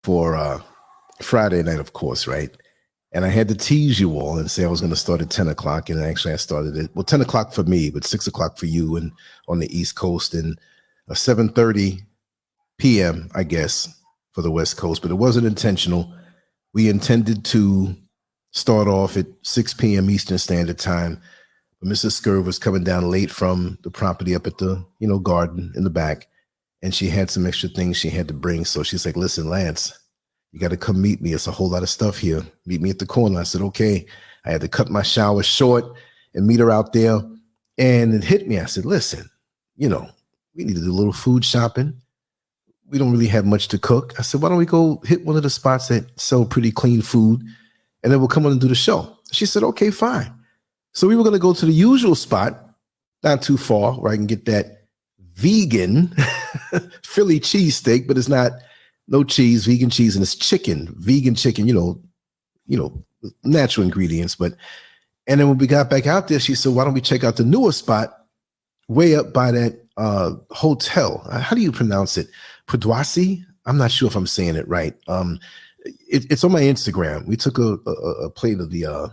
for Friday night, of course, right? And I had to tease you all and say I was going to start at 10 o'clock. And actually I started at, well, 10 o'clock for me, but 6 o'clock for you and on the East Coast, and 7:30 p.m., I guess, for the West Coast. But it wasn't intentional. We intended to start off at 6 p.m. Eastern Standard Time. But Mrs. SCURV was coming down late from the property up at the, garden in the back. And she had some extra things she had to bring. So she's like, listen, Lance, you got to come meet me. It's a whole lot of stuff here. Meet me at the corner. I said, okay. I had to cut my shower short and meet her out there. And it hit me. I said, listen, we need to do a little food shopping. We don't really have much to cook. I said, why don't we go hit one of the spots that sell pretty clean food, and then we'll come on and do the show. She said, okay, fine. So we were going to go to the usual spot, not too far, where I can get that vegan Philly cheesesteak, but it's not no cheese, vegan cheese, and it's chicken, vegan chicken, natural ingredients. And then when we got back out there, she said, why don't we check out the newer spot way up by that hotel? How do you pronounce it? Pudwasi? I'm not sure if I'm saying it right. It's on my Instagram. We took a plate of the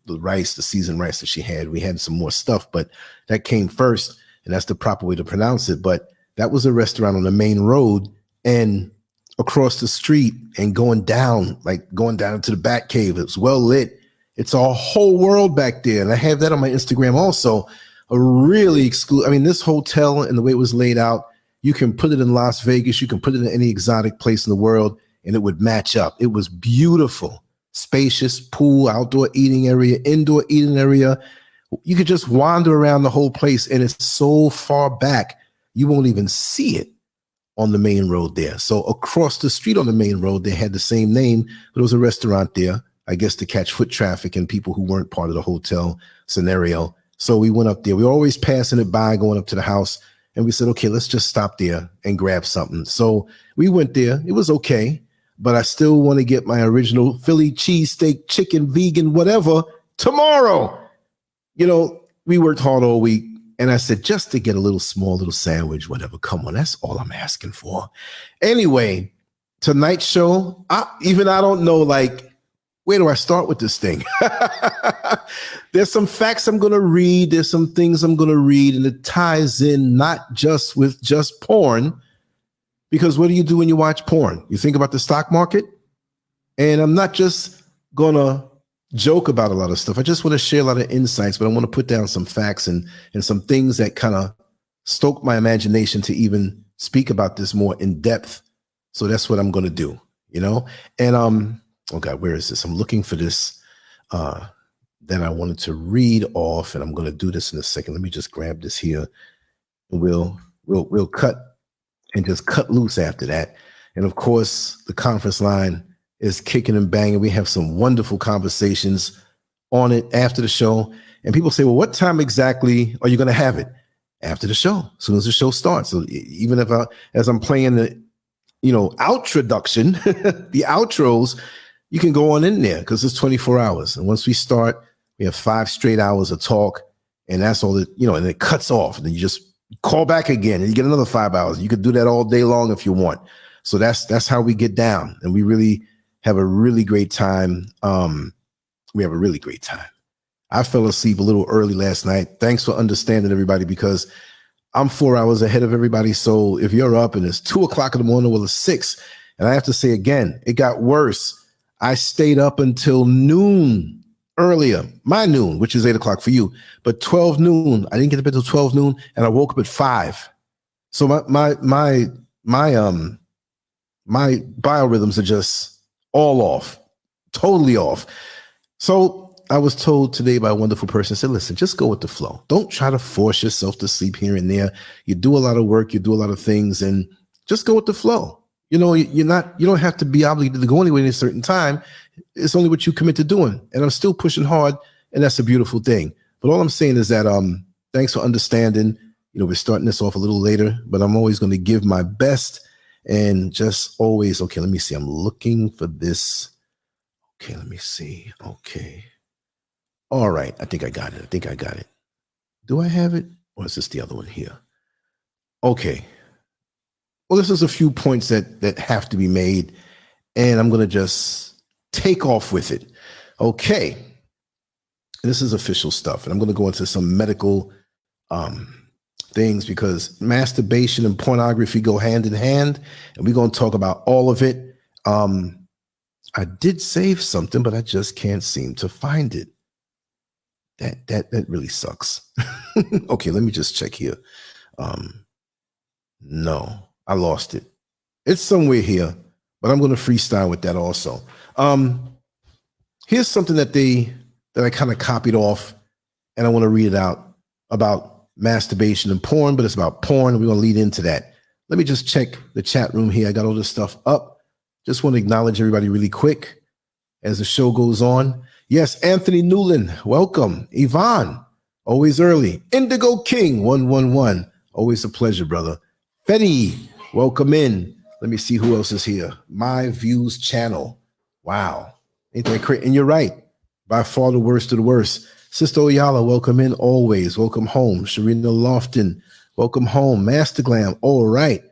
rice, the seasoned rice that she had. We had some more stuff, but that came first, and that's the proper way to pronounce it. But that was a restaurant on the main road and across the street, and going down into the Bat Cave. It was well lit. It's a whole world back there, and I have that on my Instagram also. A really exclusive. I mean, this hotel and the way it was laid out, you can put it in Las Vegas, you can put it in any exotic place in the world, and it would match up. It was beautiful, spacious, pool, outdoor eating area, indoor eating area. You could just wander around the whole place, and it's so far back, you won't even see it on the main road there. So across the street on the main road, they had the same name, but it was a restaurant there, I guess, to catch foot traffic and people who weren't part of the hotel scenario. So we went up there. We were always passing it by, going up to the house, and we said, okay, let's just stop there and grab something. So we went there. It was okay, but I still want to get my original Philly cheesesteak, chicken, vegan, whatever, tomorrow. We worked hard all week, and I said, just to get a little small little sandwich, whatever, come on, that's all I'm asking for. Anyway, tonight's show, I don't know, where do I start with this thing? There's some facts I'm going to read. There's some things I'm going to read, and it ties in not just with just porn, because what do you do when you watch porn? You think about the stock market, and I'm not just going to joke about a lot of stuff. I just want to share a lot of insights, but I want to put down some facts and some things that kind of stoke my imagination to even speak about this more in depth. So that's what I'm going to do, and oh God, where is this? I'm looking for this that I wanted to read off, and I'm going to do this in a second. Let me just grab this here, and we'll cut and just cut loose after that. And of course, the conference line is kicking and banging. We have some wonderful conversations on it after the show. And people say, well, what time exactly are you going to have it? After the show, as soon as the show starts. So even if as I'm playing the, outroduction, the outros, you can go on in there because it's 24 hours. And once we start, we have 5 straight hours of talk, and that's all that, and it cuts off. And then you just call back again and you get another 5 hours. You could do that all day long if you want. So that's how we get down. And we really have a really great time. We have a really great time. I fell asleep a little early last night. Thanks for understanding, everybody, because I'm 4 hours ahead of everybody. So if you're up and it's 2 o'clock in the morning, well, it's 6. And I have to say again, it got worse. I stayed up until noon earlier, my noon, which is 8 o'clock for you, but 12 noon. I didn't get to bed till 12 noon, and I woke up at 5. So my biorhythms are just all off, totally off. So I was told today by a wonderful person, said, listen, just go with the flow. Don't try to force yourself to sleep here and there. You do a lot of work, you do a lot of things, and just go with the flow. You don't have to be obligated to go anywhere at a certain time. It's only what you commit to doing. And I'm still pushing hard, and that's a beautiful thing. But all I'm saying is that thanks for understanding. We're starting this off a little later, but I'm always going to give my best, and just always, okay, let me see. I'm looking for this. Okay, let me see. Okay. All right. I think I got it. Do I have it? Or is this the other one here? Okay. Well, this is a few points that have to be made. and I'm going to just take off with it. Okay. This is official stuff, and I'm going to go into some medical things because masturbation and pornography go hand in hand, and we're going to talk about all of it. I did save something, but I just can't seem to find it. That really sucks. Okay, let me just check here. No, I lost it. It's somewhere here, but I'm going to freestyle with that also. Here's something that I kind of copied off, and I want to read it out about masturbation and porn, but it's about porn, and we're going to lead into that. Let me just check the chat room here. I got all this stuff up. Just want to acknowledge everybody really quick as the show goes on. Yes, Anthony Newland, welcome. Yvonne, always early. Indigo King, 111. Always a pleasure, brother. Fetty, welcome in. Let me see who else is here. My Views channel. Wow. Ain't that crazy? And you're right. By far the worst of the worst. Sister Oyala, welcome in always. Welcome home. Sharina Lofton, welcome home. Master Glam, all right.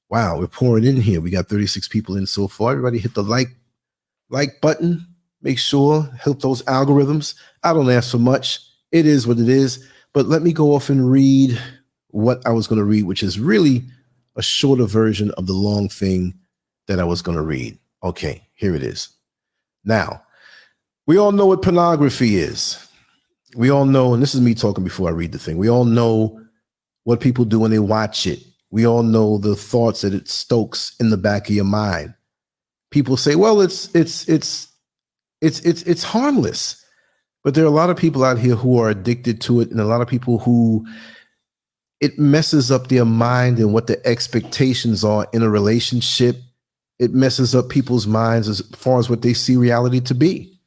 Wow, we're pouring in here. We got 36 people in so far. Everybody hit the like button. Make sure, help those algorithms. I don't ask for much. It is what it is. But let me go off and read what I was going to read, which is really a shorter version of the long thing that I was going to read. Okay, here it is. Now, we all know what pornography is. We all know, and this is me talking before I read the thing. We all know what people do when they watch it. We all know the thoughts that it stokes in the back of your mind. People say, well, it's harmless. But there are a lot of people out here who are addicted to it, and a lot of people who it messes up their mind and what the expectations are in a relationship. It messes up people's minds as far as what they see reality to be.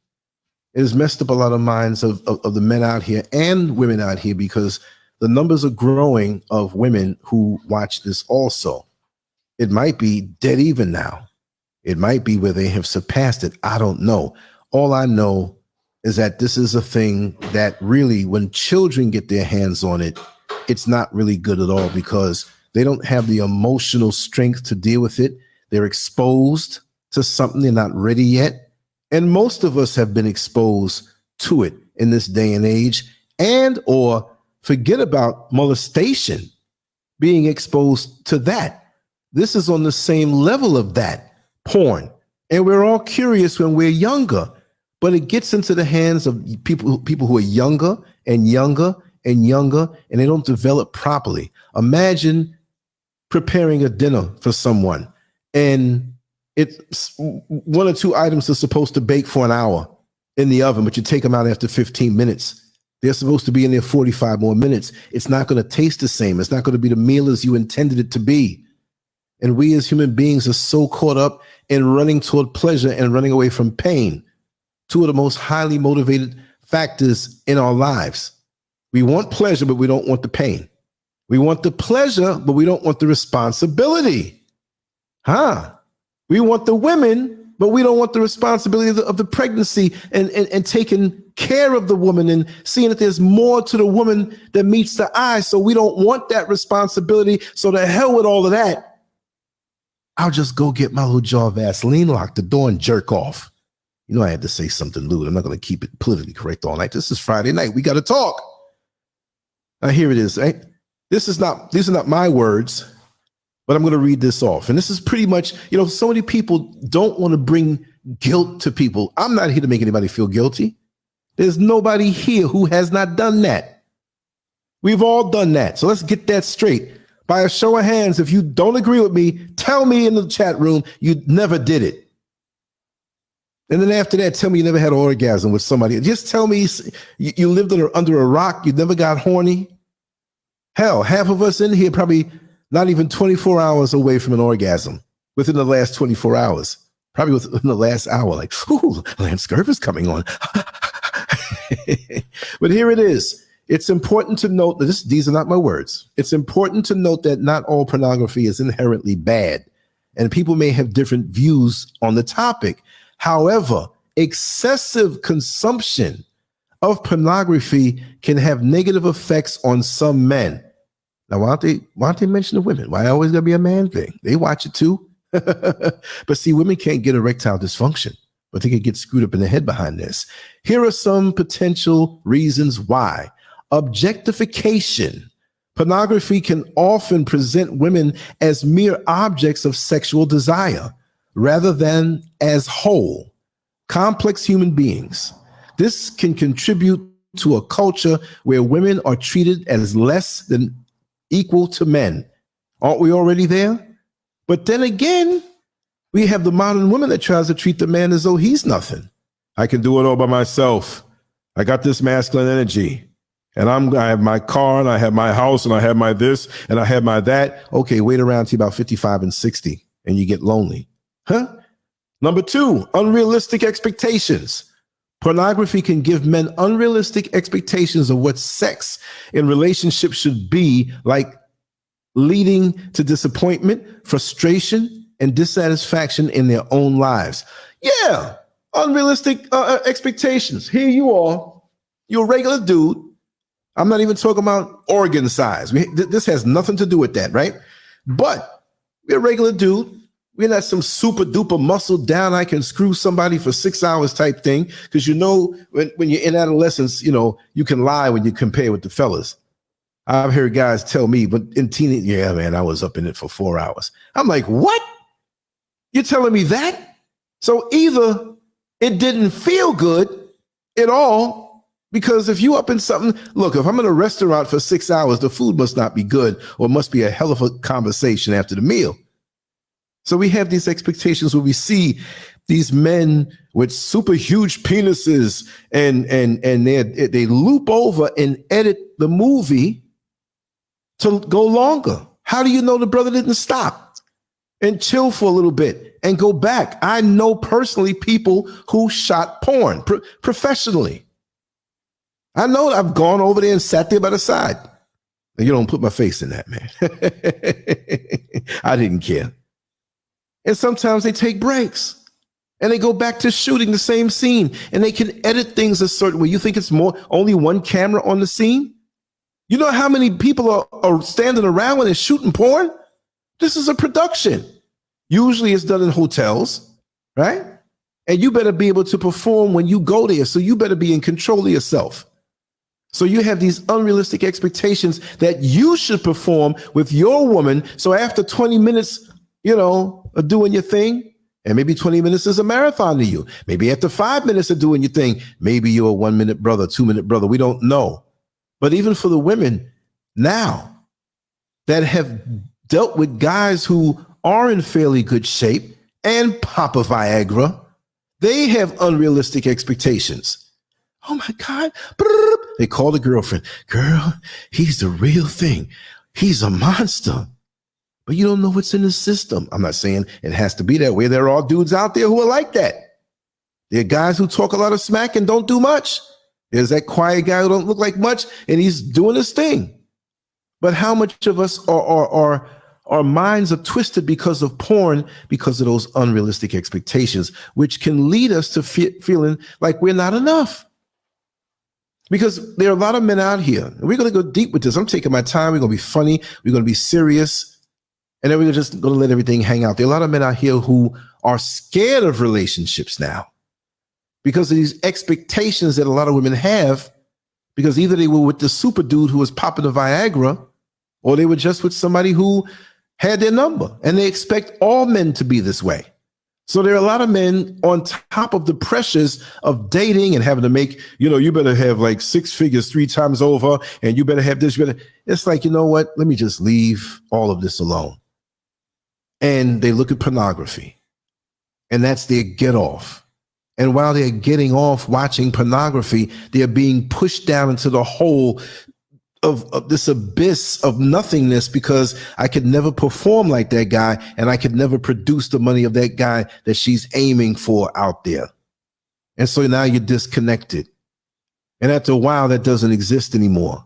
It has messed up a lot of minds of the men out here and women out here, because the numbers are growing of women who watch this also. It might be dead even now. It might be where they have surpassed it. I don't know. All I know is that this is a thing that really, when children get their hands on it, it's not really good at all, because they don't have the emotional strength to deal with it. They're exposed to something they're not ready yet. And most of us have been exposed to it in this day and age, and or forget about molestation, being exposed to that. This is on the same level of that, porn. And we're all curious when we're younger, but it gets into the hands of people who are younger and younger and younger, and they don't develop properly. Imagine preparing a dinner for someone, and it's one or two items are supposed to bake for an hour in the oven, but you take them out after 15 minutes. They're supposed to be in there 45 more minutes. It's not going to taste the same. It's not going to be the meal as you intended it to be. And we as human beings are so caught up in running toward pleasure and running away from pain, two of the most highly motivated factors in our lives. We want pleasure, but we don't want the pain. We want the pleasure, but we don't want the responsibility. We want the women, but we don't want the responsibility of the pregnancy and taking care of the woman and seeing that there's more to the woman that meets the eye. So we don't want that responsibility. So to hell with all of that. I'll just go get my little jar of Vaseline, lock the door, and jerk off. You know, I had to say something lewd. I'm not going to keep it politically correct all night. This is Friday night. We got to talk. Now, here it is. Right? These are not my words, but I'm going to read this off. And this is pretty much, so many people don't want to bring guilt to people. I'm not here to make anybody feel guilty. There's nobody here who has not done that. We've all done that. So let's get that straight. By a show of hands, if you don't agree with me, tell me in the chat room you never did it. And then after that, tell me you never had an orgasm with somebody. Just tell me you lived under a rock. You never got horny. Hell, half of us in here probably not even 24 hours away from an orgasm within the last 24 hours. Probably within the last hour, like, ooh, LANCESCURV is coming on. But here it is. It's important to note that these are not my words. It's important to note that not all pornography is inherently bad, and people may have different views on the topic. However, excessive consumption of pornography can have negative effects on some men. Now, why don't they mention the women? Why always gotta be a man thing? They watch it too. But see, women can't get erectile dysfunction, but they can get screwed up in the head behind this. Here are some potential reasons why. Objectification. Pornography can often present women as mere objects of sexual desire rather than as whole, complex human beings. This can contribute to a culture where women are treated as less than equal to men. Aren't we already there? But then again, we have the modern woman that tries to treat the man as though he's nothing. I can do it all by myself. I got this masculine energy. And I have my car, and I have my house, and I have my this, and I have my that. Okay, wait around till about 55 and 60, and you get lonely. Huh? Number 2, unrealistic expectations. Pornography can give men unrealistic expectations of what sex in relationships should be like, leading to disappointment, frustration, and dissatisfaction in their own lives. Yeah, unrealistic expectations. Here you are. You're a regular dude. I'm not even talking about organ size. This has nothing to do with that, right? But we're a regular dude. We're not some super duper muscle down, I can screw somebody for 6 hours type thing. Because you know, when you're in adolescence, you know, you can lie when you compare with the fellas. I've heard guys tell me, but in teenage, yeah, man, I was up in it for 4 hours. I'm like, what? You're telling me that? So either it didn't feel good at all, because if you up in something, look, if I'm in a restaurant for 6 hours, the food must not be good, or must be a hell of a conversation after the meal. So we have these expectations where we see these men with super huge penises and they loop over and edit the movie to go longer. How do you know the brother didn't stop and chill for a little bit and go back? I know personally people who shot porn professionally. I know I've gone over there and sat there by the side. And you don't put my face in that, man. I didn't care. And sometimes they take breaks and they go back to shooting the same scene, and they can edit things a certain way. You think it's only one camera on the scene? You know how many people are standing around when they're shooting porn? This is a production. Usually it's done in hotels, right? And you better be able to perform when you go there. So you better be in control of yourself. So you have these unrealistic expectations that you should perform with your woman. So after 20 minutes, you know, of doing your thing, and maybe 20 minutes is a marathon to you. Maybe after 5 minutes of doing your thing, maybe you're a 1 minute brother, 2 minute brother. We don't know. But even for the women now that have dealt with guys who are in fairly good shape and pop a Viagra, they have unrealistic expectations. Oh my God. They call the girlfriend. Girl, he's the real thing. He's a monster. But you don't know what's in the system. I'm not saying it has to be that way. There are all dudes out there who are like that. There are guys who talk a lot of smack and don't do much. There's that quiet guy who don't look like much, and he's doing his thing. But how much of us our minds are twisted because of porn, because of those unrealistic expectations, which can lead us to feeling like we're not enough. Because there are a lot of men out here, and we're going to go deep with this. I'm taking my time. We're going to be funny. We're going to be serious. And then we're just going to let everything hang out. There are a lot of men out here who are scared of relationships now because of these expectations that a lot of women have, because either they were with the super dude who was popping the Viagra, or they were just with somebody who had their number, and they expect all men to be this way. So there are a lot of men on top of the pressures of dating and having to make, you know, you better have like 6 figures 3 times over, and you better have this. It's like, you know what? Let me just leave all of this alone. And they look at pornography, and that's their get off. And while they're getting off watching pornography, they're being pushed down into the hole of this abyss of nothingness, because I could never perform like that guy, and I could never produce the money of that guy that she's aiming for out there. And so now you're disconnected. And after a while, that doesn't exist anymore.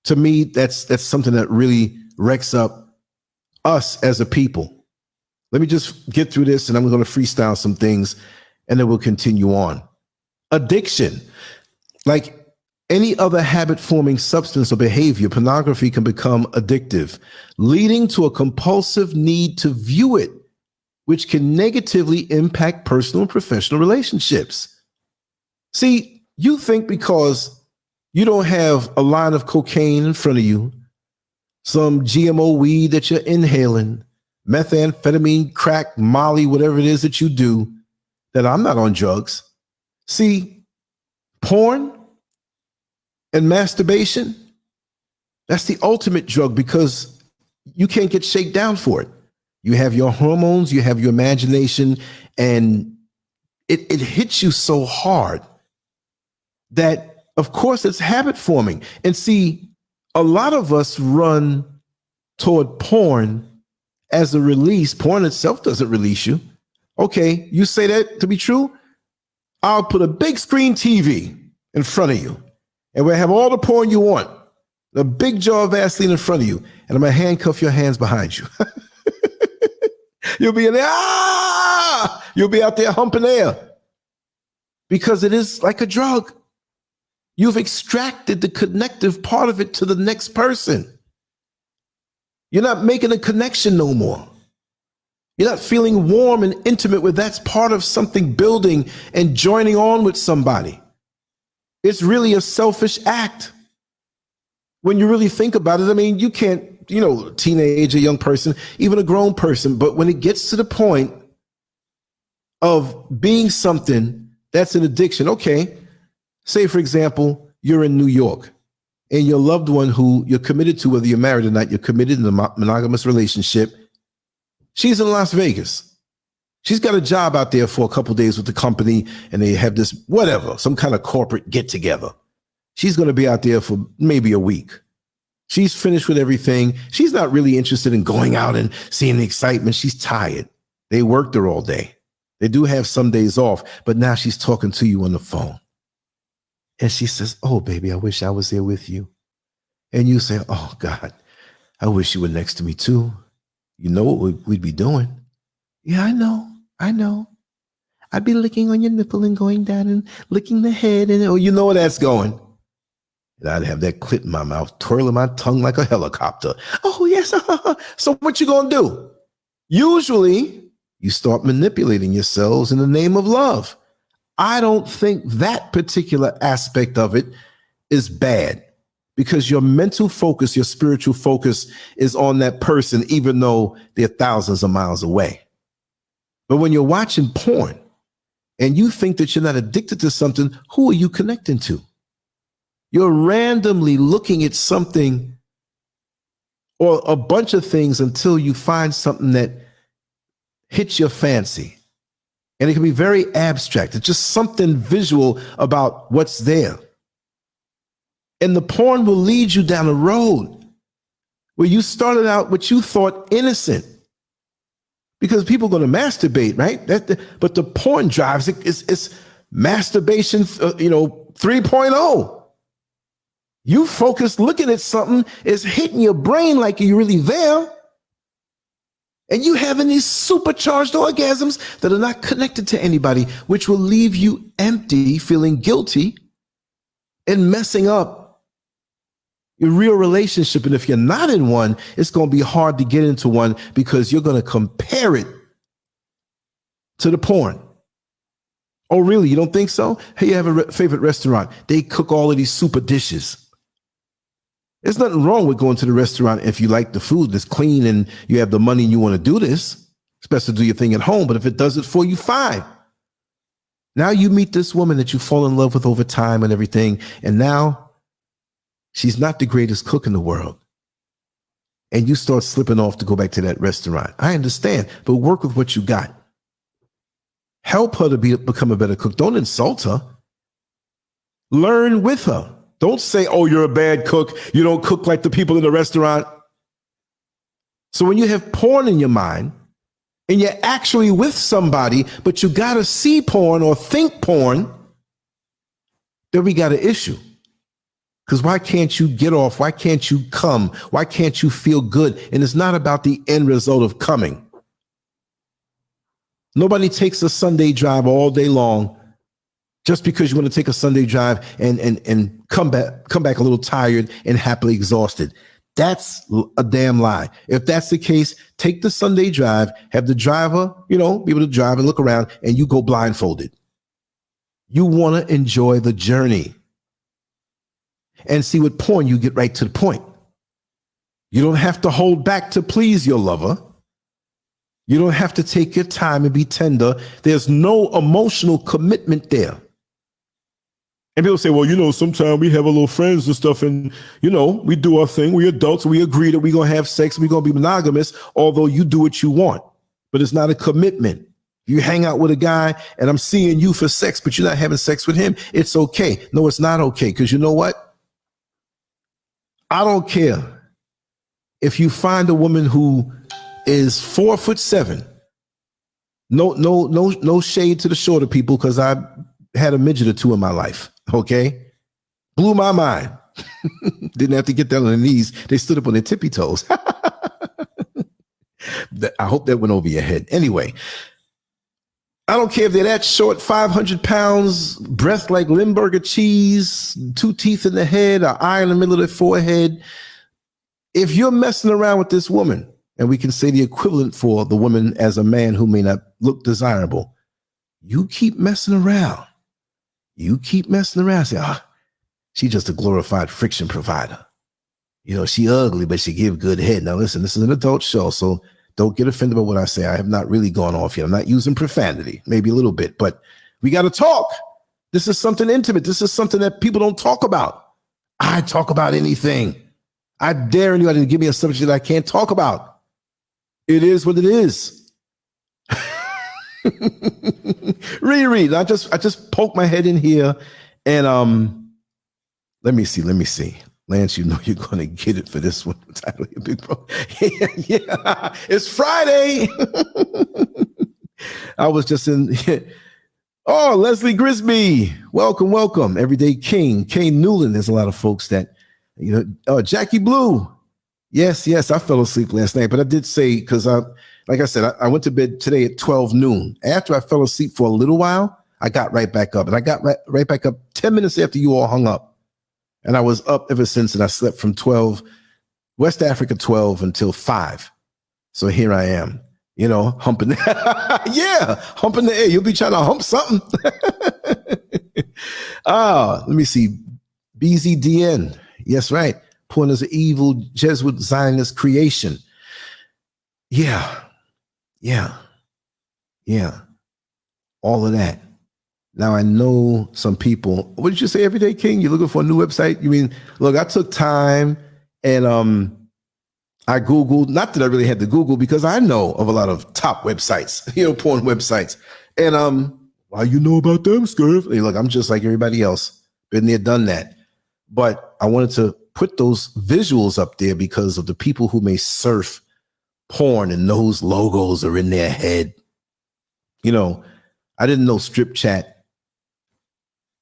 To me, that's something that really wrecks up us as a people. Let me just get through this, and I'm going to freestyle some things, and then we'll continue on. Addiction. Like any other habit-forming substance or behavior, pornography can become addictive, leading to a compulsive need to view it which can negatively impact personal and professional relationships. See, you think because you don't have a line of cocaine in front of you, some GMO weed that you're inhaling, methamphetamine, crack, Molly, whatever it is that you do, that I'm not on drugs. See, porn and masturbation, that's the ultimate drug because you can't get shaken down for it. You have your hormones, you have your imagination, and it hits you so hard that, of course, it's habit forming. And see, a lot of us run toward porn as a release. Porn itself doesn't release you. Okay, you say that to be true? I'll put a big screen TV in front of you, and we'll have all the porn you want, a big jar of Vaseline in front of you, and I'm going to handcuff your hands behind you. You'll be in there, you'll be out there humping air because it is like a drug. You've extracted the connective part of it to the next person. You're not making a connection no more. You're not feeling warm and intimate with that's part of something building and joining on with somebody. It's really a selfish act. When you really think about it, I mean, you can't, teenage, a young person, even a grown person, but when it gets to the point of being something that's an addiction, okay, say, for example, you're in New York and your loved one who you're committed to, whether you're married or not, you're committed in a monogamous relationship. She's in Las Vegas. She's got a job out there for a couple of days with the company and they have this, whatever, some kind of corporate get together. She's going to be out there for maybe a week. She's finished with everything. She's not really interested in going out and seeing the excitement. She's tired. They worked her all day. They do have some days off, but now she's talking to you on the phone. And she says, "Oh, baby, I wish I was there with you." And you say, "Oh, God, I wish you were next to me too. You know what we'd be doing." "Yeah, I know. I'd be licking on your nipple and going down and licking the head. And oh, you know where that's going." And I'd have that clit in my mouth, twirling my tongue like a helicopter. "Oh, yes. So what you gonna do?" Usually, you start manipulating yourselves in the name of love. I don't think that particular aspect of it is bad because your mental focus, your spiritual focus is on that person, even though they're thousands of miles away. But when you're watching porn and you think that you're not addicted to something, who are you connecting to? You're randomly looking at something or a bunch of things until you find something that hits your fancy. And it can be very abstract. It's just something visual about what's there. And the porn will lead you down a road where you started out what you thought innocent. Because people are going to masturbate, right? But the porn drives it. It's masturbation, 3.0. You focus looking at something, it's hitting your brain like you're really there. And you having these supercharged orgasms that are not connected to anybody, which will leave you empty, feeling guilty, and messing up your real relationship. And if you're not in one, it's going to be hard to get into one because you're going to compare it to the porn. Oh, really? You don't think so? Hey, you have a favorite restaurant. They cook all of these super dishes. There's nothing wrong with going to the restaurant if you like the food that's clean and you have the money and you want to do this, especially do your thing at home. But if it does it for you, fine. Now you meet this woman that you fall in love with over time and everything. And now she's not the greatest cook in the world. And you start slipping off to go back to that restaurant. I understand, but work with what you got. Help her to become a better cook. Don't insult her. Learn with her. Don't say, "Oh, you're a bad cook. You don't cook like the people in the restaurant." So when you have porn in your mind and you're actually with somebody, but you got to see porn or think porn, then we got an issue. Because why can't you get off? Why can't you come? Why can't you feel good? And it's not about the end result of coming. Nobody takes a Sunday drive all day long just because you want to take a Sunday drive and come back a little tired and happily exhausted. That's a damn lie. If that's the case, take the Sunday drive, have the driver, be able to drive and look around, and you go blindfolded. You want to enjoy the journey. And see, with porn, you get right to the point. You don't have to hold back to please your lover. You don't have to take your time and be tender. There's no emotional commitment there. And people say, well, sometimes we have a little friends and stuff, and, we do our thing. We adults, we agree that we're going to have sex, we're going to be monogamous, although you do what you want. But it's not a commitment. You hang out with a guy, and I'm seeing you for sex, but you're not having sex with him. It's okay. No, it's not okay, because you know what? I don't care if you find a woman who is 4'7". No shade to the shorter people, because I had a midget or two in my life. Okay, blew my mind. Didn't have to get down on their knees. They stood up on their tippy toes. I hope that went over your head. Anyway, I don't care if they're that short, 500 pounds, breath like Limburger cheese, 2 teeth in the head, an eye in the middle of their forehead. If you're messing around with this woman, and we can say the equivalent for the woman as a man who may not look desirable, you keep messing around. You keep messing around. Say, she's just a glorified friction provider. She ugly, but she give good head. Now, listen, this is an adult show, so don't get offended by what I say. I have not really gone off yet. I'm not using profanity, maybe a little bit, but we got to talk. This is something intimate. This is something that people don't talk about. I talk about anything. I dare anybody to give me a subject that I can't talk about. It is what it is. Read. I just poke my head in here, and let me see. Lance, you're gonna get it for this one. Title your big bro. Yeah, it's Friday. I was just in. Oh, Leslie Grisby, welcome, Everyday King, Kane Newland. There's a lot of folks that Jackie Blue. Yes, I fell asleep last night, but I did say, because like I said, I went to bed today at 12 noon. After I fell asleep for a little while, I got right back up, and I got right back up 10 minutes after you all hung up. And I was up ever since, and I slept from 12, West Africa 12 until 5. So here I am, humping. Yeah, humping the air. You'll be trying to hump something. Let me see. BZDN. Yes, right. Porn is an evil Jesuit Zionist creation. Yeah. All of that. Now, I know some people. What did you say, Everyday King? You're looking for a new website? You mean, look, I took time and I Googled. Not that I really had to Google, because I know of a lot of top websites, porn websites. And why you know about them, Scurv? Hey, look, I'm just like everybody else. Been there, done that. But I wanted to put those visuals up there because of the people who may surf porn and those logos are in their head. I didn't know Strip Chat.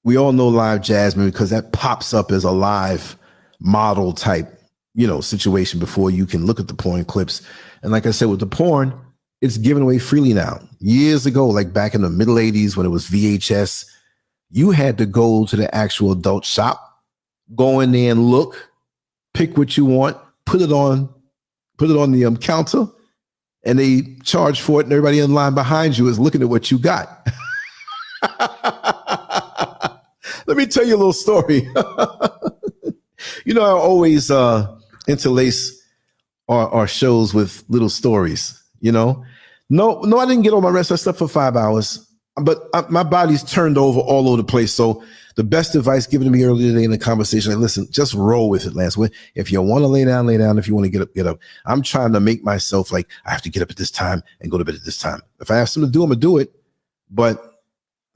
We all know Live Jasmine because that pops up as a live model type, situation before you can look at the porn clips. And like I said, with the porn, it's given away freely now. Years ago, like back in the middle 80s when it was VHS, you had to go to the actual adult shop, go in there and look, pick what you want, put it on the counter, and they charge for it, and everybody in line behind you is looking at what you got. Let me tell you a little story. I always interlace our shows with little stories, No, I didn't get all my rest. I slept for 5 hours, but my body's turned over all over the place. So the best advice given to me earlier today in the conversation, like, listen, just roll with it, Lance. If you want to lay down, lay down. If you want to get up, get up. I'm trying to make myself like, I have to get up at this time and go to bed at this time. If I have something to do, I'm going to do it. But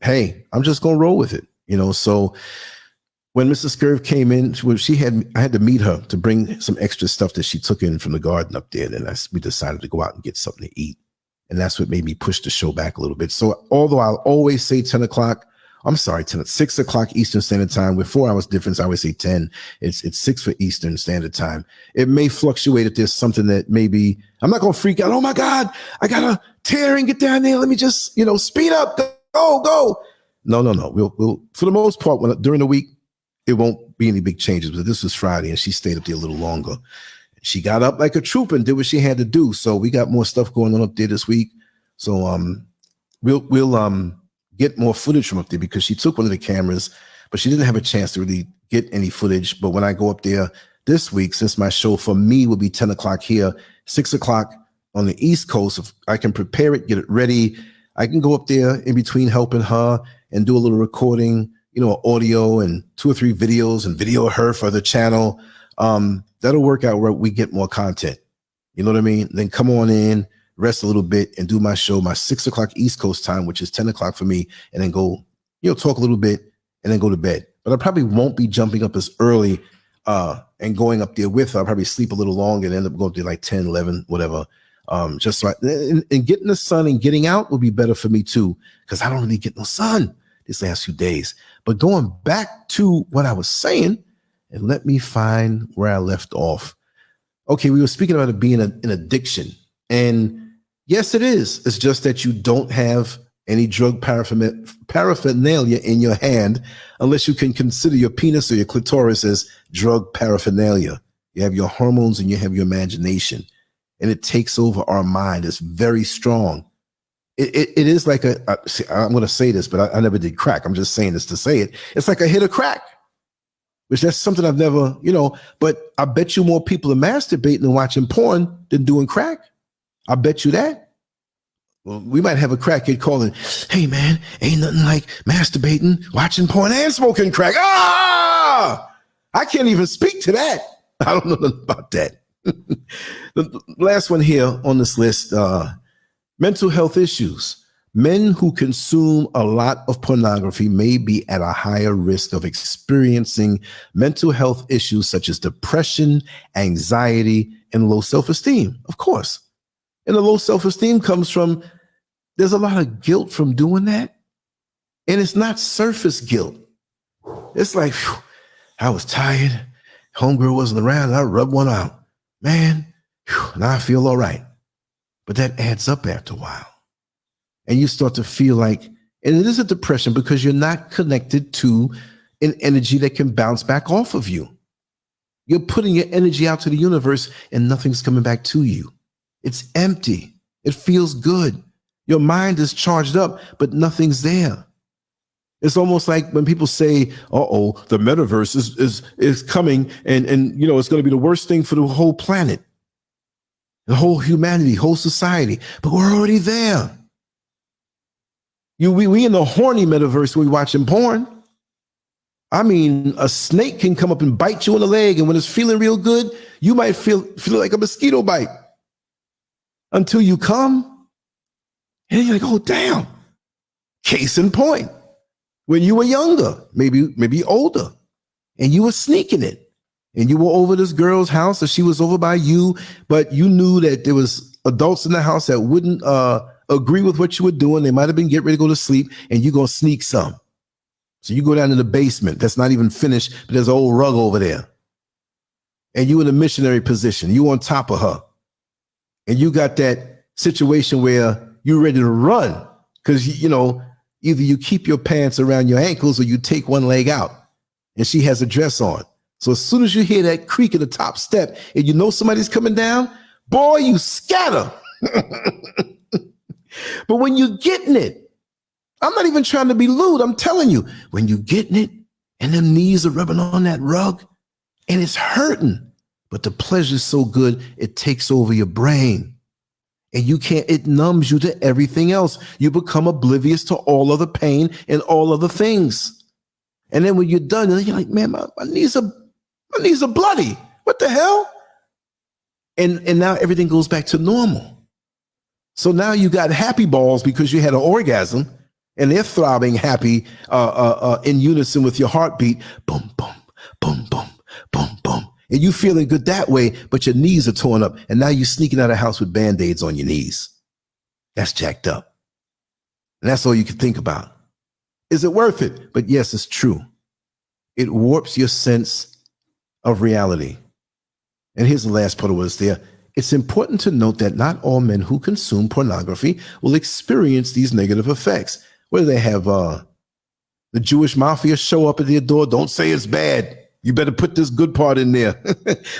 hey, I'm just going to roll with it. So when Mrs. SCURV came in, I had to meet her to bring some extra stuff that she took in from the garden up there. And we decided to go out and get something to eat. And that's what made me push the show back a little bit. So although I'll always say 6 o'clock Eastern Standard Time, with 4 hours difference, I always say 10. It's 6 for Eastern Standard Time. It may fluctuate if there's something that maybe I'm not going to freak out. Oh my God, I got to tear and get down there. Let me just, speed up. Go. No. We'll for the most part, during the week, it won't be any big changes. But this was Friday, and she stayed up there a little longer. she got up like a trooper and did what she had to do. So we got more stuff going on up there this week. So we'll get more footage from up there because she took one of the cameras, but she didn't have a chance to really get any footage. But when I go up there this week, since my show for me will be 10 o'clock here, 6 o'clock on the East Coast, if I can prepare it, get it ready, I can go up there in between helping her and do a little recording, audio and 2 or 3 videos and video her for the channel. That'll work out where we get more content. You know what I mean? Then come on in, rest a little bit, and do my show, my 6 o'clock East Coast time, which is 10 o'clock for me, and then go, talk a little bit and then go to bed. But I probably won't be jumping up as early and going up there with her. I'll probably sleep a little longer and end up going up there like 10, 11, whatever. Just so and getting the sun and getting out will be better for me too, because I don't really get no sun this last few days. But going back to what I was saying, and let me find where I left off. Okay, we were speaking about it being an addiction. And yes, it is. It's just that you don't have any drug paraphernalia in your hand unless you can consider your penis or your clitoris as drug paraphernalia. You have your hormones and you have your imagination. And it takes over our mind. It's very strong. It is like I'm going to say this, but I never did crack. I'm just saying this to say it. It's like a hit of crack. Which that's something I've never, but I bet you more people are masturbating and watching porn than doing crack. I bet you that. Well, we might have a crackhead calling, hey man, ain't nothing like masturbating, watching porn and smoking crack. I can't even speak to that. I don't know nothing about that. The last one here on this list, mental health issues. Men who consume a lot of pornography may be at a higher risk of experiencing mental health issues such as depression, anxiety, and low self-esteem. Of course. And the low self-esteem comes from, there's a lot of guilt from doing that. And it's not surface guilt. It's like, whew, I was tired. Homegirl wasn't around. And I rubbed one out. Man, whew, now I feel all right. But that adds up after a while. And you start to feel like, and it is a depression because you're not connected to an energy that can bounce back off of you. You're putting your energy out to the universe and nothing's coming back to you. It's empty. It feels good. Your mind is charged up, but nothing's there. It's almost like when people say, the metaverse is coming and it's going to be the worst thing for the whole planet, the whole humanity, whole society, but we're already there. We in the horny metaverse when we watching porn. I mean, a snake can come up and bite you in the leg, and when it's feeling real good, you might feel like a mosquito bite until you come, and you're like, oh damn. Case in point, when you were younger, maybe older, and you were sneaking it, and you were over this girl's house, or she was over by you, but you knew that there was adults in the house that wouldn't agree with what you were doing. They might have been getting ready to go to sleep, and you're going to sneak some. So you go down to the basement that's not even finished, but there's an old rug over there. And you in a missionary position. You on top of her. And you got that situation where you're ready to run because, either you keep your pants around your ankles or you take one leg out and she has a dress on. So as soon as you hear that creak at the top step and you know somebody's coming down, boy, you scatter. But when you're getting it, I'm not even trying to be lewd. I'm telling you, when you're getting it and them knees are rubbing on that rug and it's hurting, but the pleasure is so good, it takes over your brain and it numbs you to everything else. You become oblivious to all other pain and all other things. And then when you're done, you're like, man, my knees are bloody. What the hell? And now everything goes back to normal. So now you got happy balls because you had an orgasm and they're throbbing happy in unison with your heartbeat. Boom, boom, boom, boom, boom, boom. And you feeling good that way, but your knees are torn up. And now you're sneaking out of the house with Band-Aids on your knees. That's jacked up. And that's all you can think about. Is it worth it? But yes, it's true. It warps your sense of reality. And here's the last part of what's there. It's important to note that not all men who consume pornography will experience these negative effects. Whether they have the Jewish mafia show up at their door, don't say it's bad. You better put this good part in there.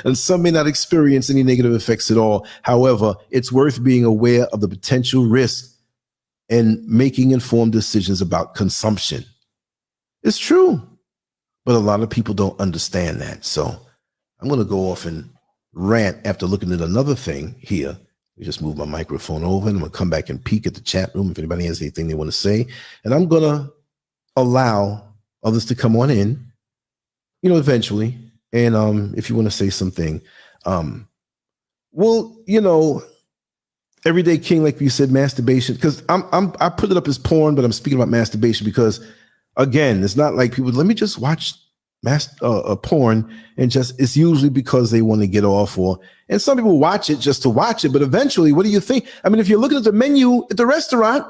And some may not experience any negative effects at all. However, it's worth being aware of the potential risk and making informed decisions about consumption. It's true, but a lot of people don't understand that. So I'm going to go off and rant after looking at another thing here. We just move my microphone over, and I'm going to come back and peek at the chat room if anybody has anything they want to say. And I'm going to allow others to come on in, you know, eventually. And if you want to say something, well, you know, Everyday King, like you said, masturbation, because I put it up as porn, but I'm speaking about masturbation because, again, it's not like people, let me just watch porn, and just, it's usually because they want to get off, and some people watch it just to watch it. But eventually, what do you think? I mean, if you're looking at the menu at the restaurant,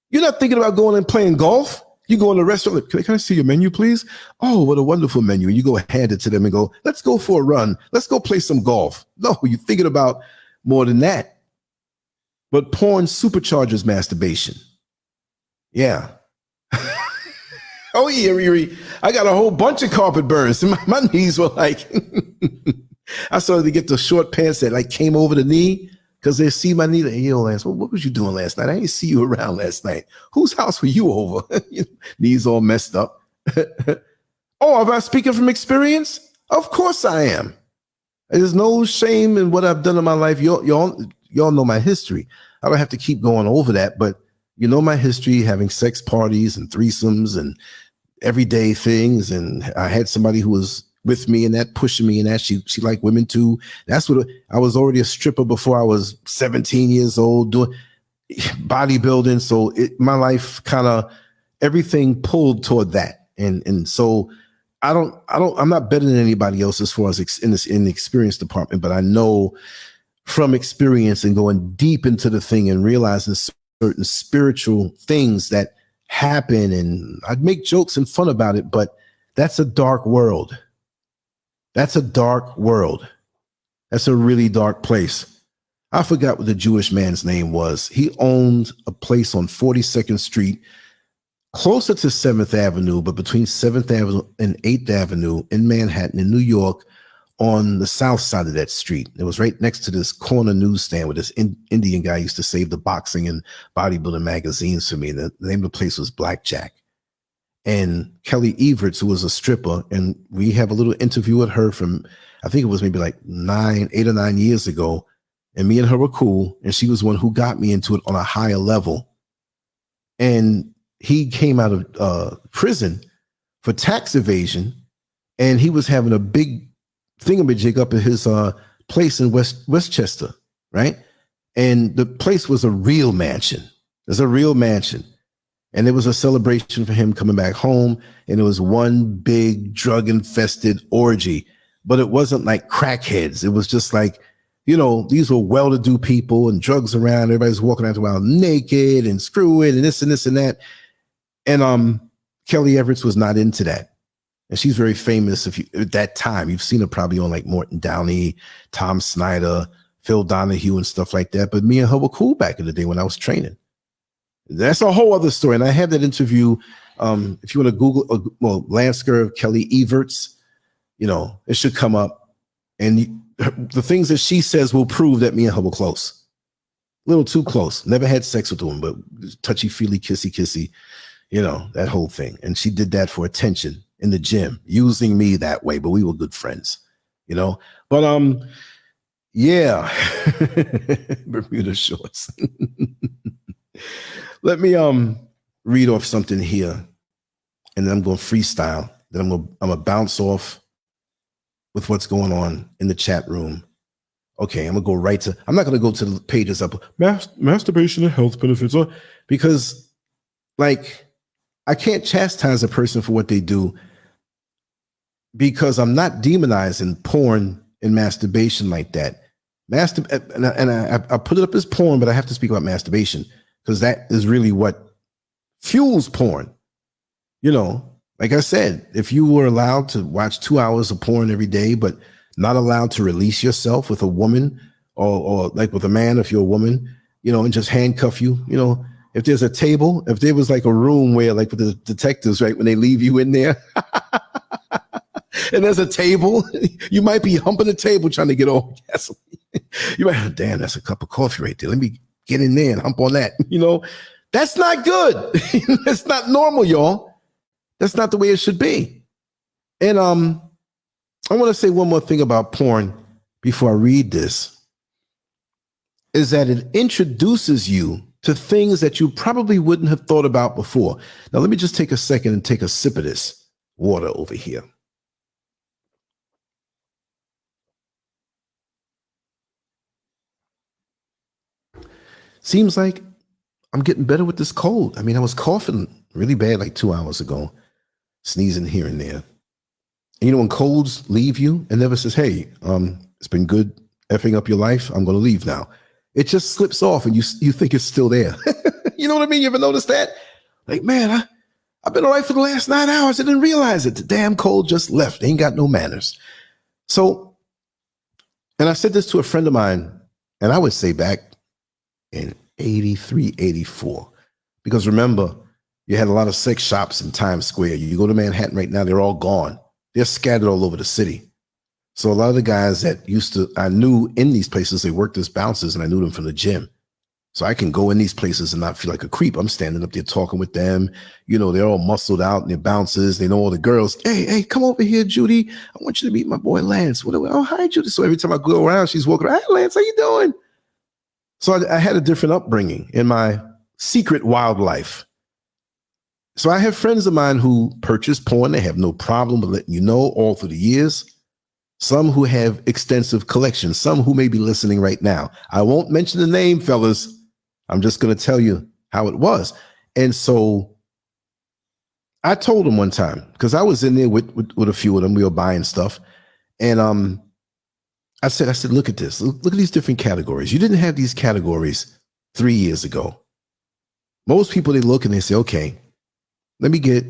you're not thinking about going and playing golf. You go in the restaurant, can I see your menu, please? Oh, what a wonderful menu. And you go hand it to them and go, let's go for a run. Let's go play some golf. No, you're thinking about more than that. But porn supercharges masturbation. Yeah. Oh, yeah, I got a whole bunch of carpet burns. My knees were like, I started to get the short pants that like came over the knee because they see my knee. Like, yo, Lance, what was you doing last night? I didn't see you around last night. Whose house were you over? Knees all messed up. Oh, am I speaking from experience? Of course I am. There's no shame in what I've done in my life. Y'all know my history. I don't have to keep going over that, but you know my history, having sex parties and threesomes and everyday things. And I had somebody who was with me and that, pushing me, and that she liked women too. That's what I was already a stripper before I was 17 years old, doing bodybuilding. So my life kind of, everything pulled toward that. And so I'm not better than anybody else as far as in the experience department, but I know from experience and going deep into the thing and realizing certain spiritual things that happen, and I'd make jokes and fun about it, but that's a dark world. That's a dark world. That's a really dark place. I forgot what the Jewish man's name was. He owned a place on 42nd Street, closer to 7th Avenue, but between 7th Avenue and 8th Avenue in Manhattan, in New York, on the south side of that street. It was right next to this corner newsstand where this Indian guy used to save the boxing and bodybuilding magazines for me. The name of the place was Blackjack. And Kelly Everts, who was a stripper, and we have a little interview with her from, I think it was maybe like 8 or 9 years ago. And me and her were cool. And she was one who got me into it on a higher level. And he came out of prison for tax evasion. And he was having a big thingamajig up at his place in Westchester, right? And the place was a real mansion. It's a real mansion. And it was a celebration for him coming back home. And it was one big drug-infested orgy. But it wasn't like crackheads. It was just like, you know, these were well-to-do people and drugs around. Everybody's walking around naked and screwing and this and this and that. And Kelly Everts was not into that. And she's very famous. At that time, you've seen her probably on like Morton Downey, Tom Snyder, Phil Donahue and stuff like that. But me and her were cool back in the day when I was training. That's a whole other story. And I have that interview. If you want to Google, LANCESCURV, Kelly Everts, you know, it should come up. And the things that she says will prove that me and her were close. A little too close. Never had sex with one, but touchy-feely, kissy-kissy, you know, that whole thing. And she did that for attention in the gym, using me that way, but we were good friends, you know? But yeah, Bermuda shorts. Let me read off something here, and then I'm going to freestyle. Then I'm gonna bounce off with what's going on in the chat room. Okay, I'm gonna go right to, I'm not gonna go to the pages up, masturbation and health benefits, because like, I can't chastise a person for what they do, because I'm not demonizing porn and masturbation like that. I put it up as porn, but I have to speak about masturbation because that is really what fuels porn. You know, like I said, if you were allowed to watch 2 hours of porn every day, but not allowed to release yourself with a woman or like with a man, if you're a woman, you know, and just handcuff you, you know, if there's a table, if there was like a room where like with the detectives, right, when they leave you in there, and there's a table. You might be humping the table trying to get all gasoline. You might, oh, damn, that's a cup of coffee right there. Let me get in there and hump on that. You know, that's not good. That's not normal, y'all. That's not the way it should be. And I want to say one more thing about porn before I read this, is that it introduces you to things that you probably wouldn't have thought about before. Now, let me just take a second and take a sip of this water over here. Seems like I'm getting better with this cold. I mean, I was coughing really bad like 2 hours ago, sneezing here and there. And you know, when colds leave you and never says, hey, it's been good effing up your life, I'm going to leave now. It just slips off and you think it's still there. You know what I mean? You ever notice that? Like, man, I've been all right for the last 9 hours. I didn't realize it. The damn cold just left. They ain't got no manners. So, and I said this to a friend of mine, and I would say back in 83, 84, because remember, you had a lot of sex shops in Times Square. You go to Manhattan right now, they're all gone. They're scattered all over the city. So a lot of the guys that I knew in these places, they worked as bouncers, and I knew them from the gym. So I can go in these places and not feel like a creep. I'm standing up there talking with them. You know, they're all muscled out and they're bouncers. They know all the girls. Hey, come over here, Judy. I want you to meet my boy, Lance. Oh, hi, Judy. So every time I go around, she's walking around. Hey, Lance, how you doing? So I had a different upbringing in my secret wildlife. So I have friends of mine who purchase porn. They have no problem with letting you know all through the years. Some who have extensive collections, some who may be listening right now. I won't mention the name, fellas. I'm just going to tell you how it was. And so I told him one time, because I was in there with a few of them. We were buying stuff. And I said, look at this. Look at these different categories. You didn't have these categories 3 years ago. Most people, they look and they say, okay, let me get,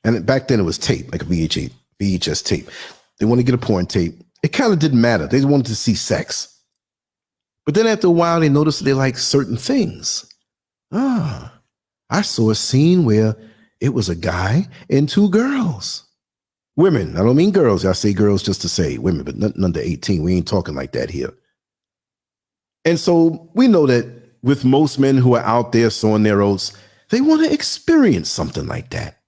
and back then it was tape, like a VHS tape. They want to get a porn tape. It kind of didn't matter. They wanted to see sex. But then after a while, they noticed they like certain things. I saw a scene where it was a guy and two girls. Women. I don't mean girls. I say girls just to say women, but nothing under 18. We ain't talking like that here. And so we know that with most men who are out there sowing their oats, they want to experience something like that.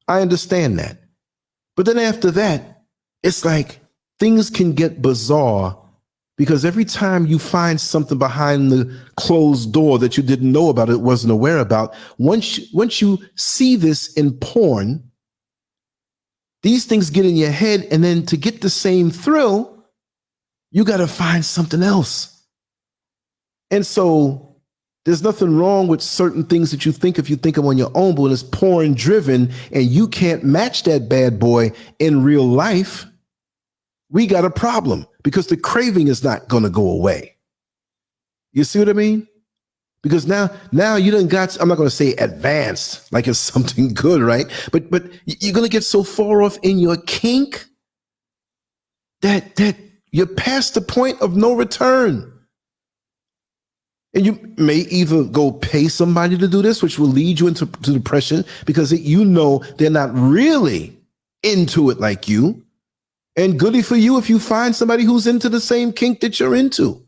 I understand that. But then after that, it's like things can get bizarre, because every time you find something behind the closed door that you didn't know about, it wasn't aware about, once you see this in porn, these things get in your head, and then to get the same thrill, you got to find something else. And so there's nothing wrong with certain things that you think if you think them on your own, but when it's porn driven and you can't match that bad boy in real life, we got a problem, because the craving is not going to go away. You see what I mean? Because now you done got, I'm not going to say advanced, like it's something good, right? But you're going to get so far off in your kink that you're past the point of no return. And you may either go pay somebody to do this, which will lead you into depression, because you know they're not really into it like you. And goody for you if you find somebody who's into the same kink that you're into.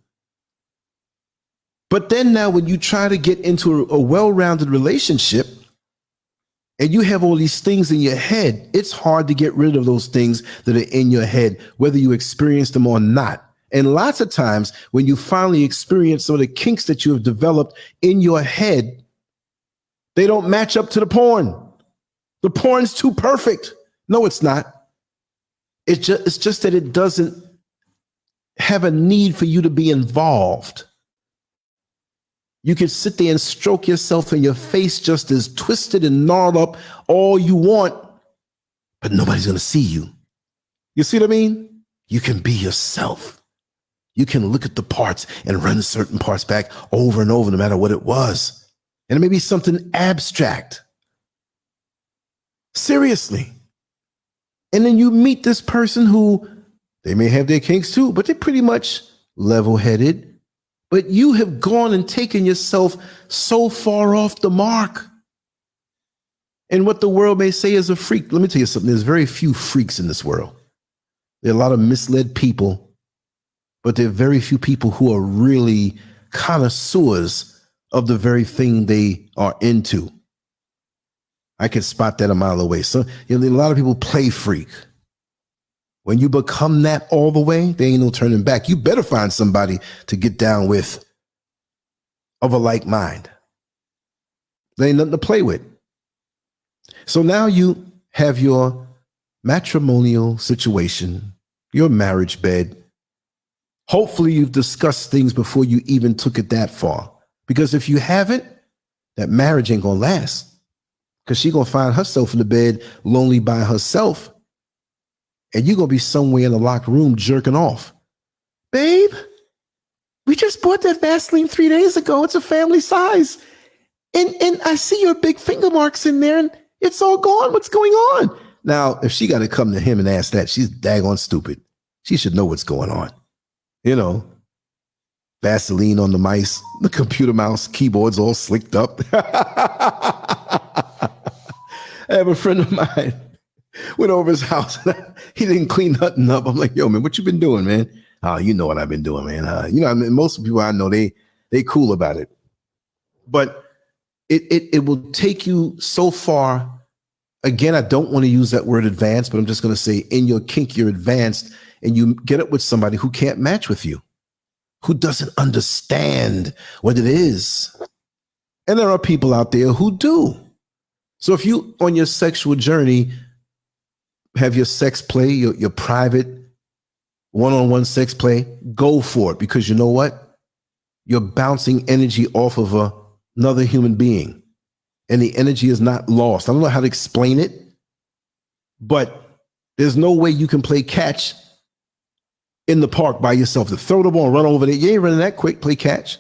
But then now when you try to get into a well-rounded relationship and you have all these things in your head, it's hard to get rid of those things that are in your head, whether you experience them or not. And lots of times when you finally experience some of the kinks that you have developed in your head, they don't match up to the porn. The porn's too perfect. No, it's not. It's just that it doesn't have a need for you to be involved. You can sit there and stroke yourself and your face just as twisted and gnarled up all you want, but nobody's going to see you. You see what I mean? You can be yourself. You can look at the parts and run certain parts back over and over, no matter what it was. And it may be something abstract. Seriously. And then you meet this person who, they may have their kinks too, but they're pretty much level-headed. But you have gone and taken yourself so far off the mark. And what the world may say is a freak. Let me tell you something. There's very few freaks in this world. There are a lot of misled people, but there are very few people who are really connoisseurs of the very thing they are into. I can spot that a mile away. So a lot of people play freak. When you become that all the way, there ain't no turning back. You better find somebody to get down with of a like mind. There ain't nothing to play with. So now you have your matrimonial situation, your marriage bed. Hopefully you've discussed things before you even took it that far. Because if you haven't, that marriage ain't gonna last. Because she's gonna find herself in the bed lonely by herself. And you're gonna be somewhere in the locked room jerking off. Babe, we just bought that Vaseline 3 days ago. It's a family size. And I see your big finger marks in there and it's all gone. What's going on? Now, if she got to come to him and ask that, she's daggone stupid. She should know what's going on. You know, Vaseline on the mice, the computer mouse, keyboards all slicked up. I have a friend of mine went over his house. He didn't clean nothing up. I'm like, yo, man, what you been doing, man? Oh, you know what I've been doing, man. You know, I mean, most people I know, they cool about it. But it will take you so far. Again, I don't want to use that word advanced, but I'm just going to say in your kink, you're advanced and you get up with somebody who can't match with you, who doesn't understand what it is. And there are people out there who do. So if you, on your sexual journey, have your sex play, your private one-on-one sex play, go for it. Because you know what? You're bouncing energy off of another human being. And the energy is not lost. I don't know how to explain it, but there's no way you can play catch in the park by yourself. To throw the ball and run over there, you ain't running that quick, play catch.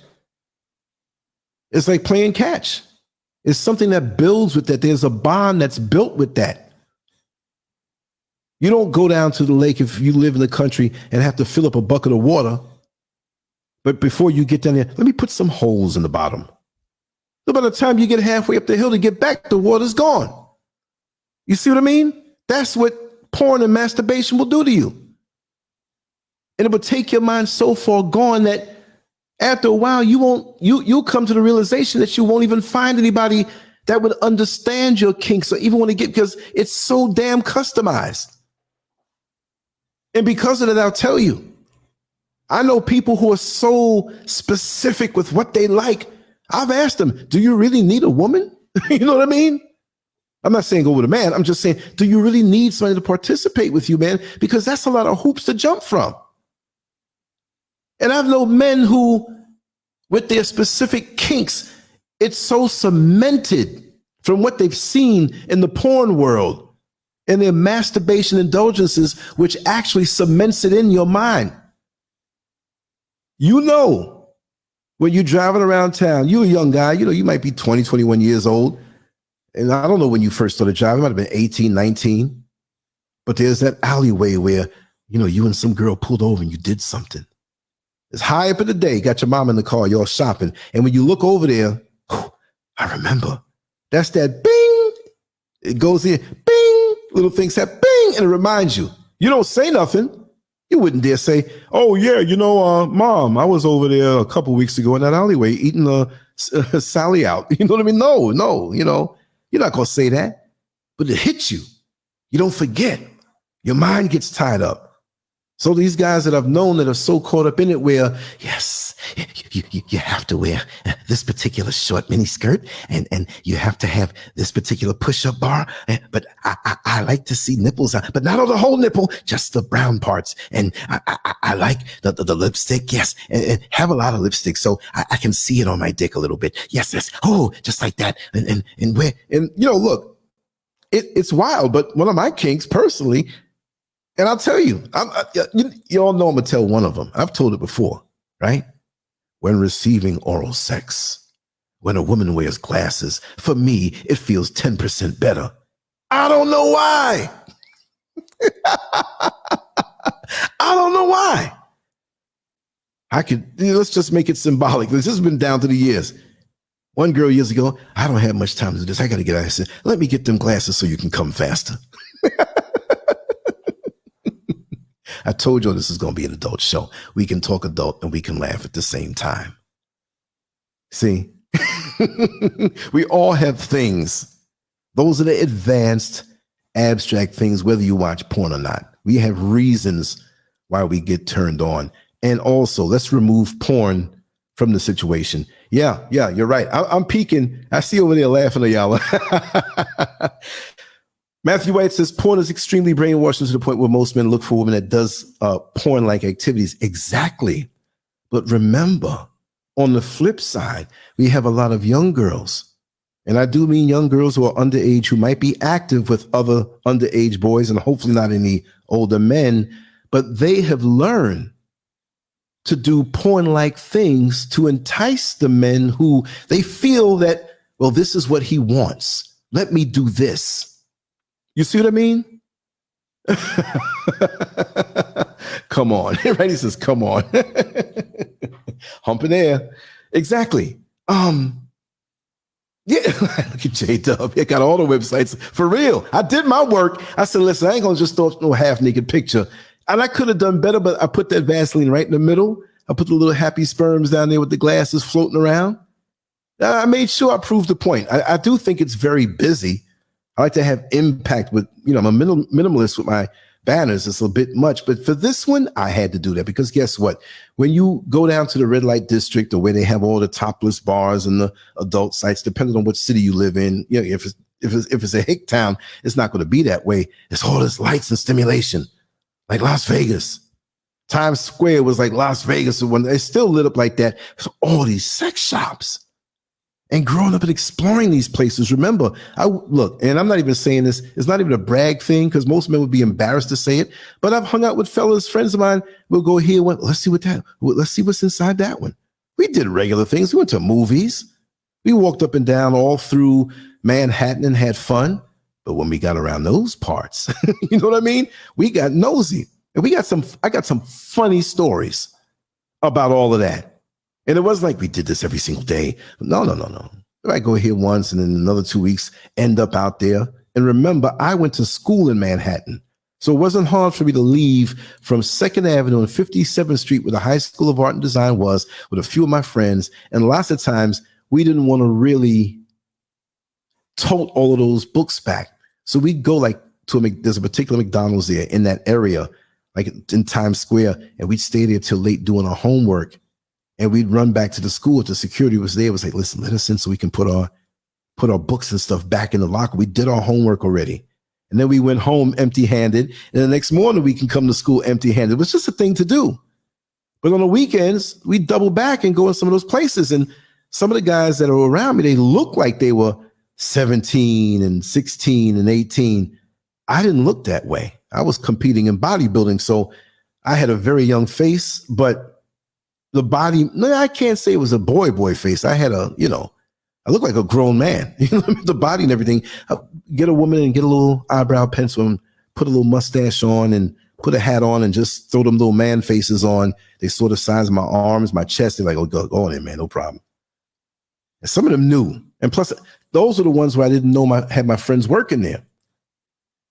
It's like playing catch. It's something that builds with that. There's a bond that's built with that. You don't go down to the lake if you live in the country and have to fill up a bucket of water. But before you get down there, let me put some holes in the bottom. So by the time you get halfway up the hill to get back, the water's gone. You see what I mean? That's what porn and masturbation will do to you. And it will take your mind so far gone that after a while, you'll come to the realization that you won't even find anybody that would understand your kinks or even want to get, because it's so damn customized. And because of that, I'll tell you, I know people who are so specific with what they like. I've asked them, do you really need a woman? You know what I mean? I'm not saying go with a man. I'm just saying, do you really need somebody to participate with you, man? Because that's a lot of hoops to jump from. And I've known men who, with their specific kinks, it's so cemented from what they've seen in the porn world and their masturbation indulgences, which actually cements it in your mind. You know, when you're driving around town, you're a young guy, you know, you might be 20, 21 years old. And I don't know when you first started driving, it might have been 18, 19. But there's that alleyway where, you know, you and some girl pulled over and you did something. It's high up in the day, got your mom in the car, you're shopping. And when you look over there, I remember, that's that bing. It goes in, bing, little things have bing, and it reminds you. You don't say nothing. You wouldn't dare say, oh, yeah, you know, Mom, I was over there a couple weeks ago in that alleyway eating a Sally out. You know what I mean? No, you know, you're not going to say that. But it hits you. You don't forget. Your mind gets tied up. So these guys that I've known that are so caught up in it where, yes, you have to wear this particular short mini skirt and you have to have this particular push-up bar. But I like to see nipples, but not on the whole nipple, just the brown parts. And I like the lipstick, yes, and have a lot of lipstick so I can see it on my dick a little bit. Yes. Oh, just like that. And you know, look, it's wild, but one of my kinks personally, and I'll tell you, you all know I'm going to tell one of them. I've told it before, right? When receiving oral sex, when a woman wears glasses, for me, it feels 10% better. I don't know why. I don't know why. Let's just make it symbolic. This has been down to the years. One girl years ago, I don't have much time to do this. I got to get out. I said, let me get them glasses so you can come faster. I told you this is going to be an adult show. We can talk adult and we can laugh at the same time. See, we all have things. Those are the advanced, abstract things, whether you watch porn or not. We have reasons why we get turned on. And also, let's remove porn from the situation. Yeah, you're right. I'm peeking. I see over there laughing at y'all. Matthew White says, porn is extremely brainwashing to the point where most men look for a woman that does porn-like activities. Exactly. But remember, on the flip side, we have a lot of young girls, and I do mean young girls who are underage, who might be active with other underage boys and hopefully not any older men, but they have learned to do porn-like things to entice the men who they feel that, well, this is what he wants. Let me do this. You see what I mean? Come on. Right? He says, come on. Humping air. Exactly. Yeah. Look at J-Dub. He got all the websites. For real. I did my work. I said, listen, I ain't going to just throw up no half-naked picture. And I could have done better, but I put that Vaseline right in the middle. I put the little happy sperms down there with the glasses floating around. I made sure I proved the point. I do think it's very busy. I like to have impact with, I'm a minimalist with my banners. It's a bit much, but for this one, I had to do that because guess what? When you go down to the red light district or where they have all the topless bars and the adult sites, depending on what city you live in, if it's a hick town, it's not going to be that way. It's all this lights and stimulation, like Las Vegas. Times Square was like Las Vegas. When it's still lit up like that. So all these sex shops. And growing up and exploring these places, remember, and I'm not even saying this, it's not even a brag thing because most men would be embarrassed to say it, but I've hung out with fellas, friends of mine, we'll go here, let's see let's see what's inside that one. We did regular things. We went to movies. We walked up and down all through Manhattan and had fun. But when we got around those parts, you know what I mean? We got nosy. And I got some funny stories about all of that. And it wasn't like we did this every single day. No. I go here once and then another 2 weeks, end up out there. And remember, I went to school in Manhattan. So it wasn't hard for me to leave from 2nd Avenue and 57th Street where the High School of Art and Design was with a few of my friends. And lots of times we didn't want to really tote all of those books back. So we'd go there's a particular McDonald's there in that area, like in Times Square. And we'd stay there till late doing our homework. And we'd run back to the school. The security was there. It was like, listen, let us in so we can put our books and stuff back in the locker. We did our homework already. And then we went home empty-handed. And the next morning we can come to school empty-handed. It was just a thing to do. But on the weekends, we'd double back and go in some of those places. And some of the guys that are around me, they look like they were 17 and 16 and 18. I didn't look that way. I was competing in bodybuilding. So I had a very young face, but the body, no, I can't say it was a boy face. I had I look like a grown man. The body and everything. I'll get a woman and get a little eyebrow pencil and put a little mustache on and put a hat on and just throw them little man faces on. They saw the size of my arms, my chest. They're like, oh, go on in, man, no problem. And some of them knew. And plus, those are the ones where I didn't know had my friends working there.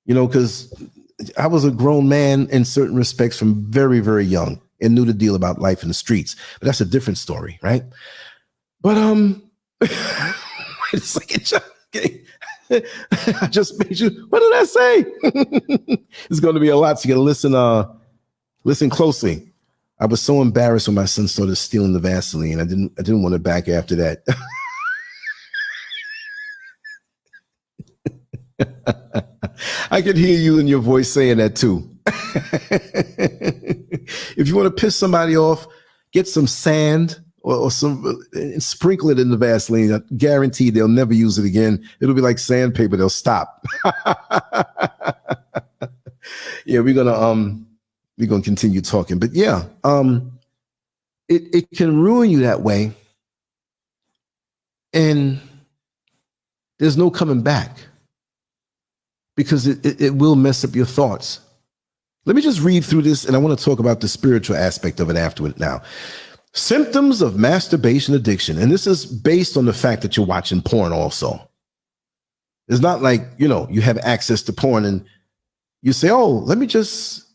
Because I was a grown man in certain respects from very, very young. And knew the deal about life in the streets. But that's a different story, right? But wait a second, John. Okay. I just made you. What did I say? It's going to be a lot, so you got to listen closely. I was so embarrassed when my son started stealing the Vaseline. I didn't want it back after that. I could hear you in your voice saying that too. If you want to piss somebody off, get some sand or some and sprinkle it in the Vaseline. I guarantee they'll never use it again. It'll be like sandpaper. They'll stop. Yeah, we're gonna continue talking, but yeah, it can ruin you that way, and there's no coming back because it will mess up your thoughts. Let me just read through this, and I want to talk about the spiritual aspect of it afterward now. Symptoms of masturbation addiction. And this is based on the fact that you're watching porn also. It's not like, you have access to porn and you say, oh, let me just,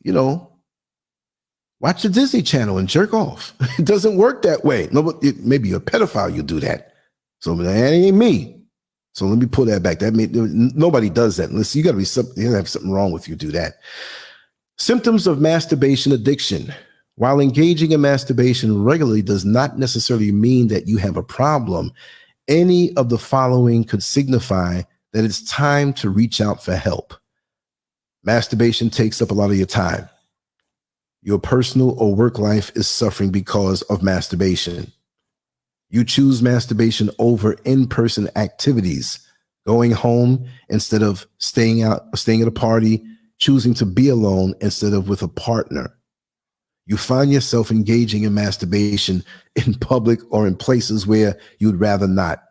Watch the Disney Channel and jerk off. It doesn't work that way. No, maybe you're a pedophile, you'll do that. So that ain't me. So let me pull that back. Nobody does that unless you gotta have something wrong with you to do that. Symptoms of masturbation addiction. While engaging in masturbation regularly does not necessarily mean that you have a problem, any of the following could signify that it's time to reach out for help. Masturbation takes up a lot of your time. Your personal or work life is suffering because of masturbation. You choose masturbation over in-person activities, going home instead of staying at a party, choosing to be alone instead of with a partner. You find yourself engaging in masturbation in public or in places where you'd rather not.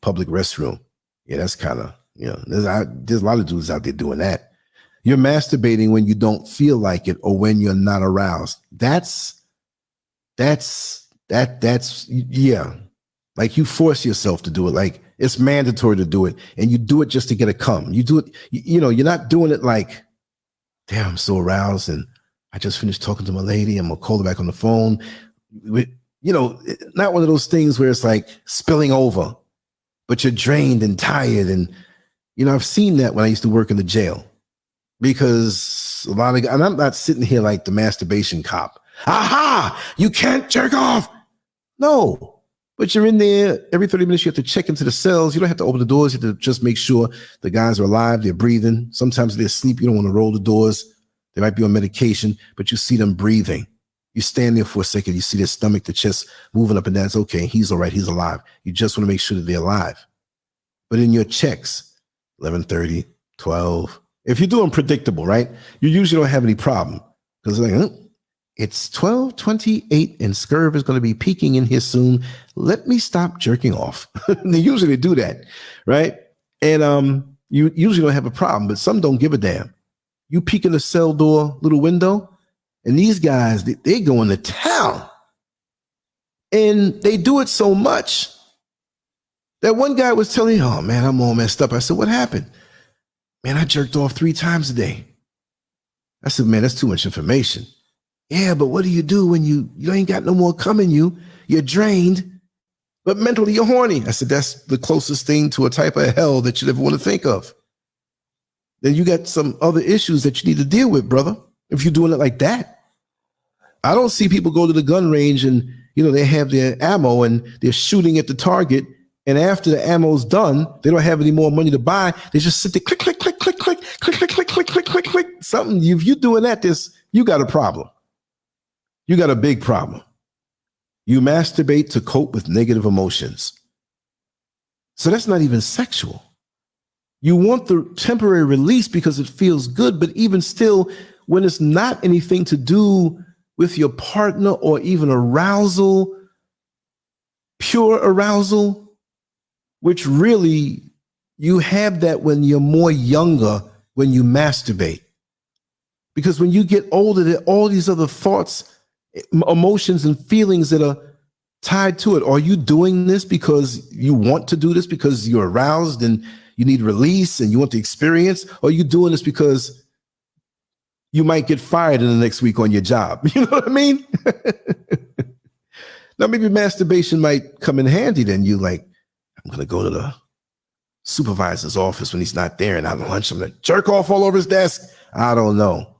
Public restroom. Yeah, that's kind of, there's a lot of dudes out there doing that. You're masturbating when you don't feel like it or when you're not aroused. That's yeah. Like you force yourself to do it. Like it's mandatory to do it. And you do it just to get a cum. You do it, you're not doing it like, damn, I'm so aroused and I just finished talking to my lady. I'm gonna call her back on the phone. Not one of those things where it's like spilling over, but you're drained and tired. And, I've seen that when I used to work in the jail. Because and I'm not sitting here like the masturbation cop. Aha! You can't jerk off. No, but you're in there every 30 minutes. You have to check into the cells. You don't have to open the doors. You have to just make sure the guys are alive. They're breathing. Sometimes they're asleep. You don't want to roll the doors. They might be on medication, but you see them breathing. You stand there for a second. You see their stomach, the chest moving up and down. It's okay. He's all right. He's alive. You just want to make sure that they're alive. But in your checks, 11:30, 12. If you're doing predictable, right, you usually don't have any problem because it's 12:28 and SCURV is going to be peaking in here soon. Let me stop jerking off. They usually do that, right? And you usually don't have a problem, but some don't give a damn. You peek in the cell door little window, and these guys, they go into town. And they do it so much that one guy was telling me, oh man, I'm all messed up. I said, what happened? Man, I jerked off 3 times a day. I said, man, that's too much information. Yeah, but what do you do when you ain't got no more cum in you? You're drained, but mentally you're horny. I said, that's the closest thing to a type of hell that you'd ever want to think of. Then you got some other issues that you need to deal with, brother, if you're doing it like that. I don't see people go to the gun range and, they have their ammo and they're shooting at the target. And after the ammo's done, they don't have any more money to buy. They just sit there, click, click, click, click, click, click, click, click, click, click, click, click. Something, if you're doing that, you got a problem. You got a big problem. You masturbate to cope with negative emotions. So that's not even sexual. You want the temporary release because it feels good, but even still, when it's not anything to do with your partner or even arousal, pure arousal, which really you have that when you're more younger, when you masturbate. Because when you get older, there are all these other thoughts, emotions, and feelings that are tied to it. Are you doing this because you want to do this because you're aroused and you need release and you want the experience? Or are you doing this because you might get fired in the next week on your job? You know what I mean? Now, maybe masturbation might come in handy then. You like, I'm going to go to the supervisor's office when he's not there, and at lunch, I'm going to jerk off all over his desk. I don't know.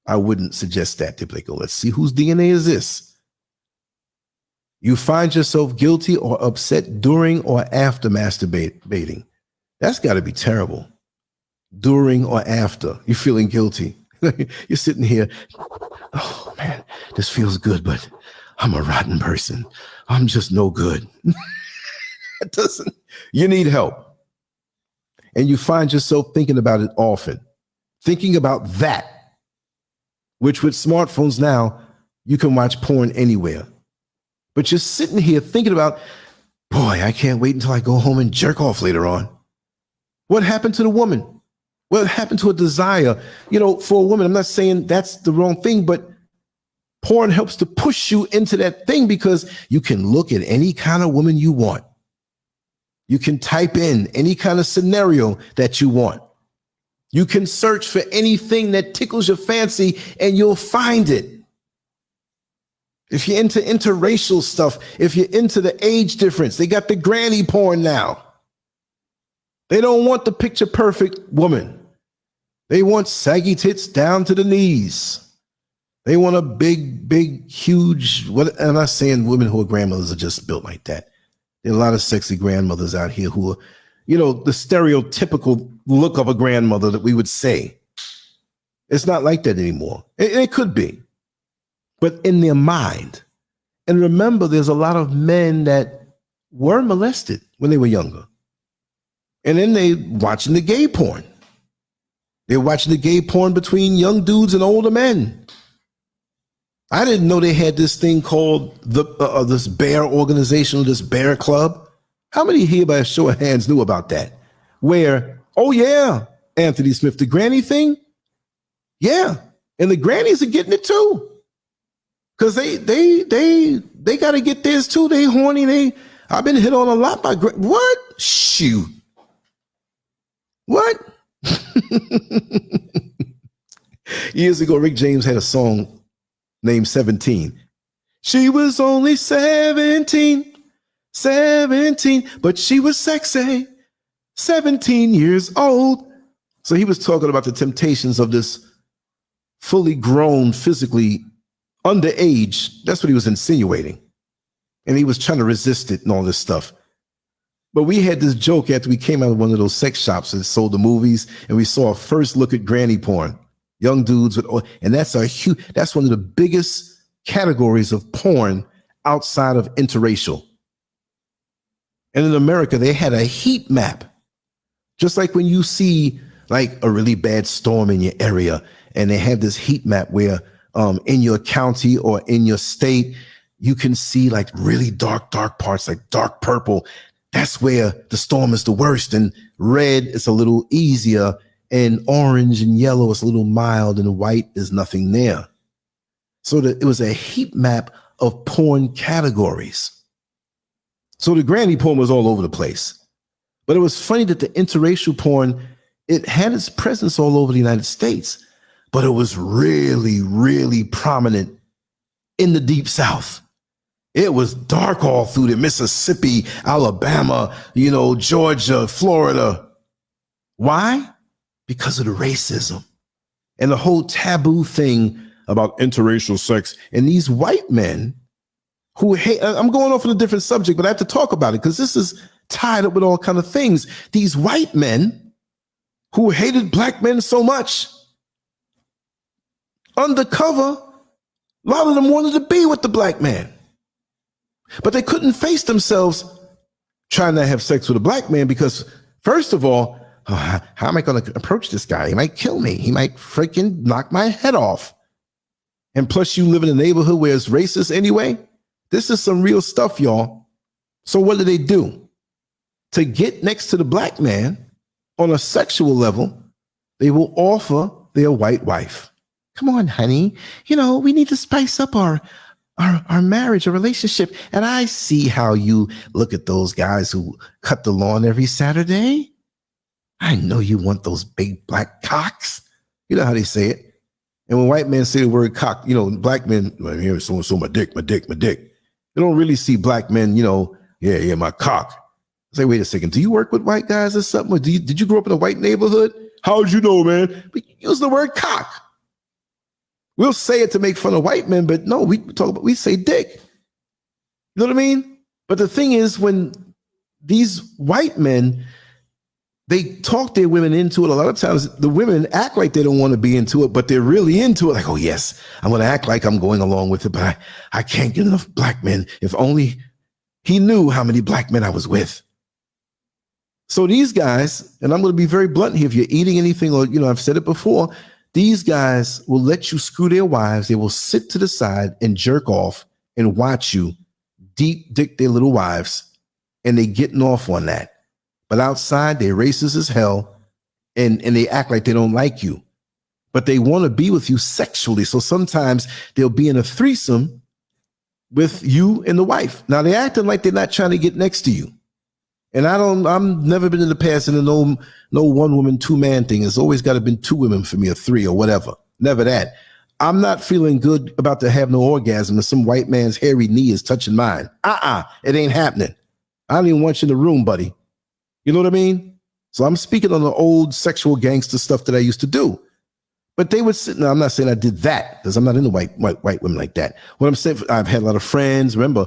I wouldn't suggest that. They'd be like, oh, let's see whose DNA is this. You find yourself guilty or upset during or after masturbating. That's got to be terrible. During or after, you're feeling guilty. You're sitting here, oh man, this feels good, but I'm a rotten person. I'm just no good. It doesn't. You need help. And you find yourself thinking about it often. Thinking about that, which with smartphones now, you can watch porn anywhere. But you're sitting here thinking about, boy, I can't wait until I go home and jerk off later on. What happened to the woman? What happened to a desire? For a woman, I'm not saying that's the wrong thing, but porn helps to push you into that thing because you can look at any kind of woman you want. You can type in any kind of scenario that you want. You can search for anything that tickles your fancy and you'll find it. If you're into interracial stuff, if you're into the age difference, they got the granny porn now. They don't want the picture perfect woman. They want saggy tits down to the knees. They want a big, huge, I'm not saying women who are grandmothers are just built like that. There are a lot of sexy grandmothers out here who are, the stereotypical look of a grandmother that we would say. It's not like that anymore. It could be, but in their mind. And remember, there's a lot of men that were molested when they were younger. And then they watching the gay porn. They're watching the gay porn between young dudes and older men. I didn't know they had this thing called this bear organization, this bear club. How many here by a show of hands knew about that? Where, oh yeah, Anthony Smith, the granny thing? Yeah, and the grannies are getting it too. Because they got to get theirs too. They horny. I've been hit on a lot by what? Shoot. What? Years ago, Rick James had a song named 17. She was only 17, but she was sexy, 17 years old. So he was talking about the temptations of this fully grown, physically underage. That's what he was insinuating. And he was trying to resist it and all this stuff. But we had this joke after we came out of one of those sex shops that sold the movies, and we saw a first look at granny porn. Young dudes with, and that's one of the biggest categories of porn outside of interracial. And in America, they had a heat map. Just like when you see like a really bad storm in your area, and they have this heat map where in your county or in your state, you can see like really dark parts, like dark purple. That's where the storm is the worst. And red is a little easier, and orange and yellow is a little mild, and white is nothing there. So it was a heat map of porn categories. So the granny porn was all over the place. But it was funny that the interracial porn, it had its presence all over the United States, but it was really, really prominent in the Deep South. It was dark all through the Mississippi, Alabama, Georgia, Florida. Why? Because of the racism and the whole taboo thing about interracial sex. And these white men who hate, I'm going off on a different subject, but I have to talk about it because this is tied up with all kinds of things. These white men who hated black men so much, undercover, a lot of them wanted to be with the black man. But they couldn't face themselves trying to have sex with a black man because, first of all, how am I going to approach this guy? He might kill me. He might freaking knock my head off. And plus, you live in a neighborhood where it's racist anyway. This is some real stuff, y'all. So what do? To get next to the black man on a sexual level, they will offer their white wife. Come on, honey. We need to spice up our marriage or relationship. And I see how you look at those guys who cut the lawn every Saturday. I know you want those big black cocks. You know how they say it. And when white men say the word cock, black men, so my dick. You don't really see black men, yeah, my cock. Say, wait a second. Do you work with white guys or something? Or did you grow up in a white neighborhood? How'd you know, man? We use the word cock. We'll say it to make fun of white men, but no, we say dick. You know what I mean? But the thing is, when these white men, they talk their women into it, a lot of times the women act like they don't want to be into it, but they're really into it. Like, oh yes, I'm going to act like I'm going along with it, but I can't get enough black men. If only he knew how many black men I was with. So these guys, and I'm going to be very blunt here, if you're eating anything, or, I've said it before, these guys will let you screw their wives. They will sit to the side and jerk off and watch you deep dick their little wives, and they getting off on that. But outside, they're racist as hell, and they act like they don't like you. But they want to be with you sexually. So sometimes they'll be in a threesome with you and the wife. Now, they're acting like they're not trying to get next to you. And I'm never been in the past in a no one woman, two man thing. It's always got to been two women for me, or three, or whatever. Never that. I'm not feeling good about to have no orgasm and some white man's hairy knee is touching mine. It ain't happening. I don't even want you in the room, buddy. You know what I mean? So I'm speaking on the old sexual gangster stuff that I used to do. But they would sit. Now, I'm not saying I did that because I'm not into white women like that. What I'm saying, I've had a lot of friends. Remember,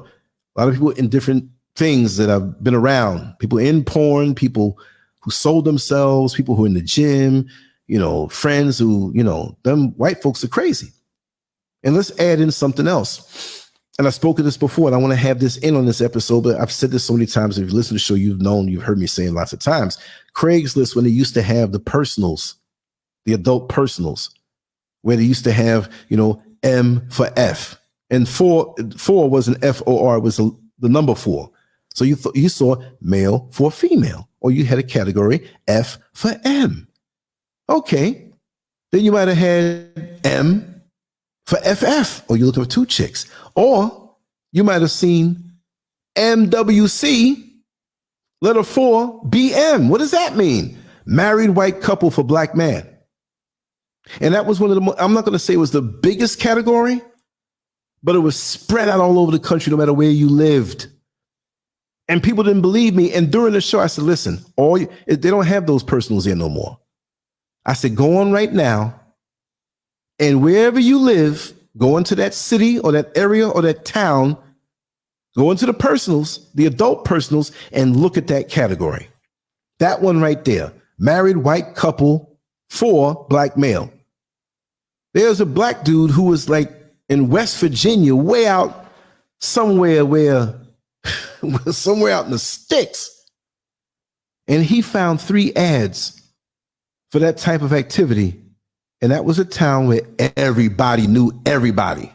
a lot of people in different things that I've been around. People in porn, people who sold themselves, people who are in the gym, friends who, them white folks are crazy. And let's add in something else. And I've spoken this before, and I want to have this in on this episode, but I've said this so many times. If you listen to the show, you've heard me saying lots of times. Craigslist, when they used to have the personals, the adult personals, where they used to have, M for F. And four was an FOR, was the number 4. So you saw male for female, or you had a category F for M. Okay. Then you might have had M for FF, or you're looking for 2 chicks. Or you might have seen MWC, letter 4, BM. What does that mean? Married white couple for black man. And that was one of the, I'm not going to say it was the biggest category, but it was spread out all over the country, no matter where you lived. And people didn't believe me. And during the show, I said, listen, they don't have those personals there no more. I said, go on right now. And wherever you live, go into that city or that area or that town, go into the personals, the adult personals, and look at that category. That one right there, married white couple for black male. There's a black dude who was like in West Virginia, way out somewhere somewhere out in the sticks. And he found 3 ads for that type of activity. And that was a town where everybody knew everybody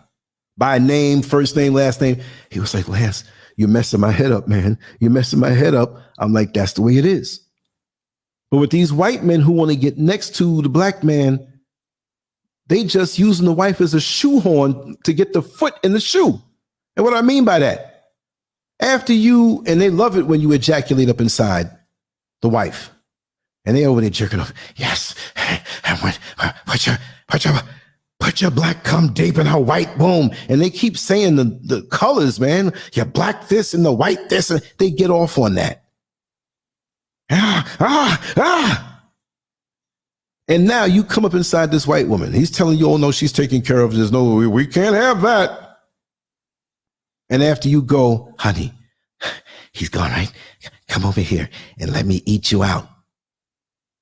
by name, first name, last name. He was like, Lance, you're messing my head up, man. You're messing my head up. I'm like, that's the way it is. But with these white men who want to get next to the black man, they just using the wife as a shoehorn to get the foot in the shoe. And what I mean by that, after you, and they love it when you ejaculate up inside the wife. And they over there jerking off. Yes. Put your black cum deep in her white womb. And they keep saying the colors, man. Your black this and the white this. And they get off on that. And now you come up inside this white woman. He's telling you, oh, no, she's taking care of. There's no, we can't have that. And after you go, honey, he's gone, right? Come over here and let me eat you out.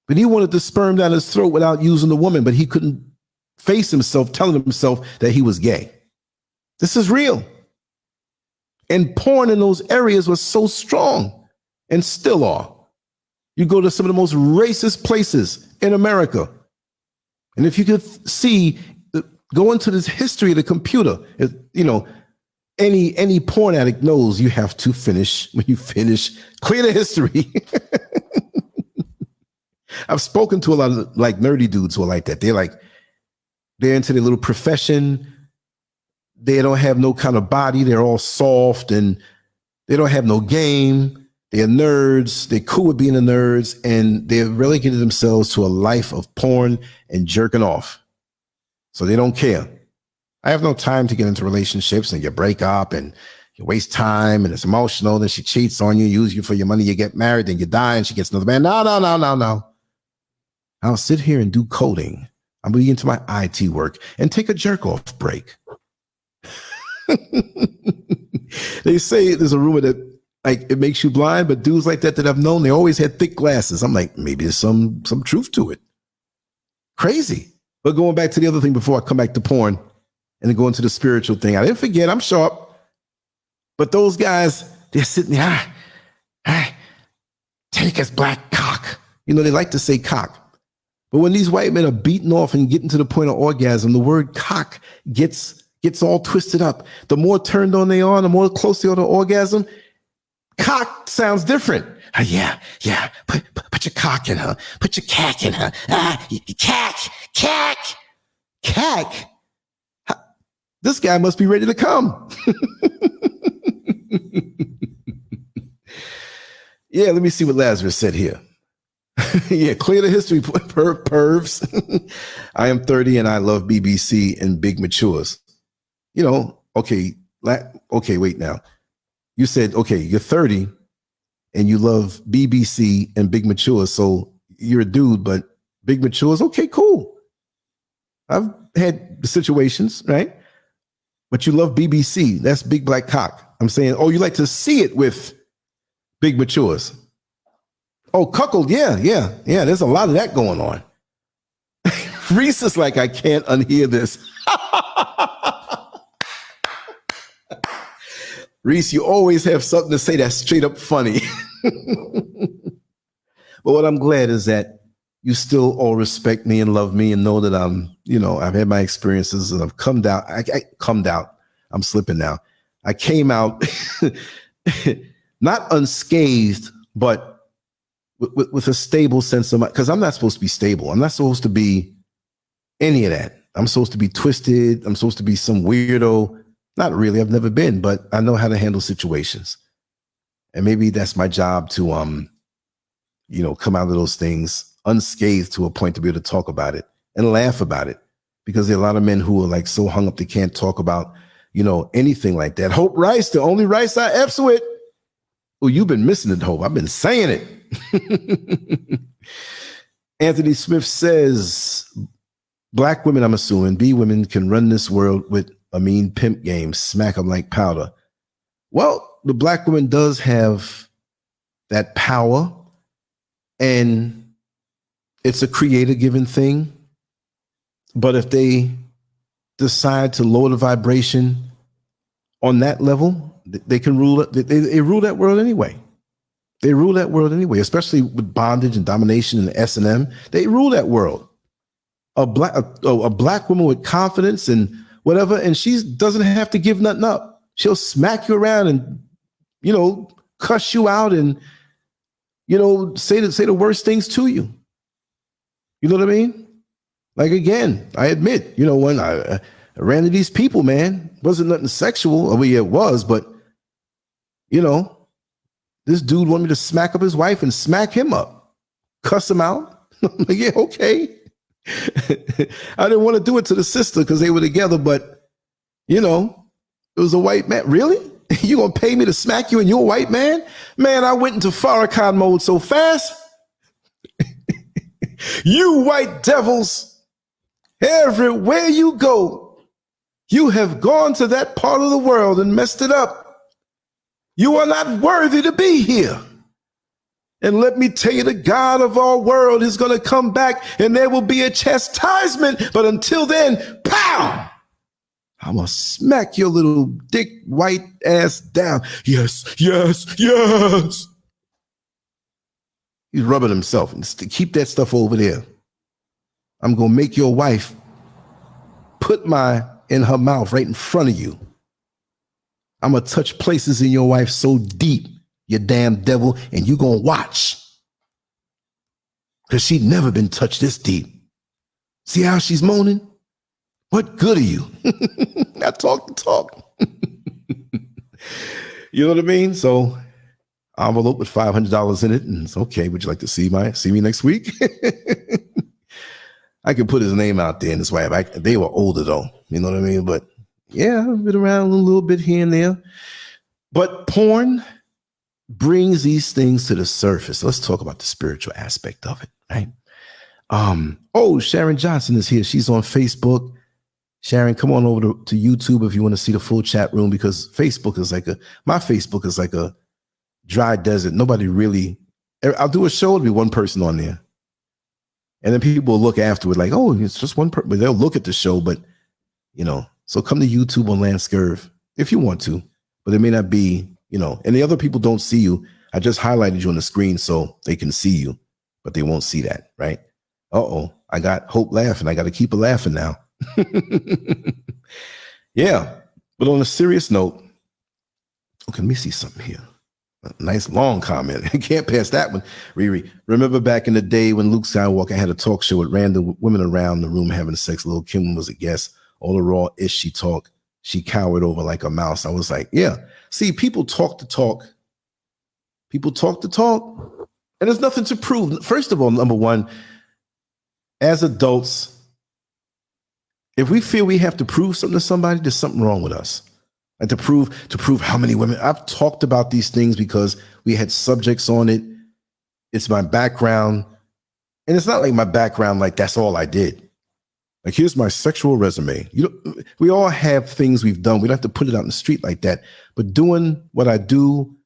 But he wanted the sperm down his throat without using the woman, but he couldn't face himself, telling himself that he was gay. This is real. And porn in those areas was so strong and still are. You go to some of the most racist places in America. And if you could see, go into this history of the computer, any porn addict knows you have to finish. When you finish, clear the history. I've spoken to a lot of like nerdy dudes who are like that. They're into their little profession. They don't have no kind of body. They're all soft and they don't have no game. They're nerds. They're cool with being the nerds, and they've relegated themselves to a life of porn and jerking off. So they don't care. I have no time to get into relationships, and you break up and you waste time and it's emotional. Then she cheats on you, use you for your money. You get married, then you die and she gets another man. No. I'll sit here and do coding. I'm going to get into my IT work and take a jerk off break. They say there's a rumor that like it makes you blind, but dudes like that I've known, they always had thick glasses. I'm like, maybe there's some truth to it. Crazy. But going back to the other thing before I come back to porn and then go into the spiritual thing, I didn't forget, I'm sharp. But those guys, they're sitting there, take his black cock. They like to say cock. But when these white men are beaten off and getting to the point of orgasm, the word cock gets all twisted up. The more turned on they are, the more close they are to orgasm. Cock sounds different. Yeah. Put your cock in her. Put your cack in her. Cack. This guy must be ready to come. Yeah, let me see what Lazarus said here. Yeah, clear the history, pervs. I am 30 and I love BBC and big matures. You know, okay, wait now. You said, okay, you're 30 and you love BBC and big matures. So you're a dude, but big matures, okay, cool. I've had situations, right? But you love BBC. That's big black cock. I'm saying, oh, you like to see it with big matures. Oh, cuckold, yeah. There's a lot of that going on. Reese is like, I can't unhear this. Reese, you always have something to say that's straight up funny. But what I'm glad is that you still all respect me and love me and know that I've had my experiences and I've come down. I'm slipping now. I came out not unscathed, but with a stable sense of mind, because I'm not supposed to be stable. I'm not supposed to be any of that. I'm supposed to be twisted. I'm supposed to be some weirdo. Not really. I've never been, but I know how to handle situations. And maybe that's my job to, come out of those things unscathed to a point to be able to talk about it and laugh about it. Because there are a lot of men who are like so hung up they can't talk about, anything like that. Hope Rice, the only Rice I F's with. Oh, you've been missing it, Hope. I've been saying it. Anthony Smith says, black women, I'm assuming, B women can run this world with a mean pimp game, smack them like powder. Well, the black woman does have that power, and it's a creator-given thing. But if they decide to lower the vibration on that level, they can rule it. They rule that world anyway. They rule that world anyway, especially with bondage and domination and S&M. They rule that world. A black woman with confidence and whatever, and she doesn't have to give nothing up. She'll smack you around and, cuss you out and, say the worst things to you. You know what I mean? Like, again, I admit, when I ran into these people, man, wasn't nothing sexual. I mean, it was, but, this dude wanted me to smack up his wife and smack him up, cuss him out. I'm like, yeah, okay. I didn't want to do it to the sister because they were together, but, it was a white man. Really? You gonna pay me to smack you and you're a white man? Man, I went into Farrakhan mode so fast. You white devils, everywhere you go, you have gone to that part of the world and messed it up. You are not worthy to be here. And let me tell you, the God of our world is going to come back and there will be a chastisement. But until then, pow! I'm going to smack your little dick white ass down. Yes. He's rubbing himself. And keep that stuff over there. I'm going to make your wife put in her mouth right in front of you. I'm going to touch places in your wife so deep, you damn devil, and you going to watch. Because she'd never been touched this deep. See how she's moaning? What good are you? I talk the talk. You know what I mean? So, envelope with $500 in it, and it's okay. Would you like to see me next week? I could put his name out there in his wife. They were older though. You know what I mean? But yeah, I've been around a little bit here and there. But porn brings these things to the surface. Let's talk about the spiritual aspect of it, right? Sharon Johnson is here. She's on Facebook. Sharon, come on over to YouTube if you want to see the full chat room, because my Facebook is like a dry desert. Nobody really, I'll do a show, it'll be one person on there. And then people will look afterward like, oh, it's just one person. But they'll look at the show, but, so come to YouTube on LANCESCURV if you want to, but it may not be, and the other people don't see you. I just highlighted you on the screen so they can see you, but they won't see that, right? I got Hope laughing. I got to keep her laughing now. Yeah, but on a serious note, okay, let me see something here. A nice long comment. I can't pass that one. Riri, remember back in the day when Luke Skywalker had a talk show with random women around the room having sex? Lil' Kim was a guest. All the raw ish she talked, she cowered over like a mouse. I was like, yeah. See, people talk the talk. People talk the talk. And there's nothing to prove. First of all, number one, as adults, if we feel we have to prove something to somebody, there's something wrong with us. And to prove how many women. I've talked about these things because we had subjects on it. It's my background. And it's not like my background, like that's all I did. Like, here's my sexual resume. We all have things we've done. We don't have to put it out in the street like that. But doing what I do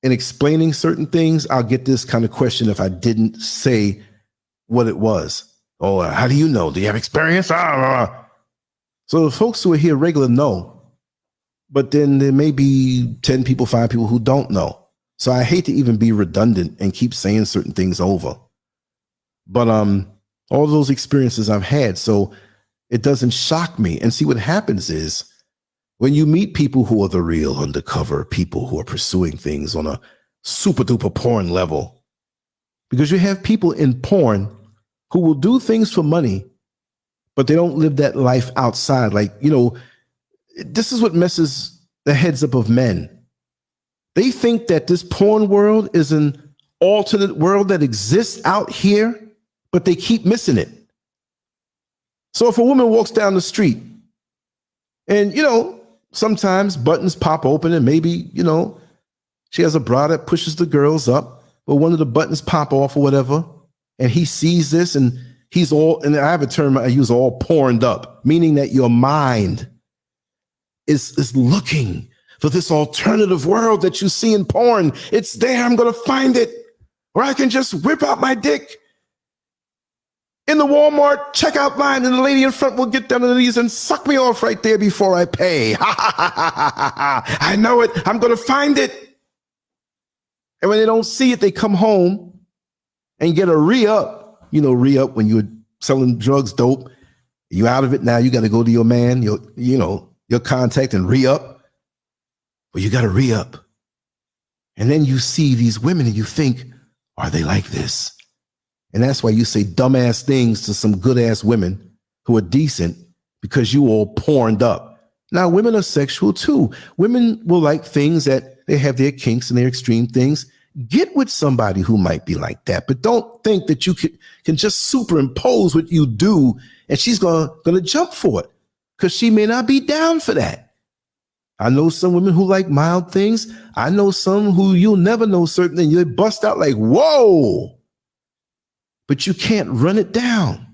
and explaining certain things, I'll get this kind of question if I didn't say what it was. Oh, how do you know? Do you have experience? So the folks who are here regular know. But then there may be 10 people, 5 people who don't know. So I hate to even be redundant and keep saying certain things over. But all those experiences I've had, so it doesn't shock me. And see, what happens is when you meet people who are the real undercover people who are pursuing things on a super duper porn level, because you have people in porn who will do things for money, but they don't live that life outside. Like, this is what messes the heads up of men. They think that this porn world is an alternate world that exists out here, but they keep missing it. So if a woman walks down the street and, sometimes buttons pop open and maybe, she has a bra that pushes the girls up, but one of the buttons pop off or whatever, and he sees this and he's all, and I have a term I use, all porned up, meaning that your mind is looking for this alternative world that you see in porn. It's there. I'm going to find it where I can just whip out my dick in the Walmart checkout line, and the lady in front will get down on her knees and suck me off right there before I pay. I know it. I'm going to find it. And when they don't see it, they come home and get a re-up. Re-up when you're selling drugs, dope. You out of it now. You got to go to your man, your contact and re-up. But you got to re-up. And then you see these women and you think, are they like this? And that's why you say dumbass things to some good ass women who are decent, because you all porned up. Now, women are sexual too. Women will like things that they have their kinks and their extreme things. Get with somebody who might be like that, but don't think that you can just superimpose what you do and she's gonna jump for it, because she may not be down for that. I know some women who like mild things. I know some who you'll never know certain things. You bust out like, whoa. But you can't run it down.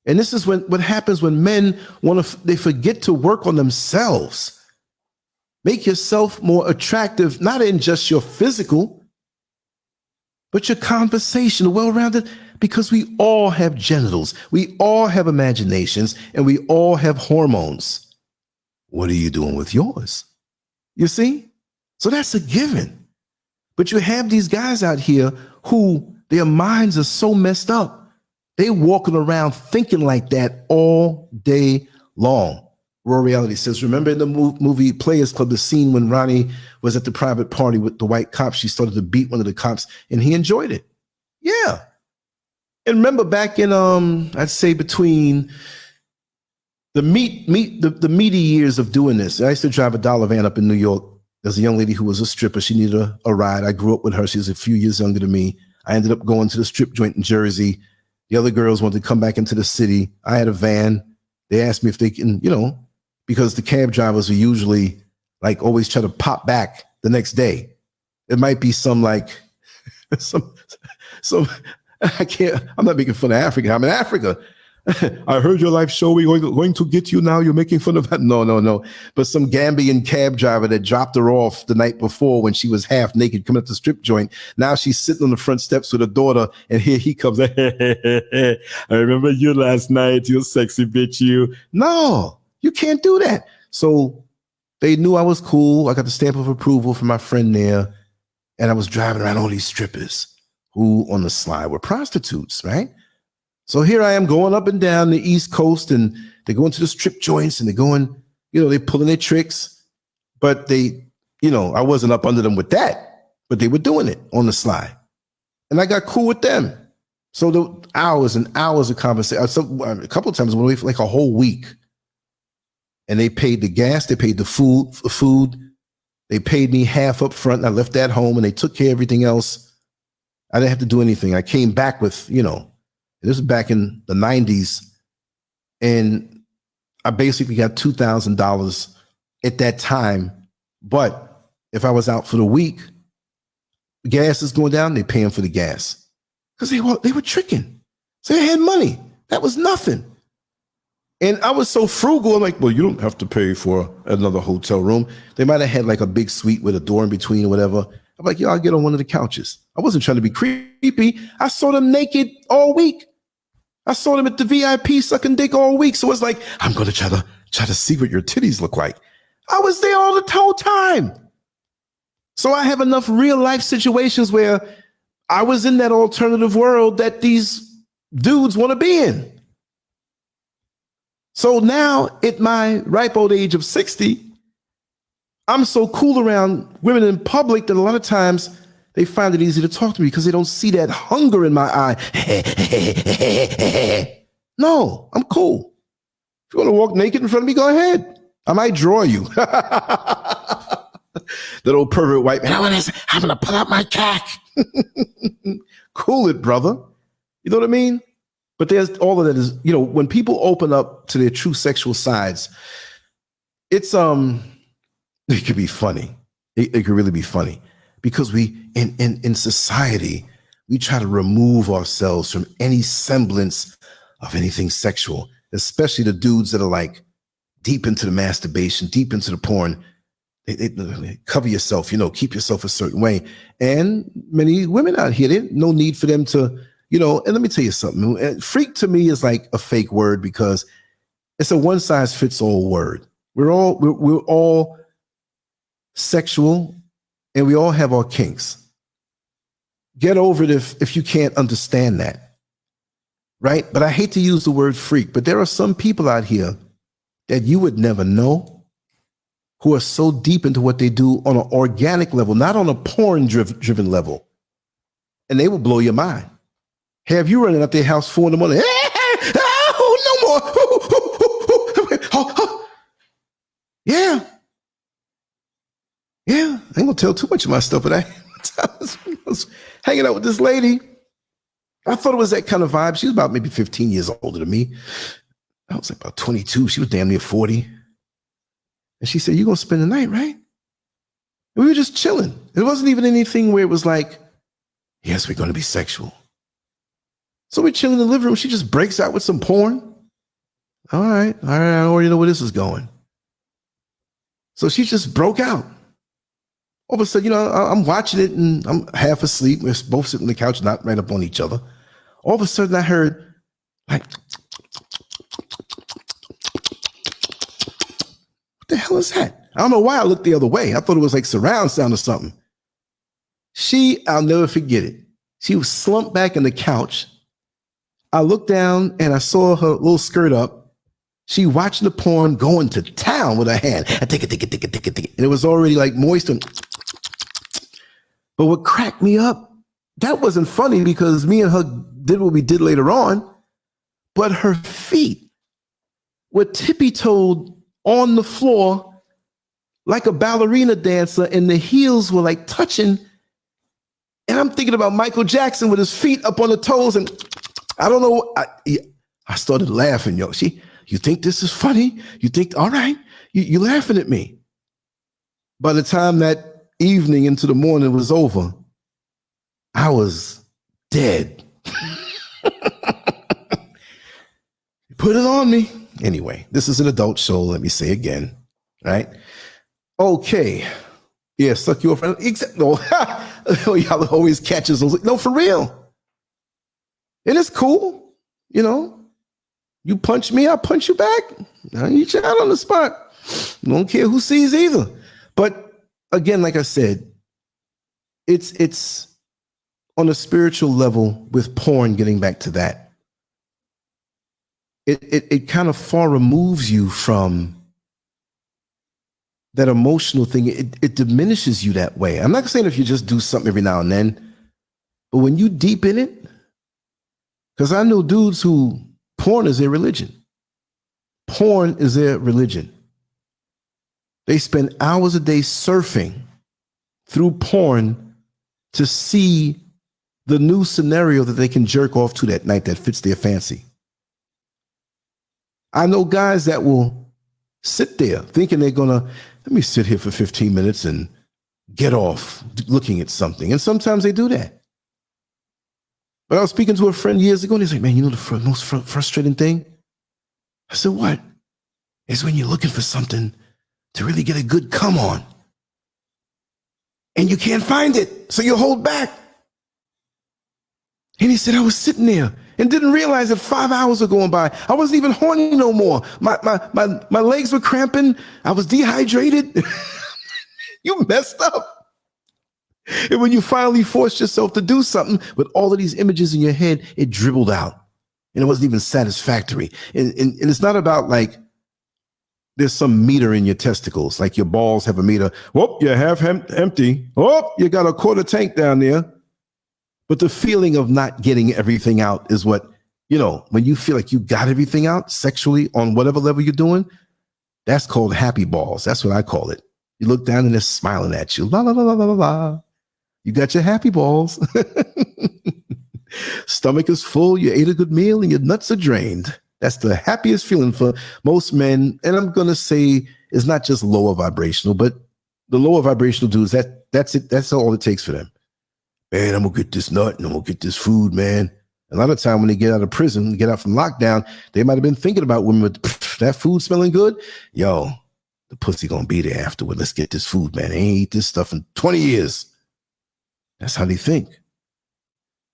And this is what happens when men they forget to work on themselves. Make yourself more attractive, not in just your physical, but your conversation, well-rounded, because we all have genitals. We all have imaginations, and we all have hormones. What are you doing with yours? You see? So that's a given. But you have these guys out here who their minds are so messed up. They walking around thinking like that all day long. Raw Reality says, remember in the movie Players Club, the scene when Ronnie was at the private party with the white cops, she started to beat one of the cops and he enjoyed it. Yeah. And remember back in, I'd say between the meaty years of doing this, I used to drive a dollar van up in New York. There's a young lady who was a stripper. She needed a ride. I grew up with her. She was a few years younger than me. I ended up going to the strip joint in Jersey. The other girls wanted to come back into the city. I had a van. They asked me if they can, because the cab drivers are usually like always try to pop back the next day. It might be some like some I'm not making fun of Africa. I'm in Africa. I heard your live show. We're going to get you now. You're making fun of that. No. But some Gambian cab driver that dropped her off the night before when she was half naked coming up the strip joint. Now she's sitting on the front steps with her daughter, and here he comes. I remember you last night. You sexy bitch, you. No, you can't do that. So they knew I was cool. I got the stamp of approval from my friend there, and I was driving around all these strippers who on the slide were prostitutes, right? So here I am going up and down the East Coast, and they're going to the strip joints and they're going, they're pulling their tricks, but I wasn't up under them with that, but they were doing it on the slide. And I got cool with them. So the hours and hours of conversation. A couple of times I went away for like a whole week, and they paid the gas, they paid the food, they paid me half up front. And I left that home, and they took care of everything else I didn't have to do anything. I came back with, you know, this is back in the 90s, and I basically got $2,000 at that time. But if I was out for the week, gas is going down, they're paying for the gas. Because they were tricking. So they had money. That was nothing. And I was so frugal, I'm like, well, you don't have to pay for another hotel room. They might have had like a big suite with a door in between or whatever. I'm like, yo, I'll get on one of the couches. I wasn't trying to be creepy. I saw them naked all week. I saw them at the VIP sucking dick all week. So it's like, I'm going to try to see what your titties look like. I was there all the whole time. So I have enough real life situations where I was in that alternative world that these dudes want to be in. So now at my ripe old age of 60, I'm so cool around women in public that a lot of times they find it easy to talk to me because they don't see that hunger in my eye. No, I'm cool. If you want to walk naked in front of me, go ahead. I might draw you. That old pervert white man. I'm going to pull out my cock. Cool it, brother. You know what I mean? But there's all of that is, you know, when people open up to their true sexual sides, it's, it could be funny. It could really be funny because we, in society, we try to remove ourselves from any semblance of anything sexual, especially the dudes that are like deep into the masturbation, deep into the porn. They cover yourself, you know, keep yourself a certain way. And many women out here, there's no need for them to, you know, and let me tell you something. Freak to me is like a fake word because it's a one size fits all word. We're all sexual and we all have our kinks. Get over it if you can't understand that. Right? But I hate to use the word freak, but there are some people out here that you would never know who are so deep into what they do on an organic level, not on a porn driven level. And they will blow your mind. Have you running up their house 4 a.m? No more. Yeah. I ain't gonna tell too much of my stuff, but I was hanging out with this lady. I thought it was that kind of vibe. She was about maybe 15 years older than me. I was like about 22. She was damn near 40. And she said, "You gonna spend the night, right?" And we were just chilling. It wasn't even anything where it was like, yes, we're gonna be sexual. So we're chilling in the living room. She just breaks out with some porn. All right, I already know where this is going. So she just broke out. All of a sudden, you know, I'm watching it and I'm half asleep. We're both sitting on the couch, not right up on each other. All of a sudden, I heard like, what the hell is that? I don't know why I looked the other way. I thought it was like surround sound or something. I'll never forget it. She was slumped back in the couch. I looked down and I saw her little skirt up. She watching the porn, going to town with her hand. And it was already like moist. But what cracked me up, that wasn't funny because me and her did what we did later on, but her feet were tippy-toed on the floor like a ballerina dancer, and the heels were like touching. And I'm thinking about Michael Jackson with his feet up on the toes, and I don't know. I started laughing, yo. You think this is funny? You think, all right, you laughing at me. By the time that evening into the morning was over, I was dead. Put it on me. Anyway, this is an adult show. Let me say again, right? Okay. Yeah, suck you off. No, y'all always catches those. No, for real. And it's cool, you know. You punch me, I punch you back. I eat you out on the spot. Don't care who sees either. But again, like I said, it's on a spiritual level with porn, getting back to that. It kind of far removes you from that emotional thing. It diminishes you that way. I'm not saying if you just do something every now and then, but when you deep in it, because I know dudes who porn is their religion. Porn is their religion. They spend hours a day surfing through porn to see the new scenario that they can jerk off to that night that fits their fancy. I know guys that will sit there thinking they're going to, let me sit here for 15 minutes and get off looking at something. And sometimes they do that. But I was speaking to a friend years ago, and he's like, man, you know the most frustrating thing? I said, what? It's when you're looking for something to really get a good come on. And you can't find it, so you hold back. And he said, I was sitting there and didn't realize that 5 hours were going by. I wasn't even horny no more. My legs were cramping. I was dehydrated. You messed up. And when you finally forced yourself to do something with all of these images in your head, it dribbled out. And it wasn't even satisfactory. And it's not about like there's some meter in your testicles, like your balls have a meter. Whoop, you're half empty. Whoop, you got a quarter tank down there. But the feeling of not getting everything out is what, you know, when you feel like you got everything out sexually on whatever level you're doing, that's called happy balls. That's what I call it. You look down and they're smiling at you. La, la, la, la, la, la. You got your happy balls. Stomach is full. You ate a good meal and your nuts are drained. That's the happiest feeling for most men. And I'm going to say it's not just lower vibrational, but the lower vibrational dudes, that's it. That's all it takes for them. Man, I'm going to get this nut and I'm going to get this food, man. A lot of time when they get out of prison, get out from lockdown, they might have been thinking about women with that food smelling good. Yo, the pussy going to be there afterward. Let's get this food, man. I ain't eat this stuff in 20 years. That's how they think.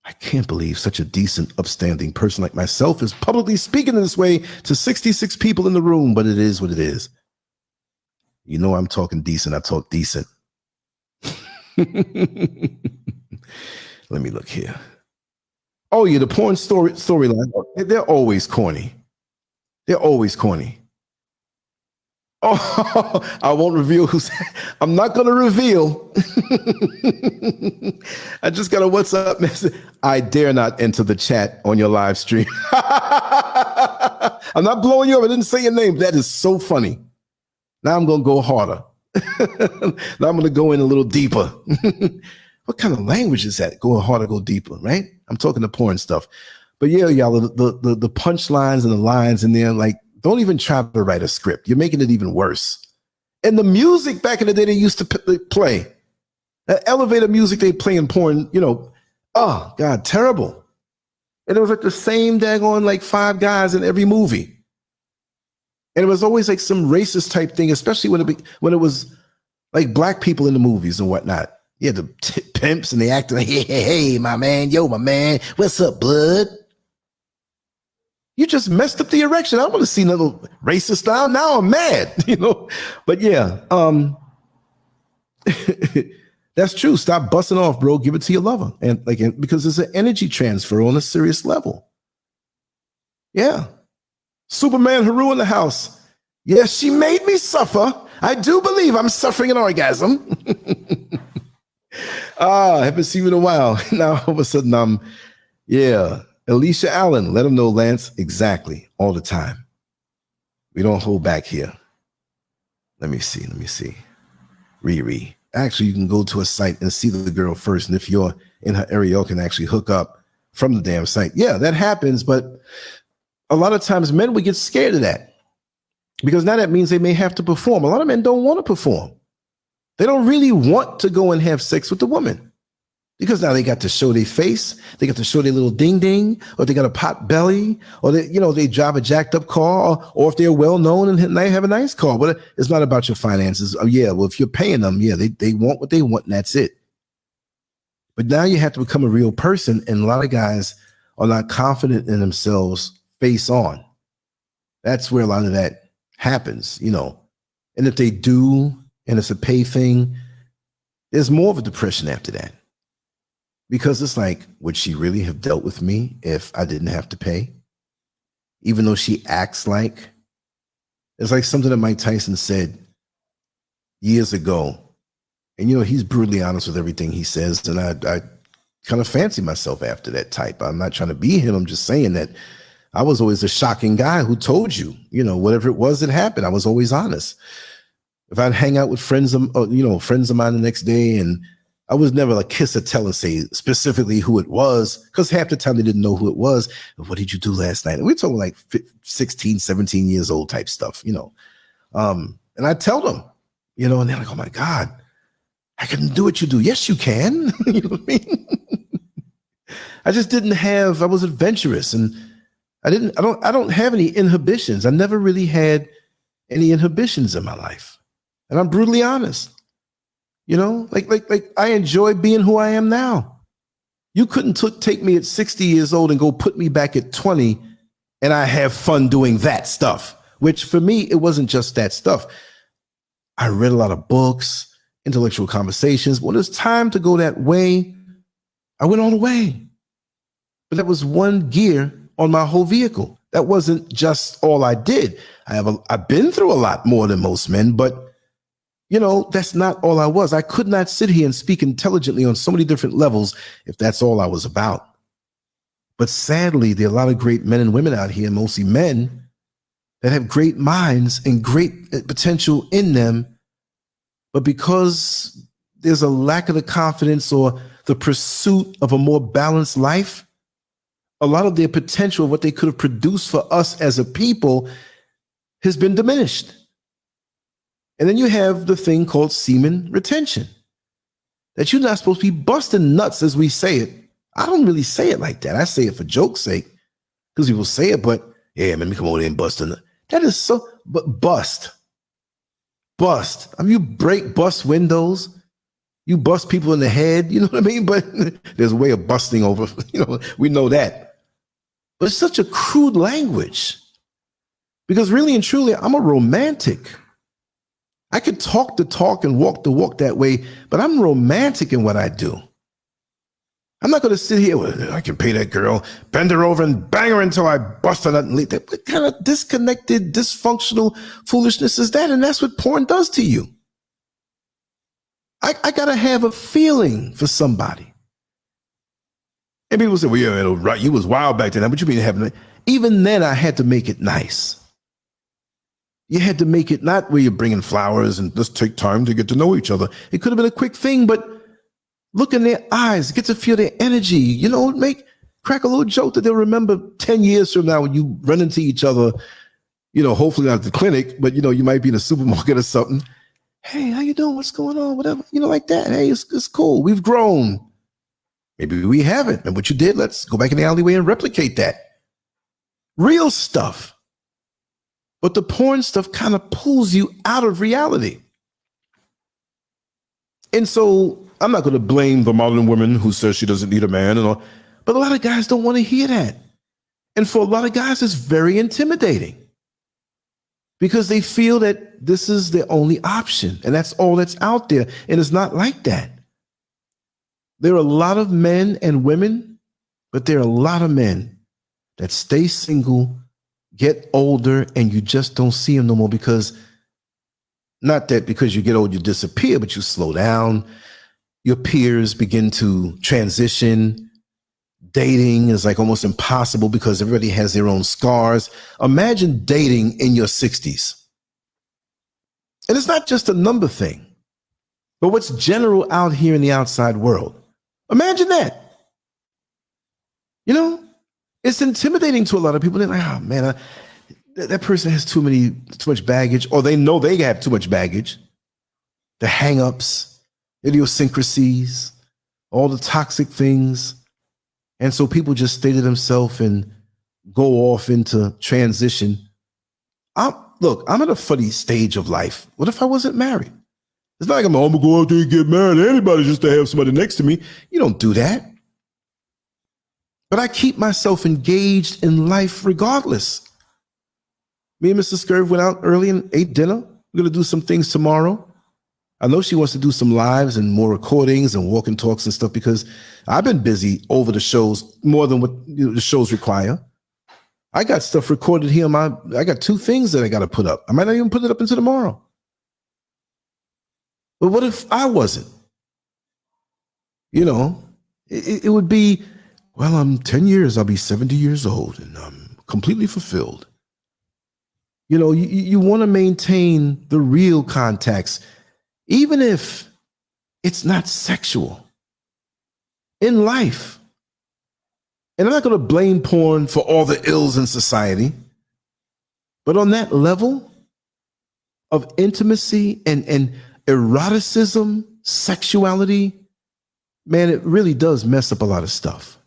I can't believe such a decent, upstanding person like myself is publicly speaking in this way to 66 people in the room, but it is what it is. You know I'm talking decent. I talk decent. Let me look here. Oh, yeah, the porn storyline. They're always corny. They're always corny. Oh, I won't reveal who's. I'm not going to reveal. I just got a WhatsApp message. I dare not enter the chat on your live stream. I'm not blowing you up. I didn't say your name. That is so funny. Now I'm going to go harder. Now I'm going to go in a little deeper. What kind of language is that? Go harder, go deeper, right? I'm talking the porn stuff. But yeah, y'all, the punchlines and the lines in there, like, don't even try to write a script. You're making it even worse. And the music back in the day they used to play, that elevator music they play in porn, you know, oh, God, terrible. And it was like the same daggone like 5 guys in every movie. And it was always like some racist type thing, especially when it was like black people in the movies and whatnot. Yeah, the pimps and they acting like, hey, my man, yo, my man, what's up, blood? You just messed up the erection. I want to see another racist style. Now I'm mad, you know. But yeah, that's true. Stop busting off, bro. Give it to your lover, and like because it's an energy transfer on a serious level. Yeah, Superman Haru in the house. Yes, she made me suffer. I do believe I'm suffering an orgasm. I haven't seen you in a while. Now all of a sudden yeah. Alicia Allen, let them know, Lance, exactly, all the time. We don't hold back here. Let me see. Riri. Actually, you can go to a site and see the girl first, and if you're in her area, you can actually hook up from the damn site. Yeah, that happens, but a lot of times men would get scared of that because now that means they may have to perform. A lot of men don't want to perform. They don't really want to go and have sex with the woman. Because now they got to show their face, they got to show their little ding ding, or they got a pot belly, or they drive a jacked up car, or if they're well known and they have a nice car. But it's not about your finances. Oh yeah, well if you're paying them, yeah, they want what they want, and that's it. But now you have to become a real person, and a lot of guys are not confident in themselves face on. That's where a lot of that happens, you know. And if they do, and it's a pay thing, there's more of a depression after that. Because it's like, would she really have dealt with me if I didn't have to pay? Even though she acts like, it's like something that Mike Tyson said years ago. And, you know, he's brutally honest with everything he says. And I kind of fancy myself after that type. I'm not trying to be him. I'm just saying that I was always a shocking guy who told you, you know, whatever it was that happened, I was always honest. If I'd hang out with friends of mine the next day and I was never like kiss or tell and say specifically who it was, because half the time they didn't know who it was. What did you do last night? And we're talking like 16, 17 years old type stuff, you know. And I tell them, you know, and they're like, oh my God, I can do what you do. Yes, you can. You know what I mean? I just didn't have, I was adventurous, and I don't have any inhibitions. I never really had any inhibitions in my life. And I'm brutally honest. You know, like I enjoy being who I am now. You couldn't take me at 60 years old and go put me back at 20 and I have fun doing that stuff, which for me, it wasn't just that stuff. I read a lot of books, intellectual conversations. When it was time to go that way, I went all the way. But that was one gear on my whole vehicle. That wasn't just all I did. I've been through a lot more than most men, but you know, that's not all I was. I could not sit here and speak intelligently on so many different levels if that's all I was about. But sadly, there are a lot of great men and women out here, mostly men, that have great minds and great potential in them. But because there's a lack of the confidence or the pursuit of a more balanced life, a lot of their potential, what they could have produced for us as a people, has been diminished. And then you have the thing called semen retention, that you're not supposed to be busting nuts as we say it. I don't really say it like that. I say it for joke's sake, because people say it, but yeah, man, me come over there and bust a nut. That is so, but bust. I mean, you bust windows, you bust people in the head, you know what I mean? But there's a way of busting over, you know, we know that. But it's such a crude language, because really and truly, I'm a romantic. I could talk the talk and walk the walk that way, but I'm romantic in what I do. I'm not going to sit here with, I can pay that girl, bend her over and bang her until I bust her nut and leave. What kind of disconnected, dysfunctional foolishness is that? And that's what porn does to you. I got to have a feeling for somebody. And people say, well, yeah, right, you was wild back then. What you mean having it? Even then, I had to make it nice. You had to make it not where you're bringing flowers and let's take time to get to know each other. It could have been a quick thing, but look in their eyes, get to feel their energy, you know, crack a little joke that they'll remember 10 years from now when you run into each other, you know, hopefully not at the clinic, but, you know, you might be in a supermarket or something. Hey, how you doing? What's going on? Whatever, you know, like that. Hey, it's cool. We've grown. Maybe we haven't. And what you did, let's go back in the alleyway and replicate that. Real stuff. But the porn stuff kind of pulls you out of reality. And so I'm not going to blame the modern woman who says she doesn't need a man and all, but a lot of guys don't want to hear that. And for a lot of guys, it's very intimidating because they feel that this is their only option and that's all that's out there. And it's not like that. There are a lot of men and women, but there are a lot of men that stay single, get older, and you just don't see them no more because, not that because you get old, you disappear, but you slow down. Your peers begin to transition. Dating is like almost impossible because everybody has their own scars. Imagine dating in your 60s. And it's not just a number thing, but what's general out here in the outside world. Imagine that. You know, it's intimidating to a lot of people. They're like, oh man, that person has too much baggage, or they know they have too much baggage. The hang-ups, idiosyncrasies, all the toxic things. And so people just stay to themselves and go off into transition. I'm at a funny stage of life. What if I wasn't married? It's not like I'm going to go out there and get married to anybody just to have somebody next to me. You don't do that. But I keep myself engaged in life regardless. Me and Mrs. SCURV went out early and ate dinner. We're going to do some things tomorrow. I know she wants to do some lives and more recordings and walk and talks and stuff because I've been busy over the shows more than what the shows require. I got stuff recorded here. I got 2 things that I got to put up. I might not even put it up until tomorrow. But what if I wasn't? You know, it would be, well, I'm 10 years, I'll be 70 years old and I'm completely fulfilled. You know, you want to maintain the real contacts, even if It's not sexual. In life. And I'm not going to blame porn for all the ills in society, but on that level of intimacy and eroticism, sexuality, man, it really does mess up a lot of stuff.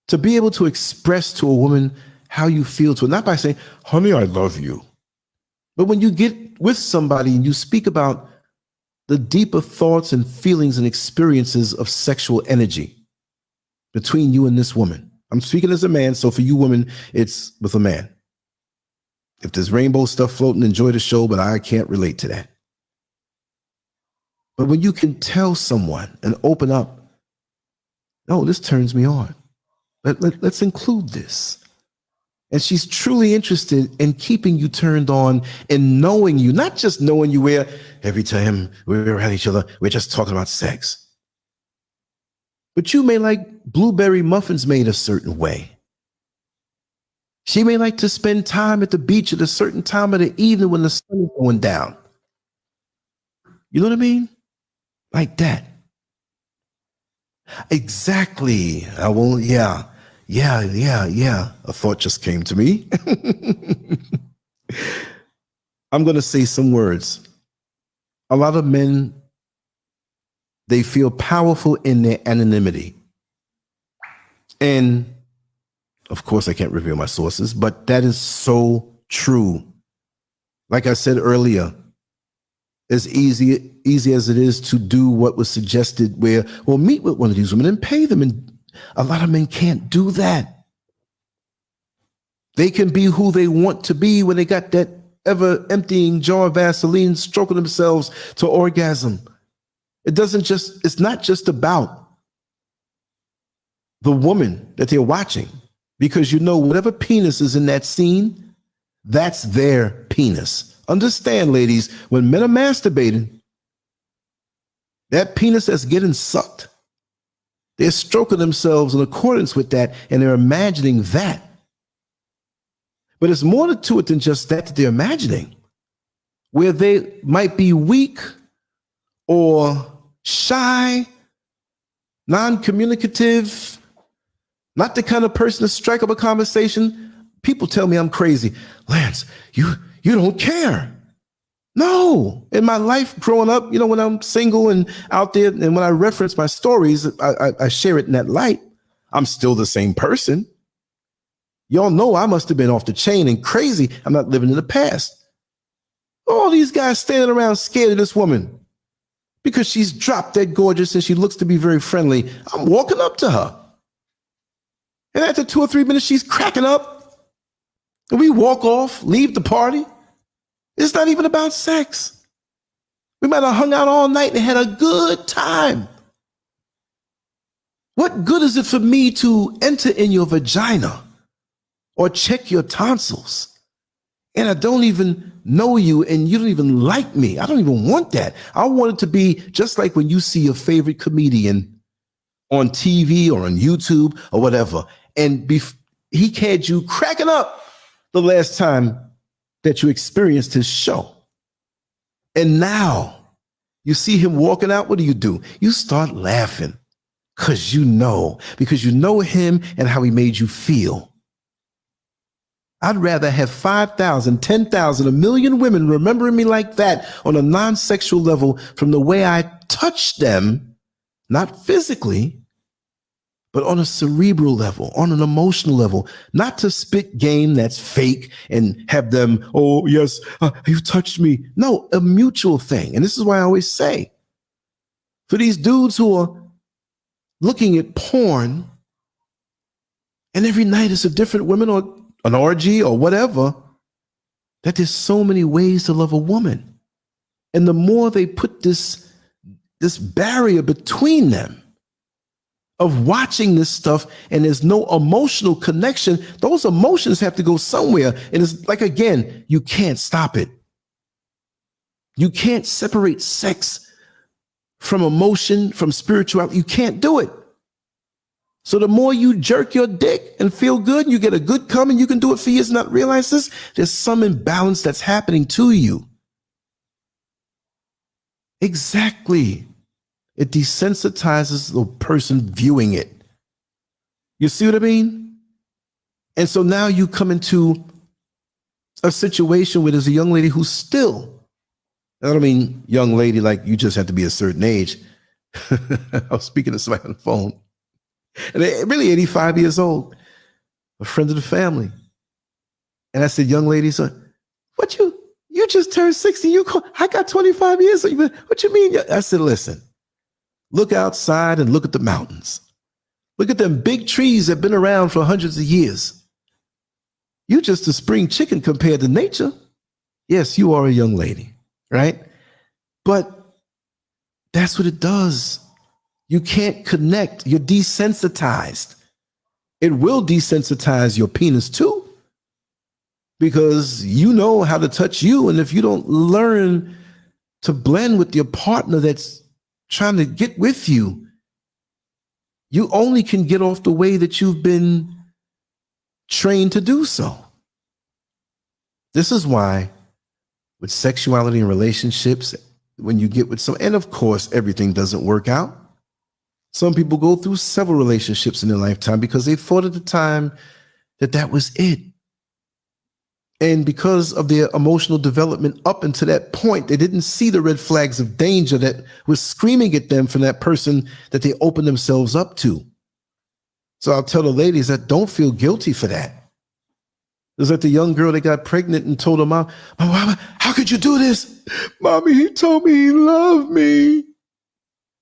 To be able to express to a woman how you feel to her, not by saying, honey, I love you. But when you get with somebody and you speak about the deeper thoughts and feelings and experiences of sexual energy between you and this woman. I'm speaking as a man, so for you women, it's with a man. If there's rainbow stuff floating, enjoy the show, but I can't relate to that. But when you can tell someone and open up, oh, this turns me on. Let's include this. And she's truly interested in keeping you turned on and knowing you, not just knowing you where every time we're around each other, we're just talking about sex. But you may like blueberry muffins made a certain way. She may like to spend time at the beach at a certain time of the evening when the sun is going down. You know what I mean? Like that. Exactly. Yeah. A thought just came to me. I'm going to say some words. A lot of men, they feel powerful in their anonymity. And of course, I can't reveal my sources, but that is so true. Like I said earlier, as easy as it is to do what was suggested where, well, meet with one of these women and pay them. And a lot of men can't do that. They can be who they want to be when they got that ever emptying jar of Vaseline stroking themselves to orgasm. It's not just about the woman that they're watching, because you know whatever penis is in that scene, that's their penis. Understand, ladies, when men are masturbating, that penis that's getting sucked, they're stroking themselves in accordance with that, and they're imagining that. But it's more to it than just that they're imagining, where they might be weak or shy, non-communicative, not the kind of person to strike up a conversation. People tell me I'm crazy. Lance, you don't care. No. In my life growing up, you know, when I'm single and out there, and when I reference my stories, I share it in that light. I'm still the same person. Y'all know I must have been off the chain and crazy. I'm not living in the past. All these guys standing around scared of this woman because she's drop dead gorgeous and she looks to be very friendly. I'm walking up to her. And after 2 or 3 minutes, she's cracking up. And we walk off, leave the party. It's not even about sex. We might have hung out all night and had a good time. What good is it for me to enter in your vagina or check your tonsils, and I don't even know you and you don't even like me? I don't even want that. I want it to be just like when you see your favorite comedian on TV or on YouTube or whatever, and he had you cracking up the last time that you experienced his show. And now you see him walking out. What do? You start laughing because you know him and how he made you feel. I'd rather have 5,000, 10,000, 1 million women remembering me like that on a non-sexual level from the way I touch them, not physically, but on a cerebral level, on an emotional level, not to spit game that's fake and have them, oh, yes, you touched me. No, a mutual thing. And this is why I always say, for these dudes who are looking at porn and every night it's a different woman or an orgy or whatever, that there's so many ways to love a woman. And the more they put this barrier between them of watching this stuff and there's no emotional connection, those emotions have to go somewhere. And it's like, again, you can't stop it. You can't separate sex from emotion, from spirituality. You can't do it. So the more you jerk your dick and feel good, and you get a good come and you can do it for years and not realize this, there's some imbalance that's happening to you. Exactly. It desensitizes the person viewing it. You see what I mean? And so now you come into a situation where there's a young lady who's still, I don't mean young lady like you just have to be a certain age. I was speaking to somebody on the phone, and they're really 85 years old, a friend of the family. And I said, young lady, so what you just turned 60. I got 25 years. What you mean? I said, listen, look outside and look at the mountains. Look at them big trees that have been around for hundreds of years. You just a spring chicken compared to nature. Yes, you are a young lady, right? But that's what it does. You can't connect. You're desensitized. It will desensitize your penis too, because you know how to touch you. And if you don't learn to blend with your partner that's trying to get with you, you only can get off the way that you've been trained to do so. This is why with sexuality and relationships, when you get with some, and of course, everything doesn't work out. Some people go through several relationships in their lifetime because they thought at the time that that was it. And because of their emotional development up until that point, they didn't see the red flags of danger that was screaming at them from that person that they opened themselves up to. So I'll tell the ladies that don't feel guilty for that. It was like the young girl that got pregnant and told her mom, how could you do this? Mommy, he told me he loved me.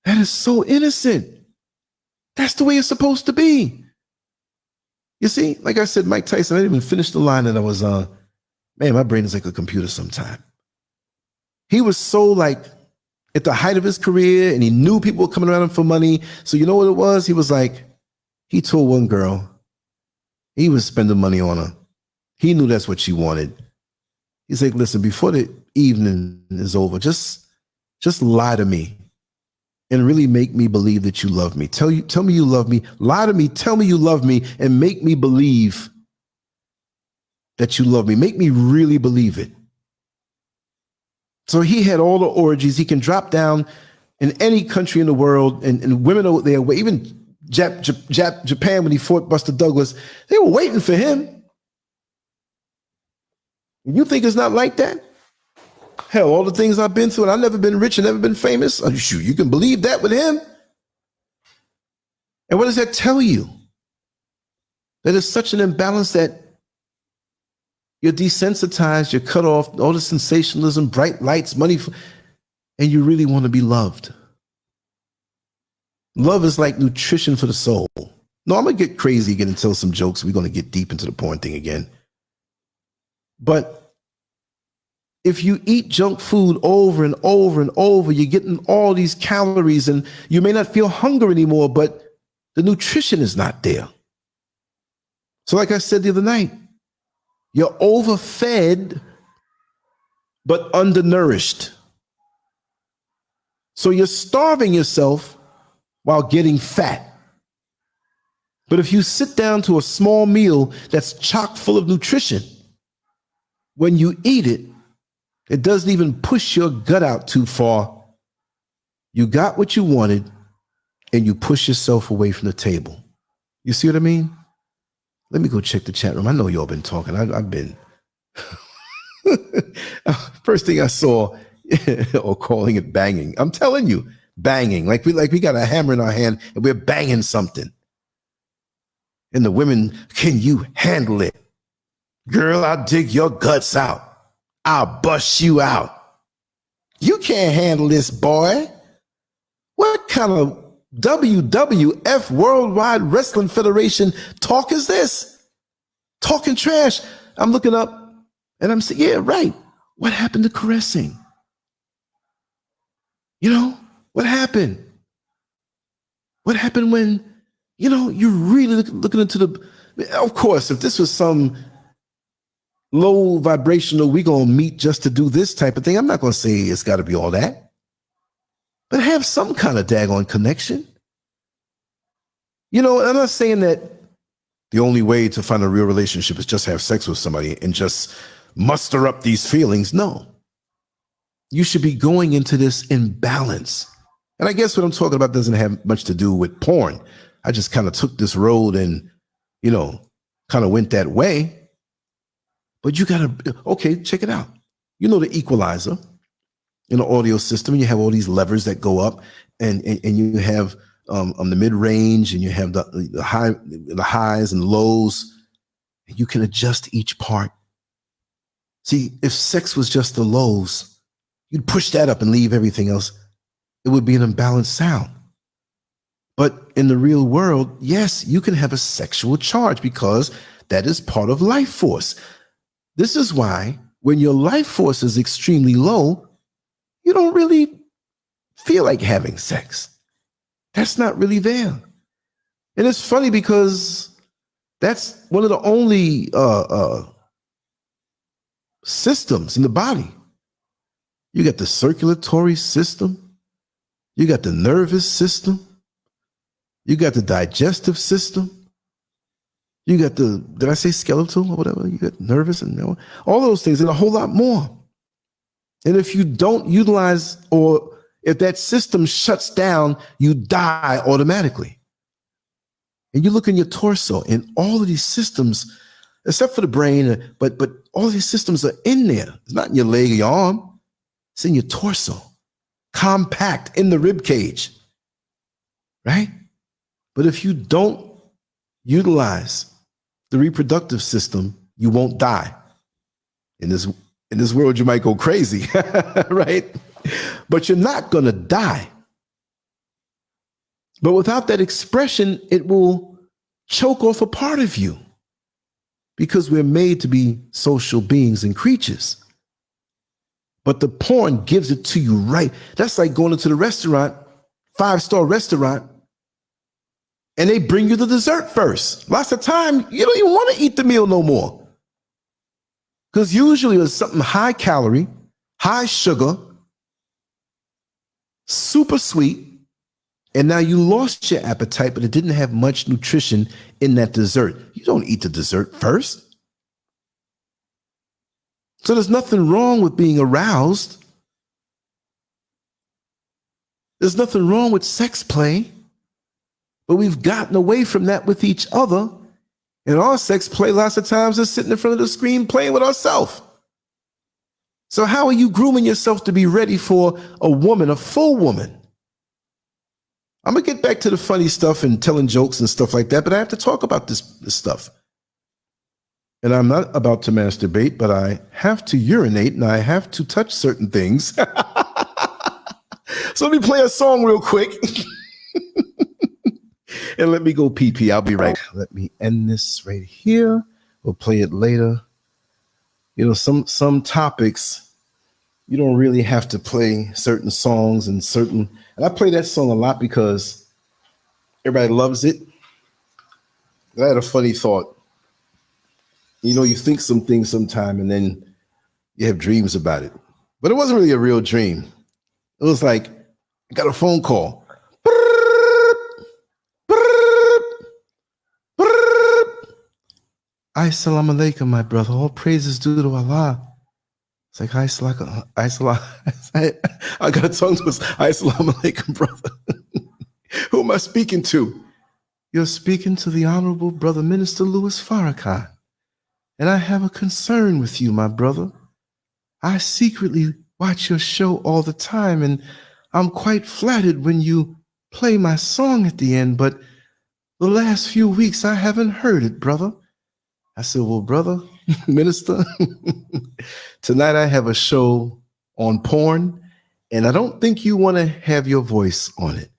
That is so innocent. That's the way it's supposed to be. You see, like I said, Mike Tyson, I didn't even finish the line that I was on. Man, my brain is like a computer sometime. He was so like at the height of his career, and he knew people were coming around him for money. So you know what it was? He was like, he told one girl, he was spending money on her. He knew that's what she wanted. He's like, listen, before the evening is over, just lie to me and really make me believe that you love me. Tell me you love me. Lie to me. Tell me you love me and make me believe that you love me. Make me really believe it. So he had all the orgies. He can drop down in any country in the world, and women over there, even Japan, when he fought Buster Douglas, they were waiting for him. You think it's not like that? Hell, all the things I've been through, and I've never been rich and never been famous. Oh, shoot, you can believe that with him? And what does that tell you? That it's such an imbalance that you're desensitized, you're cut off, all the sensationalism, bright lights, money, and you really want to be loved. Love is like nutrition for the soul. No, I'm going to get crazy again and tell some jokes. We're going to get deep into the porn thing again. But if you eat junk food over and over and over, you're getting all these calories, and you may not feel hunger anymore, but the nutrition is not there. So like I said the other night, you're overfed, but undernourished. So you're starving yourself while getting fat. But if you sit down to a small meal that's chock full of nutrition, when you eat it, it doesn't even push your gut out too far. You got what you wanted, and you push yourself away from the table. You see what I mean? Let me go check the chat room. I know y'all been talking. I've been. First thing I saw, or calling it banging. I'm telling you, banging. Like we got a hammer in our hand and we're banging something. And the women, can you handle it? Girl, I'll dig your guts out. I'll bust you out. You can't handle this, boy. What kind of WWF, Worldwide Wrestling Federation talk is this? Talking trash. I'm looking up and I'm saying, yeah, right. What happened to caressing? You know, what happened? What happened when, you know, you're really looking into the, of course, if this was some low vibrational, we gonna meet just to do this type of thing, I'm not gonna say it's gotta be all that. But have some kind of daggone connection. You know, I'm not saying that the only way to find a real relationship is just have sex with somebody and just muster up these feelings. No. You should be going into this in balance. And I guess what I'm talking about doesn't have much to do with porn. I just kind of took this road and, you know, kind of went that way. But you got to, okay, check it out. You know the equalizer in the audio system, and you have all these levers that go up, and you have on the mid-range, and you have the highs and lows. You can adjust each part. See, if sex was just the lows, you'd push that up and leave everything else. It would be an imbalanced sound. But in the real world, yes, you can have a sexual charge because that is part of life force. This is why when your life force is extremely low, you don't really feel like having sex. That's not really there. And it's funny because that's one of the only systems in the body. You got the circulatory system. You got the nervous system. You got the digestive system. You got the, did I say skeletal or whatever? You got nervous and all those things and a whole lot more. And if you don't utilize, or if that system shuts down, you die automatically. And you look in your torso, and all of these systems, except for the brain, but all these systems are in there. It's not in your leg or your arm. It's in your torso, compact in the rib cage, right? But if you don't utilize the reproductive system, you won't die. In this world, you might go crazy, right? But you're not going to die. But without that expression, it will choke off a part of you, because we're made to be social beings and creatures. But the porn gives it to you right. That's like going into the restaurant, 5-star restaurant, and they bring you the dessert first. Lots of time, you don't even want to eat the meal no more. Because usually it's something high calorie, high sugar, super sweet, and now you lost your appetite, but it didn't have much nutrition in that dessert. You don't eat the dessert first. So there's nothing wrong with being aroused. There's nothing wrong with sex play. But we've gotten away from that with each other. And our sex play lots of times is sitting in front of the screen playing with ourselves. So how are you grooming yourself to be ready for a woman, a full woman? I'm going to get back to the funny stuff and telling jokes and stuff like that, but I have to talk about this stuff. And I'm not about to masturbate, but I have to urinate and I have to touch certain things. So let me play a song real quick. And let me go pee-pee. I'll be right. Let me end this right here. We'll play it later. You know, some topics, you don't really have to play certain songs and I play that song a lot because everybody loves it. And I had a funny thought. You know, you think some things sometime and then you have dreams about it. But it wasn't really a real dream. It was like, I got a phone call. Assalamu alaikum, my brother. All praises due to Allah. It's like, I got a tongue twist. Assalamu alaikum, brother. Who am I speaking to? You're speaking to the Honorable Brother Minister Louis Farrakhan. And I have a concern with you, my brother. I secretly watch your show all the time, and I'm quite flattered when you play my song at the end, but the last few weeks I haven't heard it, brother. I said, well, brother, minister, tonight I have a show on porn, and I don't think you want to have your voice on it.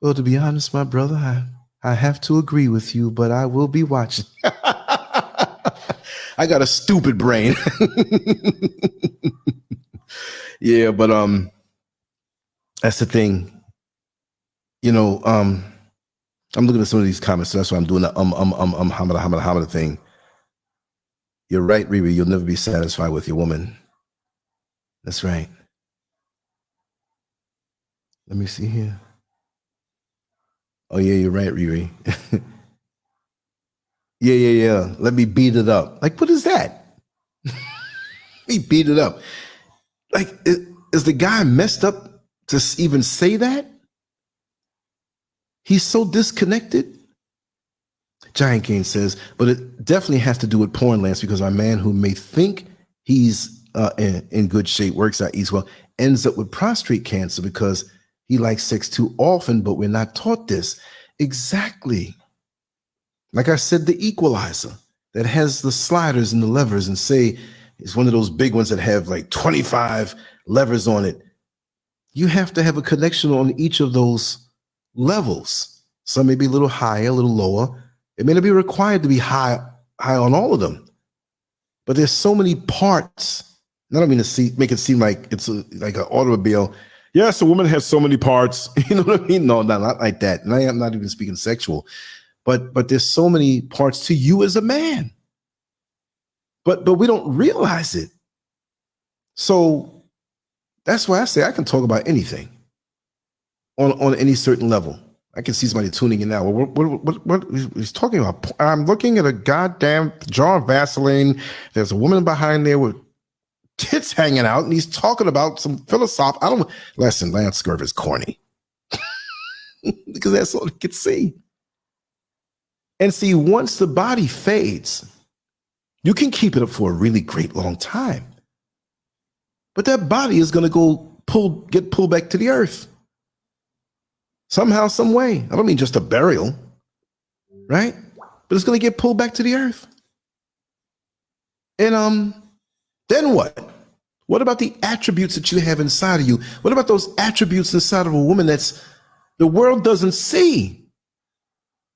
Well, to be honest, my brother, I have to agree with you, but I will be watching. I got a stupid brain. Yeah, but that's the thing. You know, I'm looking at some of these comments, so that's why I'm doing the hamada thing. You're right, Riri. You'll never be satisfied with your woman. That's right. Let me see here. Oh, yeah, you're right, Riri. Yeah. Let me beat it up. Like, what is that? Let me beat it up. Like, is the guy messed up to even say that? He's so disconnected. Giant King says, but it definitely has to do with porn, Lance, because our man who may think he's in good shape, works out, eats well, ends up with prostate cancer because he likes sex too often, but we're not taught this. Exactly. Like I said, the equalizer that has the sliders and the levers, and say it's one of those big ones that have like 25 levers on it. You have to have a connection on each of those levels. Some may be a little higher, a little lower. It may not be required to be high on all of them. But there's so many parts. I don't mean to make it seem like it's like an automobile. Yes, a woman has so many parts. You know what I mean? No, not like that. And I am not even speaking sexual. But there's so many parts to you as a man. But we don't realize it. So that's why I say I can talk about anything on any certain level. I can see somebody tuning in now. Well, what he's talking about? I'm looking at a goddamn jar of Vaseline. There's a woman behind there with tits hanging out, and he's talking about some philosophy. Listen, LANCESCURV is corny. Because that's all he can see. And see, once the body fades, you can keep it up for a really great long time. But that body is going to get pulled back to the earth. Somehow, some way. I don't mean just a burial, right? But it's going to get pulled back to the earth. And then what? What about the attributes that you have inside of you? What about those attributes inside of a woman that's the world doesn't see?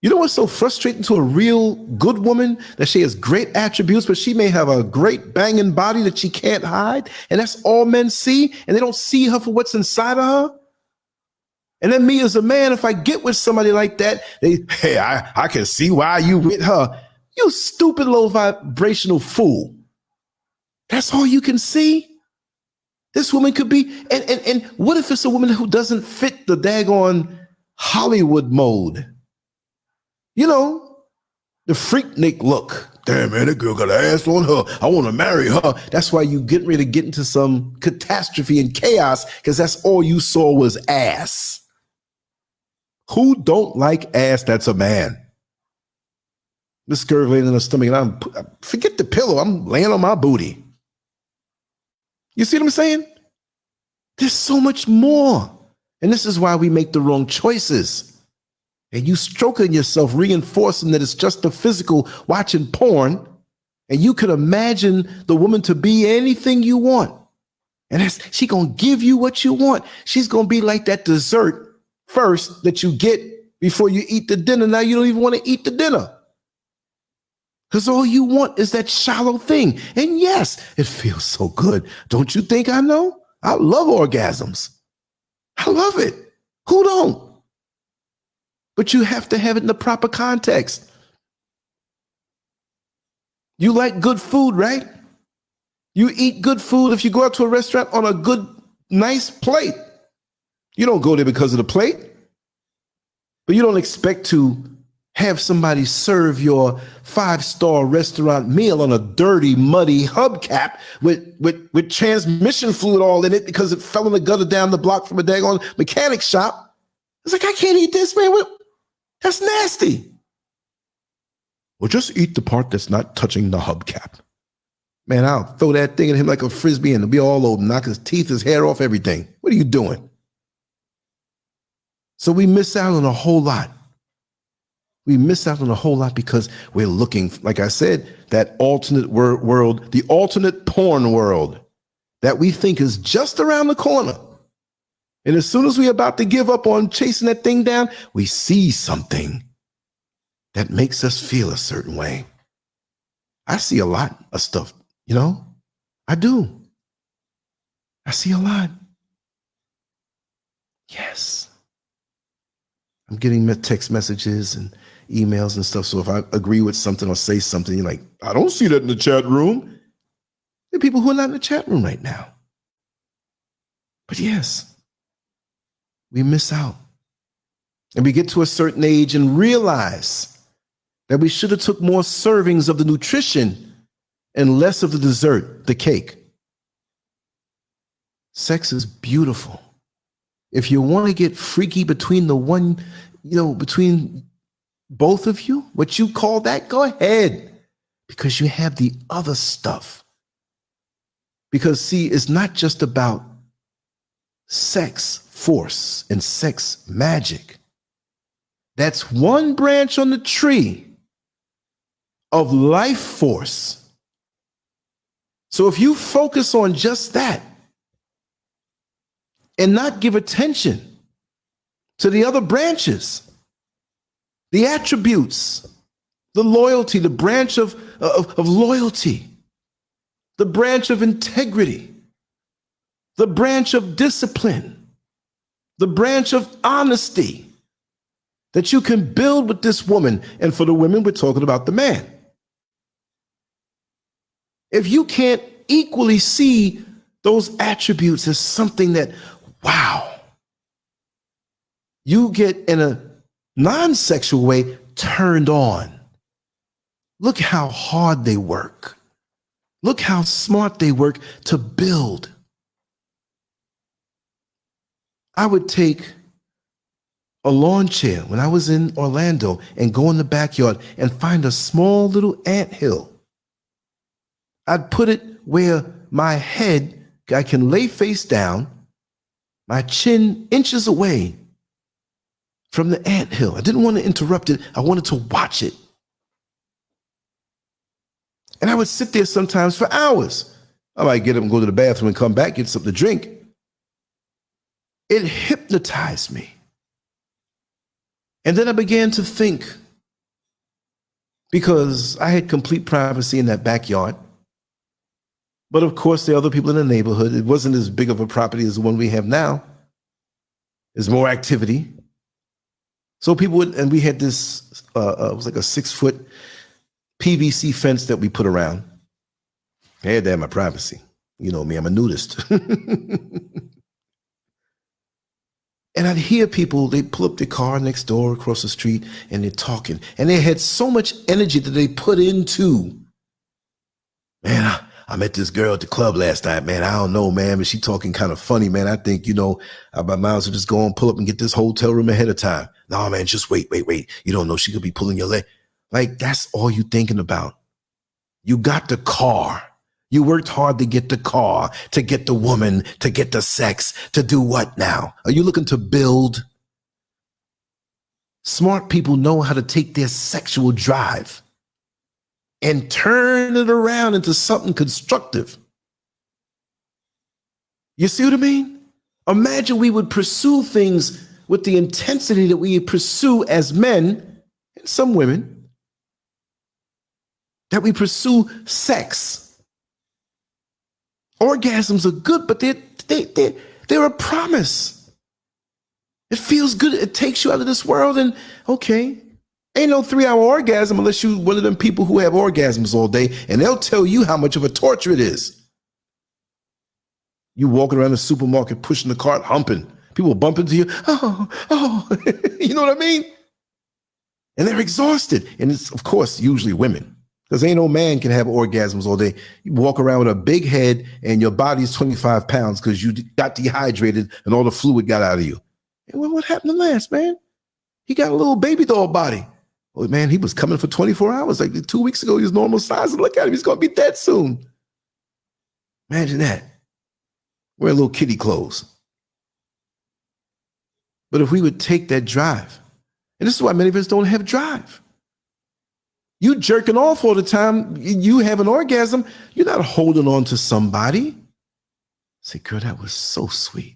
You know what's so frustrating to a real good woman? That she has great attributes, but she may have a great banging body that she can't hide. And that's all men see. And they don't see her for what's inside of her. And then me as a man, if I get with somebody like that, I can see why you with her. You stupid low vibrational fool. That's all you can see? This woman could be, and what if it's a woman who doesn't fit the daggone Hollywood mode? You know, the freaknik look. Damn, man, that girl got an ass on her. I want to marry her. That's why you getting ready to get into some catastrophe and chaos, because that's all you saw was ass. Who don't like ass that's a man? This SCURV laying in her stomach, and forget the pillow. I'm laying on my booty. You see what I'm saying? There's so much more. And this is why we make the wrong choices. And you stroking yourself, reinforcing that it's just the physical, watching porn, and you could imagine the woman to be anything you want. And she gonna give you what you want. She's gonna be like that dessert first that you get before you eat the dinner. Now you don't even want to eat the dinner, because all you want is that shallow thing. And yes, it feels so good. Don't you think I know? I love orgasms. I love it. Who don't? But you have to have it in the proper context. You like good food, right? You eat good food if you go out to a restaurant on a good, nice plate. You don't go there because of the plate, but you don't expect to have somebody serve your 5-star restaurant meal on a dirty, muddy hubcap with transmission fluid all in it because it fell in the gutter down the block from a daggone mechanic shop. It's like, I can't eat this, man. That's nasty. Well, just eat the part that's not touching the hubcap. Man, I'll throw that thing at him like a frisbee and it'll be all over, knock his teeth, his hair off, everything. What are you doing? So we miss out on a whole lot. We miss out on a whole lot because we're looking, like I said, that alternate world, the alternate porn world that we think is just around the corner. And as soon as we're about to give up on chasing that thing down, we see something that makes us feel a certain way. I see a lot of stuff, you know? I do. I see a lot. Yes. I'm getting text messages and emails and stuff. So if I agree with something or say something, you're like, I don't see that in the chat room. There are people who are not in the chat room right now. But yes, we miss out. And we get to a certain age and realize that we should have took more servings of the nutrition and less of the dessert, the cake. Sex is beautiful. If you want to get freaky between the one, between both of you, what you call that, go ahead, because you have the other stuff. Because see, it's not just about sex force and sex magic. That's one branch on the tree of life force. So if you focus on just that and not give attention to the other branches, the attributes, the loyalty, the branch of loyalty, the branch of integrity, the branch of discipline, the branch of honesty that you can build with this woman. And for the women, we're talking about the man. If you can't equally see those attributes as something that, wow, you get in a non-sexual way turned on. Look how hard they work. Look how smart they work to build. I would take a lawn chair when I was in Orlando and go in the backyard and find a small little anthill. I'd put it where my head, I can lay face down, my chin inches away from the anthill. I didn't want to interrupt it. I wanted to watch it. And I would sit there sometimes for hours. I might get up and go to the bathroom and come back, get something to drink. It hypnotized me. And then I began to think, because I had complete privacy in that backyard. But of course, there are other people in the neighborhood. It wasn't as big of a property as the one we have now. There's more activity. So people would, and we had this, it was like a 6-foot PVC fence that we put around. I had to have my privacy. You know me, I'm a nudist. And I'd hear people, they'd pull up their car next door across the street and they're talking. And they had so much energy that they put into, man, I met this girl at the club last night, man. I don't know, man, but she talking kind of funny, man. I think, I might as well just go and pull up and get this hotel room ahead of time. No, man, just wait. You don't know, she could be pulling your leg. Like, that's all you thinking about. You got the car. You worked hard to get the car, to get the woman, to get the sex, to do what now? Are you looking to build? Smart people know how to take their sexual drive and turn it around into something constructive. You see what I mean? Imagine we would pursue things with the intensity that we pursue as men and some women, that we pursue sex. Orgasms are good, but they're a promise. It feels good. It takes you out of this world, and okay, ain't no 3-hour orgasm unless you one of them people who have orgasms all day, and they'll tell you how much of a torture it is. You walking around the supermarket pushing the cart, humping. People bump into you. Oh, you know what I mean? And they're exhausted. And it's, of course, usually women. Because ain't no man can have orgasms all day. You walk around with a big head and your body's 25 pounds because you got dehydrated and all the fluid got out of you. And what happened to Lance, man? He got a little baby doll body. Oh, man, he was coming for 24 hours. Like 2 weeks ago, he was normal size. And look at him. He's going to be dead soon. Imagine that. Wear little kitty clothes. But if we would take that drive, and this is why many of us don't have drive. You jerking off all the time, you have an orgasm, you're not holding on to somebody. Say, girl, that was so sweet.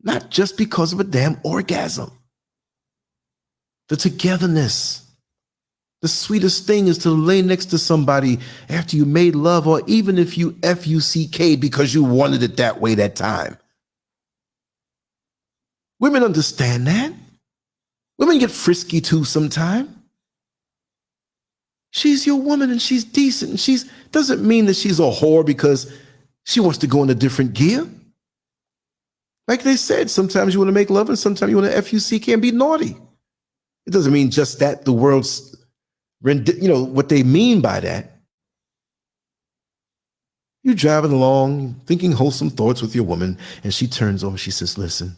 Not just because of a damn orgasm. The togetherness. The sweetest thing is to lay next to somebody after you made love, or even if you F-U-C-K because you wanted it that way that time. Women understand that. Women get frisky too sometimes. She's your woman and she's decent, and she's doesn't mean that she's a whore because she wants to go in a different gear. Like they said, sometimes you want to make love and sometimes you want to F-U-C-K and be naughty. It doesn't mean just that the world's, what they mean by that. You're driving along, thinking wholesome thoughts with your woman, and she turns over, she says, listen,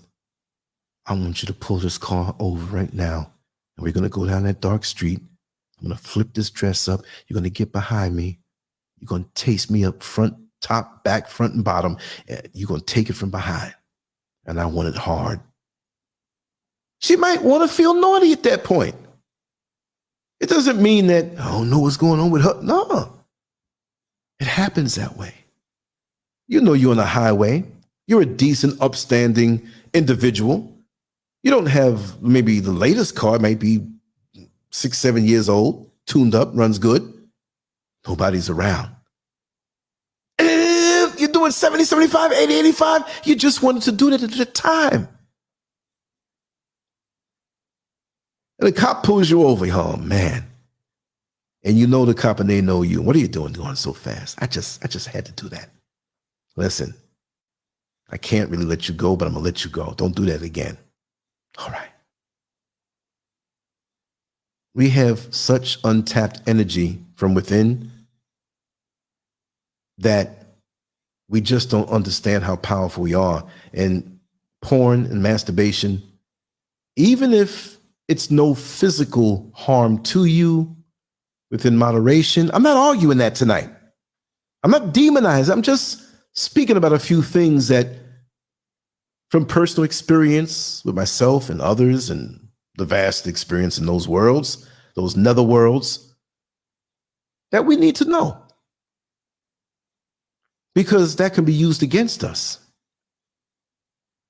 I want you to pull this car over right now. And we're going to go down that dark street. I'm going to flip this dress up. You're going to get behind me. You're going to taste me up front, top, back, front, and bottom. You're going to take it from behind. And I want it hard. She might want to feel naughty at that point. It doesn't mean that, I don't know what's going on with her. No. It happens that way. You know you're on a highway. You're a decent, upstanding individual. You don't have maybe the latest car, it might be 6, 7 years old, tuned up, runs good. Nobody's around. And you're doing 70, 75, 80, 85. You just wanted to do that at the time. And the cop pulls you over. Oh, man. And you know the cop and they know you. What are you doing going so fast? I just had to do that. Listen, I can't really let you go, but I'm going to let you go. Don't do that again. All right. We have such untapped energy from within that we just don't understand how powerful we are. And porn and masturbation, even if it's no physical harm to you within moderation, I'm not arguing that tonight. I'm not demonizing. I'm just speaking about a few things that from personal experience with myself and others and the vast experience in those worlds, those nether worlds, that we need to know. Because that can be used against us.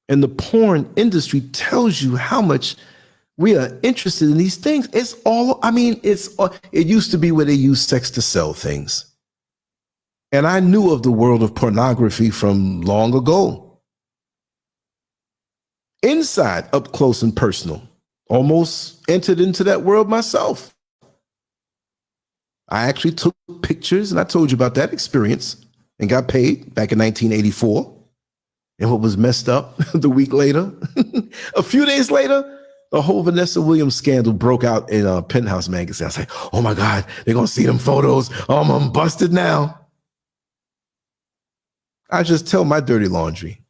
And the porn industry tells you how much we are interested in these things. It's all, it used to be where they used sex to sell things. And I knew of the world of pornography from long ago. Inside, up close and personal. Almost entered into that world myself. I actually took pictures, and I told you about that experience, and got paid back in 1984. And what was messed up the week later, a few days later, the whole Vanessa Williams scandal broke out in a Penthouse magazine. I was like, oh my God, they're going to see them photos. I'm busted now. I just tell my dirty laundry.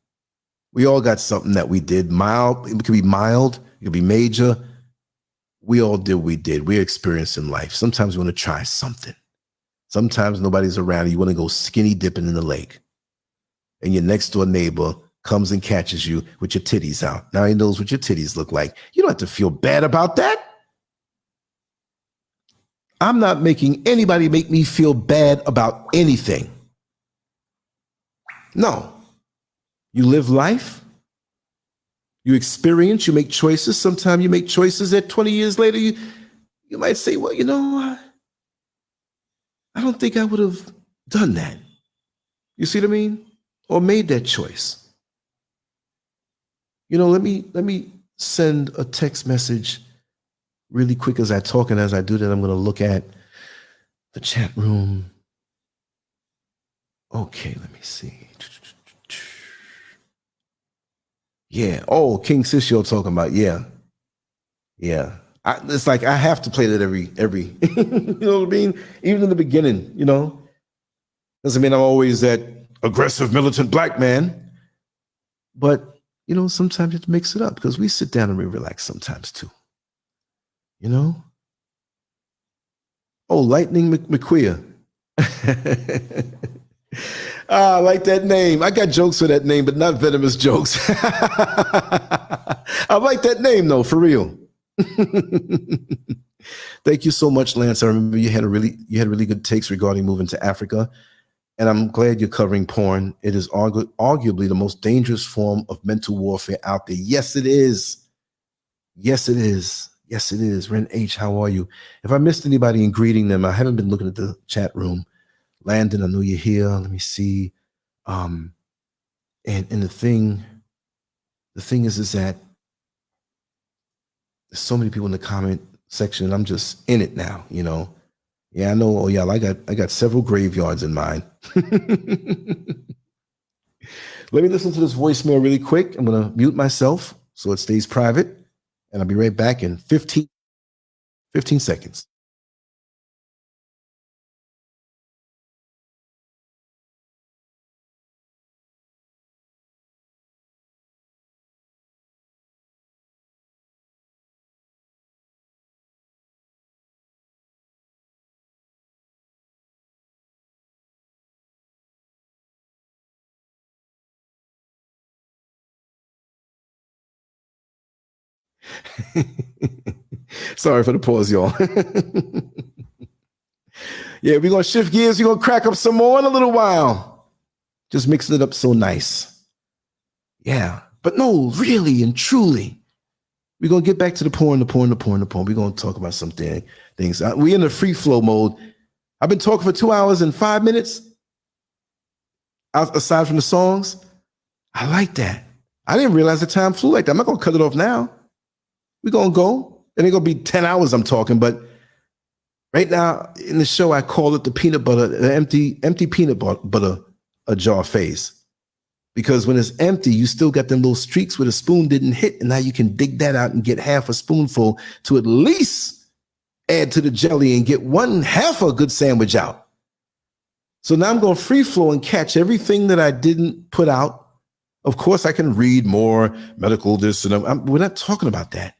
We all got something that we did. Mild, it could be mild, it could be major. We all did what we did. We're experiencing life. Sometimes we want to try something. Sometimes nobody's around. You want to go skinny dipping in the lake. And your next door neighbor comes and catches you with your titties out. Now he knows what your titties look like. You don't have to feel bad about that. I'm not making anybody make me feel bad about anything. No. You live life. You experience, you make choices. Sometimes you make choices that 20 years later, you might say, well, I don't think I would have done that. You see what I mean? Or made that choice. Let me send a text message really quick as I talk, and as I do that, I'm going to look at the chat room. Okay, let me see. Yeah. Oh, King Sisho talking about, yeah. It's like I have to play that every you know what I mean? Even in the beginning, doesn't mean I'm always that aggressive militant black man. But, sometimes you have to mix it up because we sit down and we relax sometimes too. Oh, Lightning McQueer. I like that name. I got jokes for that name, but not venomous jokes. I like that name though, for real. Thank you so much, Lance. I remember you had really good takes regarding moving to Africa, and I'm glad you're covering porn. It is arguably the most dangerous form of mental warfare out there. Yes, it is. Yes, it is. Yes, it is. Ren H, how are you? If I missed anybody in greeting them, I haven't been looking at the chat room. Landon, I know you're here. Let me see. And the thing is that there's so many people in the comment section. I'm just in it now, Yeah, I know. Oh yeah, I got several graveyards in mind. Let me listen to this voicemail really quick. I'm gonna mute myself so it stays private, and I'll be right back in 15 seconds. Sorry for the pause, y'all. Yeah, we're going to shift gears. We're going to crack up some more in a little while. Just mixing it up so nice. Yeah. But no, really and truly, we're going to get back to the porn. We're going to talk about some things. We're in the free flow mode. I've been talking for 2 hours and 5 minutes. Aside from the songs, I like that. I didn't realize the time flew like that. I'm not going to cut it off now. We're going to go. It ain't going to be 10 hours I'm talking, but right now in the show, I call it the empty peanut butter a jar phase. Because when it's empty, you still got them little streaks where the spoon didn't hit, and now you can dig that out and get half a spoonful to at least add to the jelly and get one half a good sandwich out. So now I'm going free flow and catch everything that I didn't put out. Of course, I can read more medical this and we're not talking about that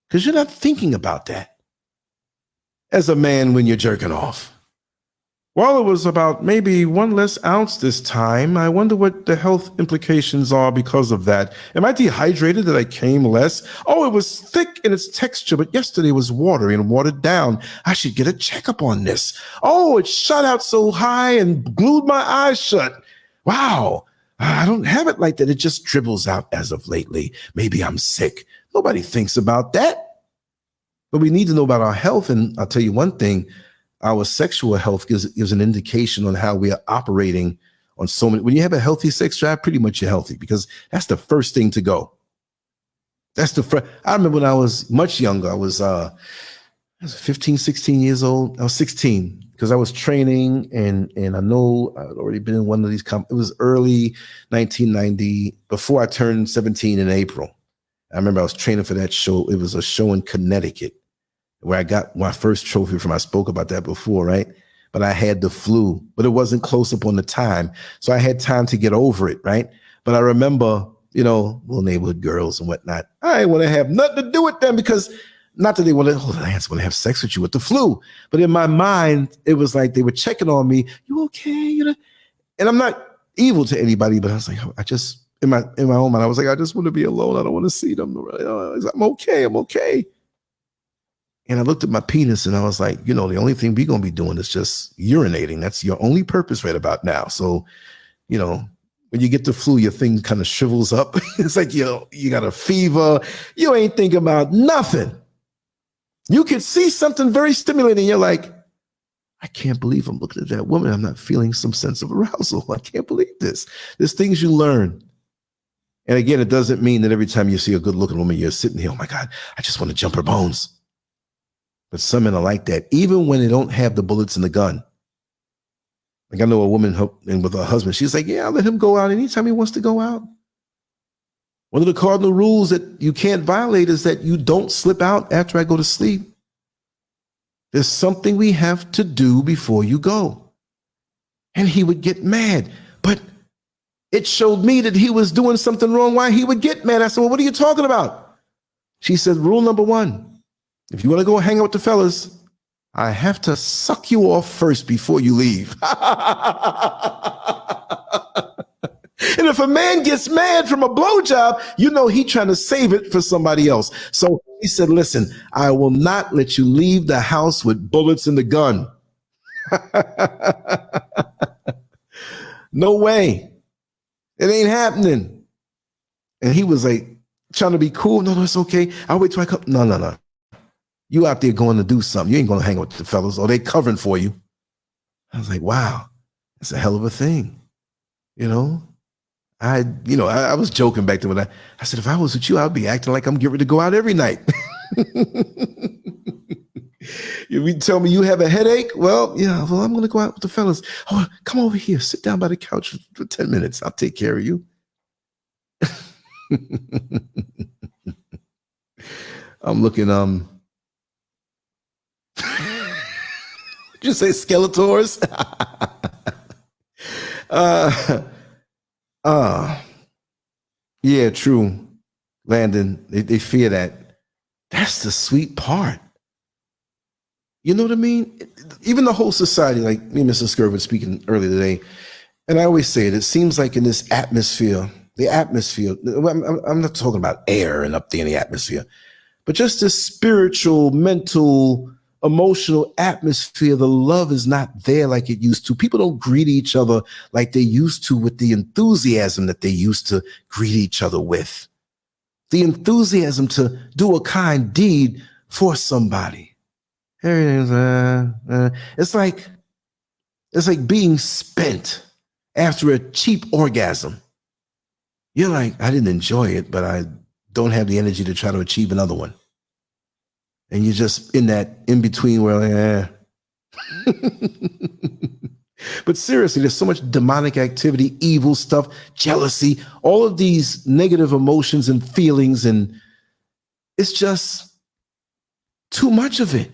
because you're not thinking about that as a man when you're jerking off. Well, it was about maybe 1 less ounce this time. I wonder what the health implications are because of that. Am I dehydrated that I came less? Oh, it was thick in its texture, but yesterday was watery and watered down. I should get a checkup on this. Oh, it shot out so high and glued my eyes shut. Wow, I don't have it like that. It just dribbles out as of lately. Maybe I'm sick. Nobody thinks about that. But we need to know about our health, and I'll tell you one thing. Our sexual health gives an indication on how we are operating on so many. When you have a healthy sex drive, pretty much you're healthy because that's the first thing to go. I remember when I was much younger, I was 15, 16 years old. I was 16 because I was training and I know I'd already been in one of these. It was early 1990 before I turned 17 in April. I remember I was training for that show. It was a show in Connecticut, where I got my first trophy from. I spoke about that before, right? But I had the flu, but it wasn't close up on the time. So I had time to get over it, right? But I remember, little neighborhood girls and whatnot. I didn't want to have nothing to do with them because not that they want to have sex with you with the flu. But in my mind, it was like they were checking on me. You okay? And I'm not evil to anybody, but I was like, in my own mind, I was like, I just want to be alone. I don't want to see them. I'm okay. And I looked at my penis and I was like, the only thing we're going to be doing is just urinating. That's your only purpose right about now. So, when you get the flu, your thing kind of shrivels up. It's like, you got a fever. You ain't thinking about nothing. You could see something very stimulating. You're like, I can't believe I'm looking at that woman. I'm not feeling some sense of arousal. I can't believe this. There's things you learn. And again, it doesn't mean that every time you see a good looking woman, you're sitting here, oh my God, I just want to jump her bones. But some men are like that, even when they don't have the bullets in the gun. Like I know a woman and with her husband, she's like, yeah, I'll let him go out anytime he wants to go out. One of the cardinal rules that you can't violate is that you don't slip out after I go to sleep. There's something we have to do before you go. And he would get mad. But it showed me that he was doing something wrong. Why he would get mad? I said, well, what are you talking about? She said, rule number 1. If you want to go hang out with the fellas, I have to suck you off first before you leave. And if a man gets mad from a blowjob, he trying to save it for somebody else. So he said, listen, I will not let you leave the house with bullets in the gun. No way. It ain't happening. And he was like trying to be cool. No, it's okay. I'll wait till I come. No. You out there going to do something. You ain't going to hang out with the fellas or they covering for you. I was like, wow, that's a hell of a thing. I was joking back then. I said, if I was with you, I'd be acting like I'm getting ready to go out every night. You tell me you have a headache? Well, I'm going to go out with the fellas. Oh, come over here. Sit down by the couch for 10 minutes. I'll take care of you. I'm looking, did you say Skeletors? Yeah, true. Landon, they fear that. That's the sweet part. You know what I mean? Even the whole society, like me and Mr. SCURV were speaking earlier today, and I always say it seems like in this atmosphere, I'm not talking about air and up there in the atmosphere, But just this spiritual, mental, emotional atmosphere, the love is not there like it used to. People don't greet each other like they used to with the enthusiasm that they used to greet each other with. The enthusiasm to do a kind deed for somebody. Everything's it's like being spent after a cheap orgasm. You're like, I didn't enjoy it, but I don't have the energy to try to achieve another one. And you're just in that in between where But seriously, there's so much demonic activity, evil stuff, jealousy, all of these negative emotions and feelings, and it's just too much of it.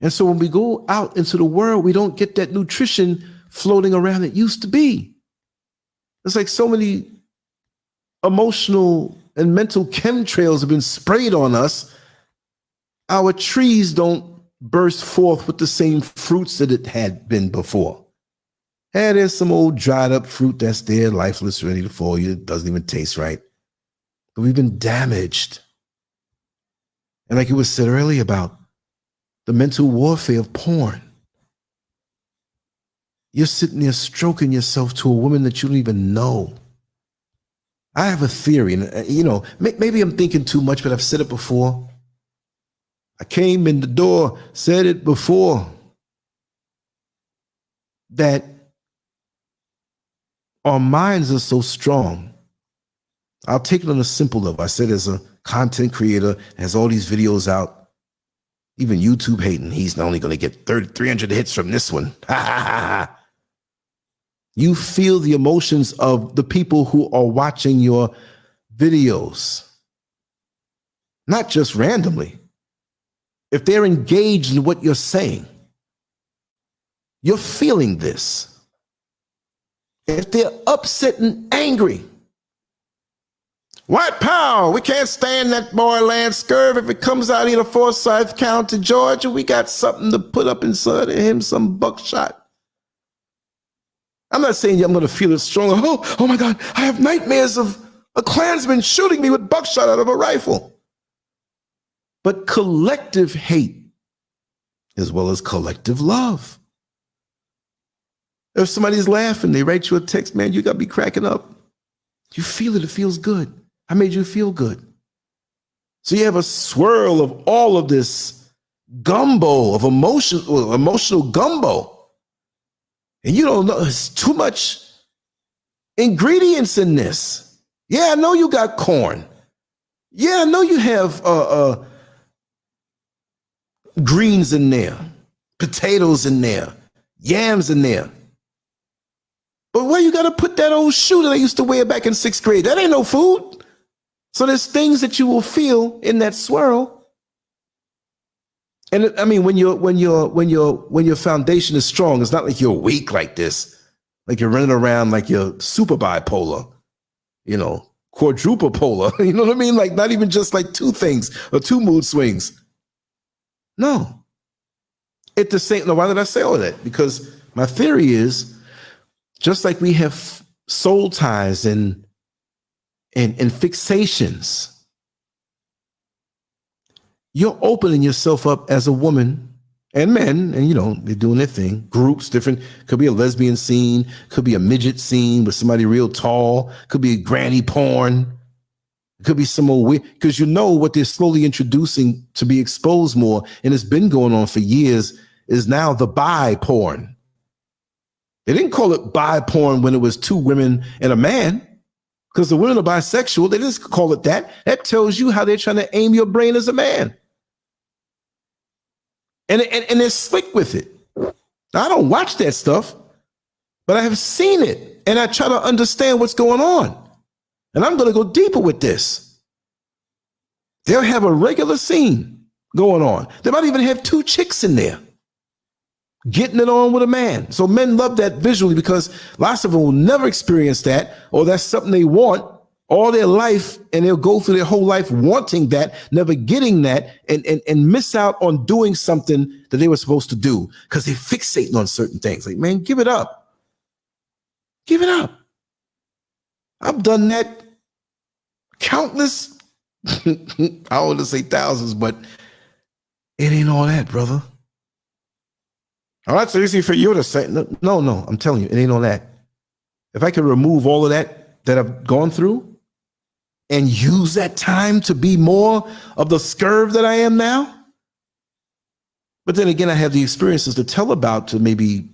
And so when we go out into the world, we don't get that nutrition floating around that used to be. It's like so many emotional and mental chemtrails have been sprayed on us. Our trees don't burst forth with the same fruits that it had been before. And there's some old dried up fruit that's there, lifeless, ready to fall. It doesn't even taste right. But we've been damaged. And like it was said earlier about the mental warfare of porn. You're sitting there stroking yourself to a woman that you don't even know. I have a theory, and maybe I'm thinking too much, but I've said it before. I came in the door, said it before, that our minds are so strong. I'll take it on a simple level. I said as a content creator, has all these videos out, even YouTube hating, he's not only going to get 300 hits from this one. You feel the emotions of the people who are watching your videos, not just randomly. If they're engaged in what you're saying, you're feeling this. If they're upset and angry, white power, we can't stand that boy LANCESCURV. If it comes out here to Forsyth County, Georgia, we got something to put up inside of him, some buckshot. I'm not saying I'm going to feel it stronger. Oh my God, I have nightmares of a Klansman shooting me with buckshot out of a rifle. But collective hate as well as collective love. If somebody's laughing, they write you a text, man, you got to be cracking up. You feel it, it feels good. I made you feel good. So you have a swirl of all of this gumbo of emotional gumbo. And you don't know, it's too much ingredients in this. Yeah, I know you got corn. Yeah, I know you have greens in there, potatoes in there, yams in there. But where you got to put that old shoe that I used to wear back in 6th grade? That ain't no food. So there's things that you will feel in that swirl. And I mean, when your foundation is strong, it's not like you're weak like this, like you're running around like you're super bipolar, quadruple polar. You know what I mean? Like not even just like 2 things or 2 mood swings. No. It's the same. Now, why did I say all that? Because my theory is, just like we have soul ties and fixations, you're opening yourself up as a woman and men, and they're doing their thing. Groups, different, could be a lesbian scene, could be a midget scene with somebody real tall, could be granny porn, it could be some old weird, because what they're slowly introducing to be exposed more, and it's been going on for years, is now the bi porn. They didn't call it bi porn when it was 2 women and a man, because the women are bisexual. They didn't call it that. That tells you how they're trying to aim your brain as a man. And they're slick with it. Now, I don't watch that stuff, but I have seen it, and I try to understand what's going on. And I'm going to go deeper with this. They'll have a regular scene going on. They might even have 2 chicks in there getting it on with a man. So men love that visually because lots of them will never experience that, or that's something they want all their life, and they'll go through their whole life wanting that, never getting that, and miss out on doing something that they were supposed to do because they're fixating on certain things. Like, man, give it up. Give it up. I've done that countless I want to say thousands, but it ain't all that, brother. Oh, that's easy for you to say. No, I'm telling you, it ain't all that. If I could remove all of that I've gone through and use that time to be more of the SCURV that I am now. But then again, I have the experiences to tell about to maybe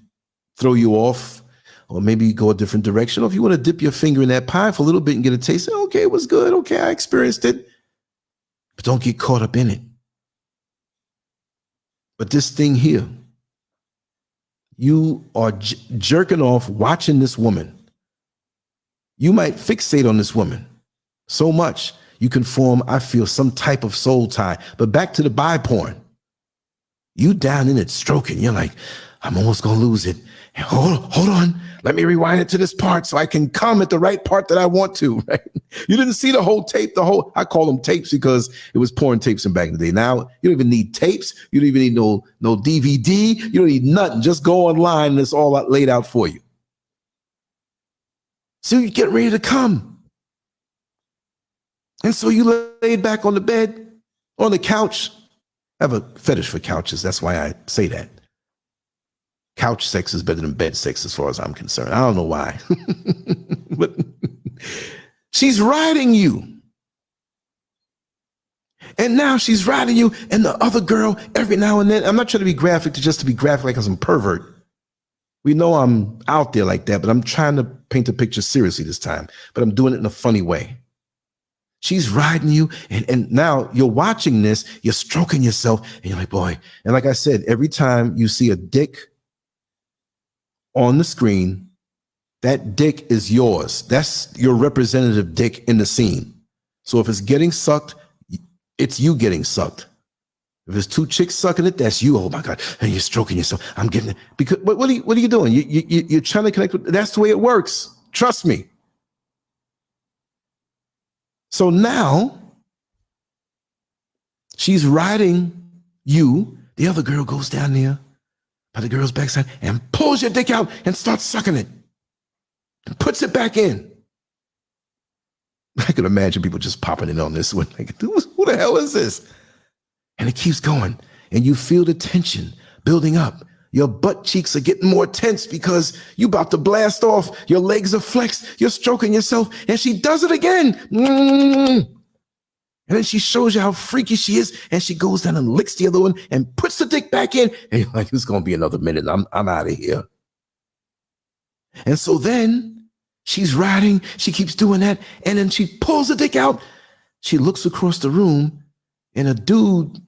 throw you off or maybe go a different direction. Or if you want to dip your finger in that pie for a little bit and get a taste, okay, it was good. Okay, I experienced it. But don't get caught up in it. But this thing here, you are jerking off watching this woman. You might fixate on this woman so much you can form, I feel, some type of soul tie. But back to the bi porn. You down in it stroking. You're like, I'm almost going to lose it. Hold on. Let me rewind it to this part so I can come at the right part that I want to. Right? You didn't see the whole tape. I call them tapes because it was porn tapes in back in the day. Now you don't even need tapes. You don't even need no DVD. You don't need nothing. Just go online and it's all laid out for you. So you get ready to come. And so you laid back on the bed, on the couch. I have a fetish for couches. That's why I say that. Couch sex is better than bed sex as far as I'm concerned. I don't know why. But she's riding you. And now she's riding you, and the other girl, every now and then, I'm not trying to be graphic just to be graphic like I'm some pervert. We know I'm out there like that, but I'm trying to paint a picture seriously this time. But I'm doing it in a funny way. She's riding you, and now you're watching this, you're stroking yourself, and you're like, boy. And like I said, every time you see a dick on the screen, that dick is yours. That's your representative dick in the scene. So if it's getting sucked, it's you getting sucked. If there's two chicks sucking it, that's you. Oh my God. And you're stroking yourself. I'm getting it. Because what are you doing? You're trying to connect with, that's the way it works. Trust me. So now she's riding you. The other girl goes down there by the girl's backside and pulls your dick out and starts sucking it and puts it back in. I can imagine people just popping in on this one. Like, who the hell is this? And it keeps going. And you feel the tension building up. Your butt cheeks are getting more tense because you about to blast off. Your legs are flexed. You're stroking yourself. And she does it again. And then she shows you how freaky she is. And she goes down and licks the other one and puts the dick back in. And you're like, it's going to be another minute. I'm out of here. And so then she's riding. She keeps doing that. And then she pulls the dick out. She looks across the room. And a dude,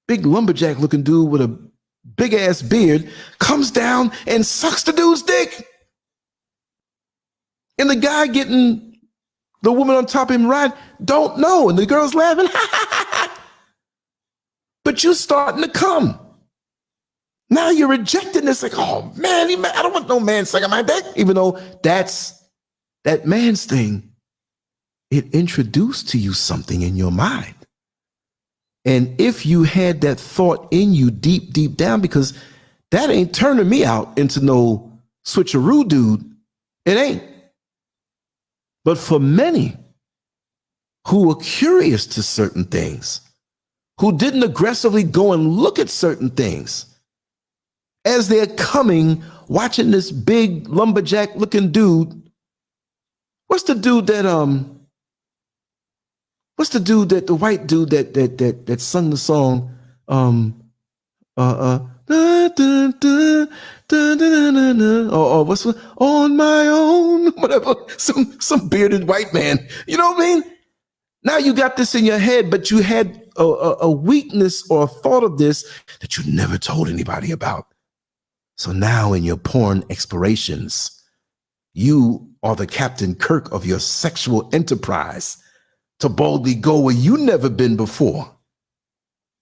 big lumberjack looking dude with a big ass beard, comes down and sucks the dude's dick. And the guy getting the woman on top of him right don't know. And the girl's laughing. But you're starting to come. Now you're rejecting this. Like, oh man, I don't want no man sucking my dick. Even though that's that man's thing. It introduced to you something in your mind. And if you had that thought in you deep, deep down, because that ain't turning me out into no switcheroo dude, it ain't. But for many who are curious to certain things, who didn't aggressively go and look at certain things, as they're coming, watching this big lumberjack looking dude, what's the dude that, the white dude that sung the song, or what's on my own, whatever, some bearded white man. You know what I mean? Now you got this in your head, but you had a weakness or a thought of this that you never told anybody about. So now in your porn explorations, you are the Captain Kirk of your sexual enterprise, to boldly go where you never been before.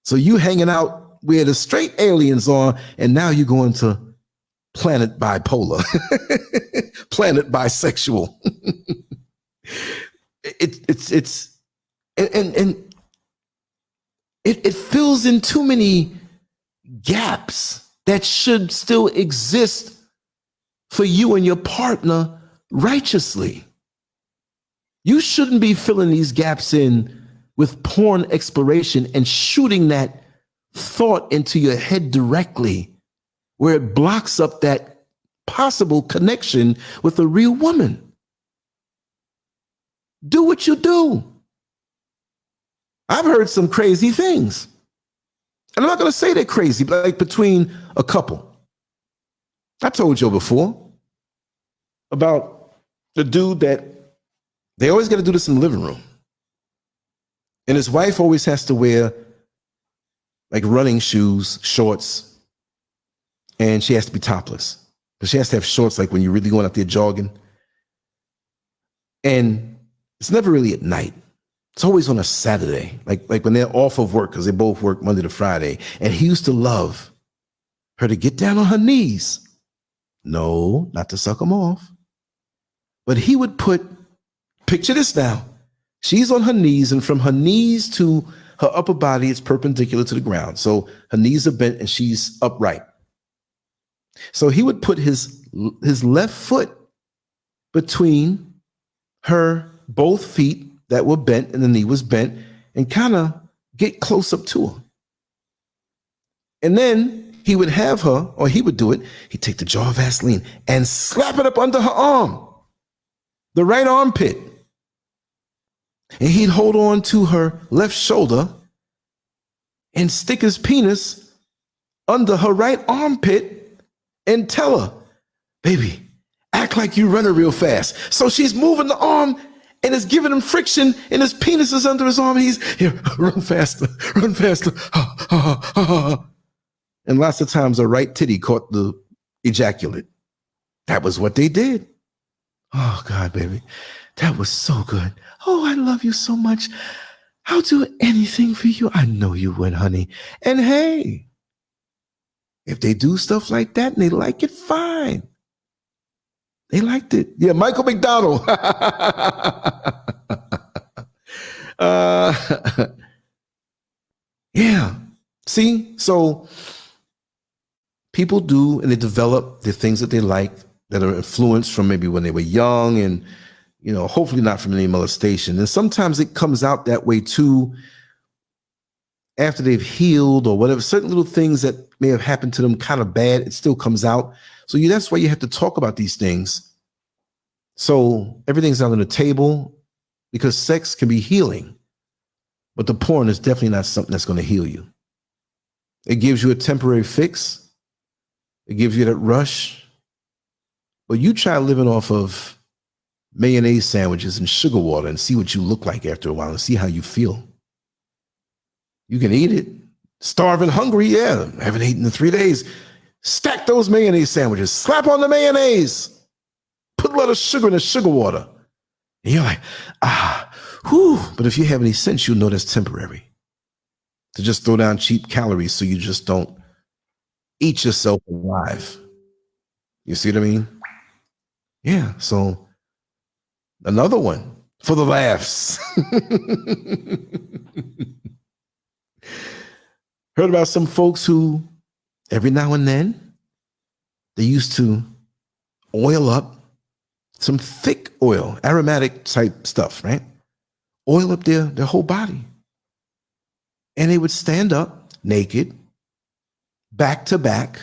So you hanging out where the straight aliens are, and now you're going to planet bipolar, planet bisexual. It fills in too many gaps that should still exist for you and your partner righteously. You shouldn't be filling these gaps in with porn exploration and shooting that thought into your head directly, where it blocks up that possible connection with a real woman. Do what you do. I've heard some crazy things. And I'm not going to say they're crazy, but like between a couple. I told you before about the dude that they always got to do this in the living room. And his wife always has to wear like running shoes, shorts, and she has to be topless. But she has to have shorts like when you're really going out there jogging. And it's never really at night. It's always on a Saturday, like when they're off of work, because they both work Monday to Friday. And he used to love her to get down on her knees. No, not to suck them off. But he would picture this now. She's on her knees, and from her knees to her upper body, it's perpendicular to the ground. So her knees are bent and she's upright. So he would put his left foot between her both feet that were bent and the knee was bent and kind of get close up to her. And then he would have her, or he would do it, he'd take the jar of Vaseline and slap it up under her arm, the right armpit. And he'd hold on to her left shoulder and stick his penis under her right armpit and tell her, baby, act like you running real fast. So she's moving the arm and it's giving him friction, and his penis is under his arm. And he's here, run faster, run faster. And lots of times a right titty caught the ejaculate. That was what they did. Oh God, baby. That was so good. Oh, I love you so much. I'll do anything for you. I know you would, honey. And hey, if they do stuff like that and they like it, fine. They liked it. Yeah, Michael McDonald. Yeah. See, so people do, and they develop the things that they like that are influenced from maybe when they were young, and hopefully not from any molestation. And sometimes it comes out that way too after they've healed or whatever. Certain little things that may have happened to them kind of bad, it still comes out. So that's why you have to talk about these things. So everything's out on the table, because sex can be healing, but the porn is definitely not something that's going to heal you. It gives you a temporary fix. It gives you that rush. But you try living off of mayonnaise sandwiches and sugar water and see what you look like after a while and see how you feel. You can eat it. Starving, hungry, yeah. I haven't eaten in 3 days. Stack those mayonnaise sandwiches. Slap on the mayonnaise. Put a lot of sugar in the sugar water. And you're like, whew. But if you have any sense, you'll know that's temporary. To just throw down cheap calories so you just don't eat yourself alive. You see what I mean? Yeah, so another one for the laughs. Heard about some folks who every now and then they used to oil up some thick oil, aromatic type stuff, right? Oil up their whole body. And they would stand up naked, back to back,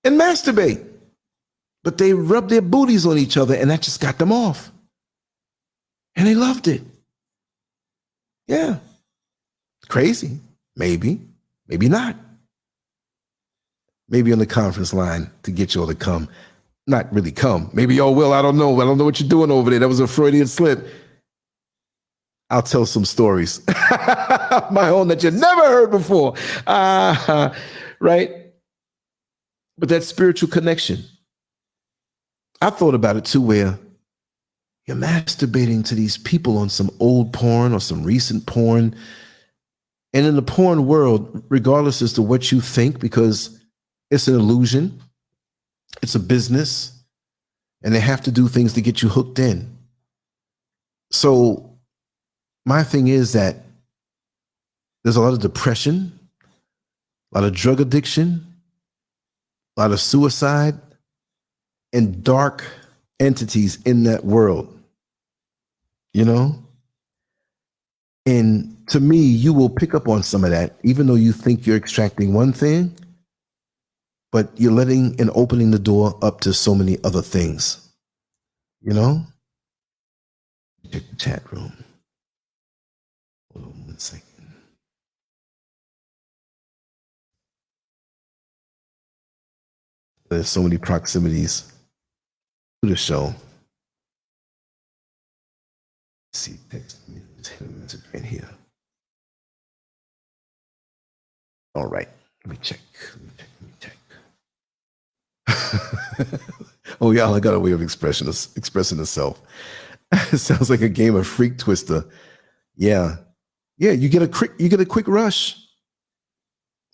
and masturbate. But they rubbed their booties on each other, and that just got them off. And they loved it. Yeah. Crazy. Maybe. Maybe not. Maybe on the conference line to get y'all to come. Not really come. Maybe y'all will. I don't know. I don't know what you're doing over there. That was a Freudian slip. I'll tell some stories. My own that you never heard before. Right? But that spiritual connection. I thought about it too, where you're masturbating to these people on some old porn or some recent porn. And in the porn world, regardless as to what you think, because it's an illusion, it's a business, and they have to do things to get you hooked in. So my thing is that there's a lot of depression, a lot of drug addiction, a lot of suicide, and dark entities in that world. And to me, you will pick up on some of that, even though you think you're extracting one thing, but you're letting and opening the door up to so many other things. You know? Check the chat room. Hold on 1 second. There's so many proximities to the show. Let's see, text me. Let's hit a message right here. All right, let me check. Oh, y'all, I got a way of expressing itself. It sounds like a game of Freak Twister. Yeah, you get a quick rush.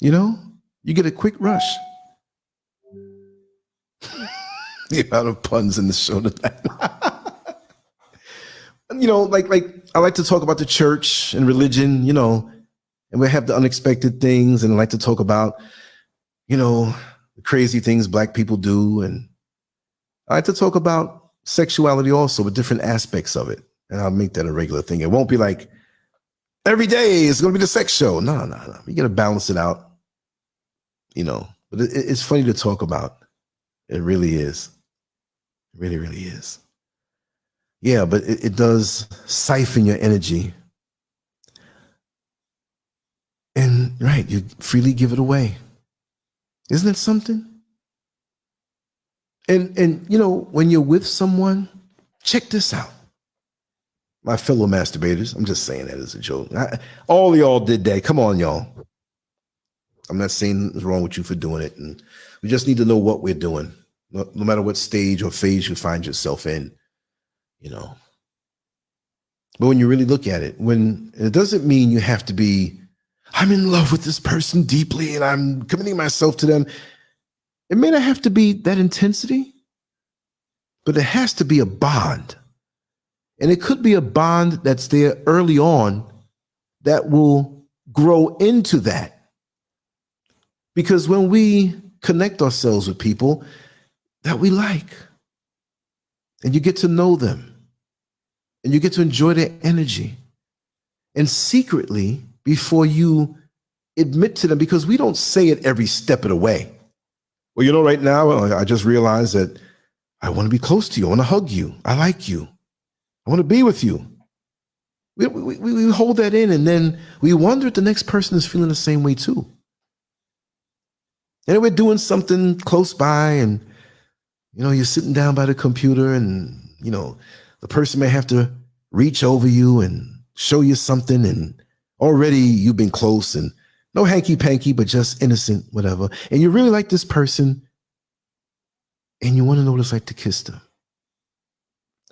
You know, you get a quick rush. The amount of puns in the show tonight. You know, like I like to talk about the church and religion, you know, and we have the unexpected things, and I like to talk about, you know, the crazy things Black people do, and I like to talk about sexuality also with different aspects of it, and I'll make that a regular thing. It won't be like every day it's going to be the sex show. No. You got to balance it out, you know. But it's funny to talk about. It really is. It really, really is. Yeah, but it does siphon your energy. And right, you freely give it away. Isn't it something? And you know, when you're with someone, check this out. My fellow masturbators, I'm just saying that as a joke. All of y'all did that. Come on, y'all. I'm not saying it's wrong with you for doing it. And we just need to know what we're doing. No matter what stage or phase you find yourself in, you know. But when you really look at it, it doesn't mean you have to be, I'm in love with this person deeply and I'm committing myself to them. It may not have to be that intensity, but it has to be a bond. And it could be a bond that's there early on that will grow into that. Because when we connect ourselves with people that we like, and you get to know them, and you get to enjoy their energy, and secretly, before you admit to them, because we don't say it every step of the way. Well, you know, right now, I just realized that I want to be close to you. I want to hug you. I like you. I want to be with you. We hold that in, and then we wonder if the next person is feeling the same way too. And we're doing something close by, and you know, you're sitting down by the computer, and you know, the person may have to reach over you and show you something, and already you've been close, and no hanky-panky, but just innocent, whatever. And you really like this person, and you want to know what it's like to kiss them.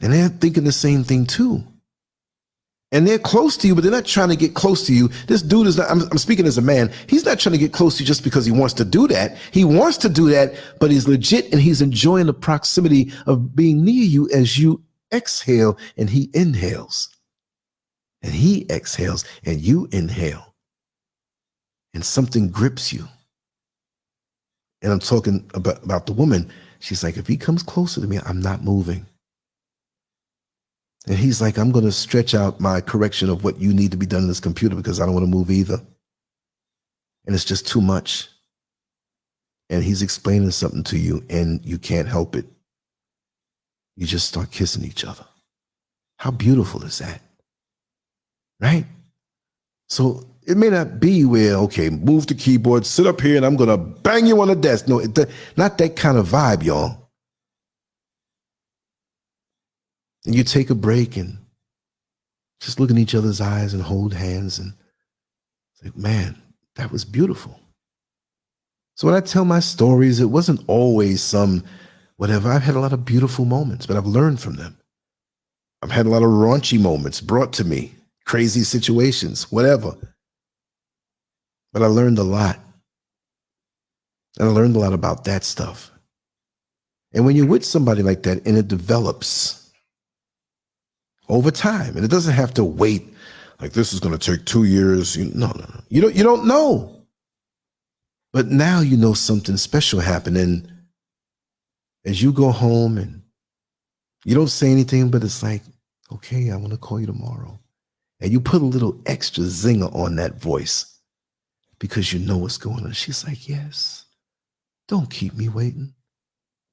And they're thinking the same thing too. And they're close to you, but they're not trying to get close to you. This dude is not, I'm speaking as a man, he's not trying to get close to you just because he wants to do that. He wants to do that, but he's legit, and he's enjoying the proximity of being near you as you exhale and he inhales. And he exhales and you inhale. And something grips you. And I'm talking about the woman. She's like, if he comes closer to me, I'm not moving. And he's like, I'm going to stretch out my correction of what you need to be done in this computer because I don't want to move either. And it's just too much. And he's explaining something to you and you can't help it. You just start kissing each other. How beautiful is that? Right? So it may not be where, okay, move the keyboard, sit up here, and I'm going to bang you on the desk. No, not that kind of vibe, y'all. And you take a break and just look in each other's eyes and hold hands and it's like, man, that was beautiful. So when I tell my stories, it wasn't always some whatever. I've had a lot of beautiful moments, but I've learned from them. I've had a lot of raunchy moments brought to me, crazy situations, whatever. But I learned a lot. And I learned a lot about that stuff. And when you're with somebody like that and it develops over time, and it doesn't have to wait like this is going to take 2 years. No. You don't know. But now you know something special happened. And as you go home and you don't say anything, but it's like, okay, I want to call you tomorrow. and you put a little extra zinger on that voice because you know what's going on. She's like, yes, don't keep me waiting.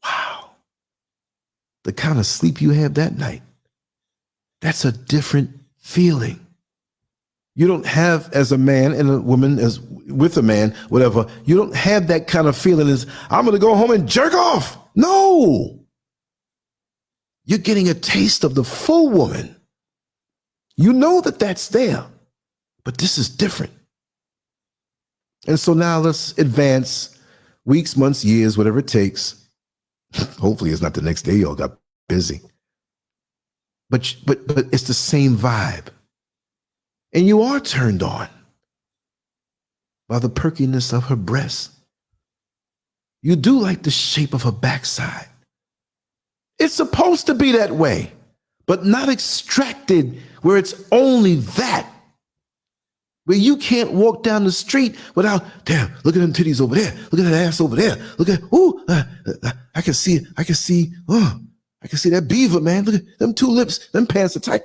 Wow. The kind of sleep you have that night, that's a different feeling. You don't have, as a man and a woman, as with a man, whatever, you don't have that kind of feeling as, I'm going to go home and jerk off. No. You're getting a taste of the full woman. You know that that's there, but this is different. And so now let's advance weeks, months, years, whatever it takes. Hopefully it's not the next day y'all got busy. But it's the same vibe. And you are turned on by the perkiness of her breasts. You do like the shape of her backside. It's supposed to be that way, but not extracted where it's only that. Where you can't walk down the street without, damn, look at them titties over there. Look at that ass over there. Look at, ooh, I can see that beaver, man. Look at them two lips. Them pants are tight.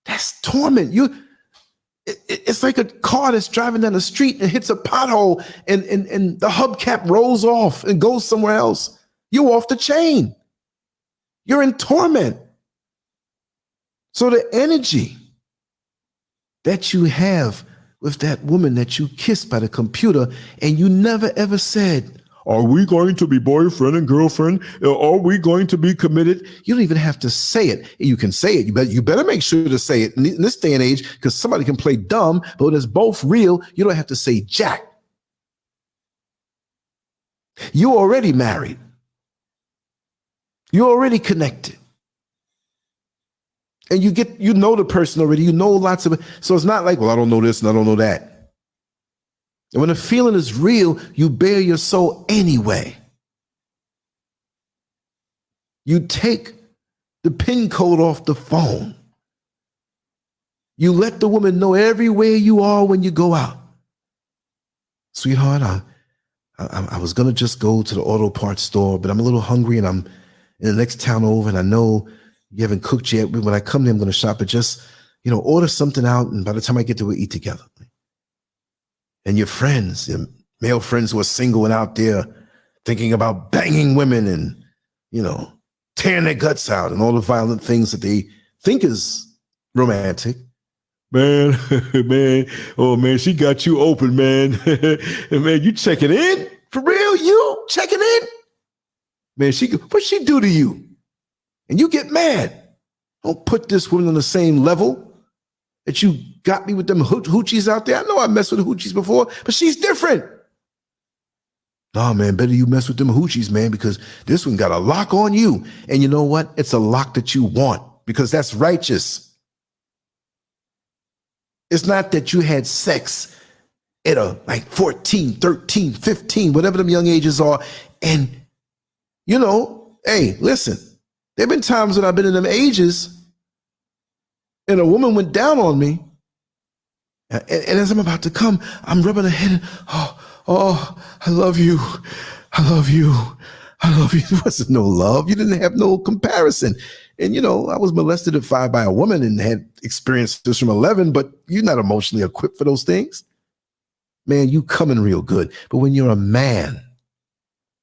That's torment. It's like a car that's driving down the street and hits a pothole and the hubcap rolls off and goes somewhere else. You're off the chain. You're in torment. So the energy that you have with that woman that you kissed by the computer and you never ever said, are we going to be boyfriend and girlfriend? Are we going to be committed? You don't even have to say it. You can say it. You better make sure to say it in this day and age, because somebody can play dumb, but when it's both real, you don't have to say jack. You're already married. You're already connected. And you know the person already. You know lots of it. So it's not like, well, I don't know this and I don't know that. And when the feeling is real, you bare your soul anyway. You take the PIN code off the phone. You let the woman know everywhere you are when you go out. Sweetheart, I was going to just go to the auto parts store, but I'm a little hungry and I'm in the next town over and I know you haven't cooked yet. When I come there, I'm going to shop, but just, order something out. And by the time I get there, we'll eat together. And your friends, your male friends who are single and out there thinking about banging women and, tearing their guts out and all the violent things that they think is romantic. Man, oh man, she got you open, man. Man, you checking in? For real? You checking in? Man, what'd she do to you? And you get mad. Don't put this woman on the same level that you got me with them hoochies out there. I know I messed with the hoochies before, but she's different. Nah, man, better you mess with them hoochies, man, because this one got a lock on you. And you know what? It's a lock that you want because that's righteous. It's not that you had sex at like 14, 13, 15, whatever them young ages are. And, hey, listen, there have been times when I've been in them ages and a woman went down on me. And as I'm about to come, I'm rubbing her head. Oh, I love you. I love you. I love you. There wasn't no love. You didn't have no comparison. And, I was molested at 5 by a woman and had experienced this from 11, but you're not emotionally equipped for those things. Man, you coming real good. But when you're a man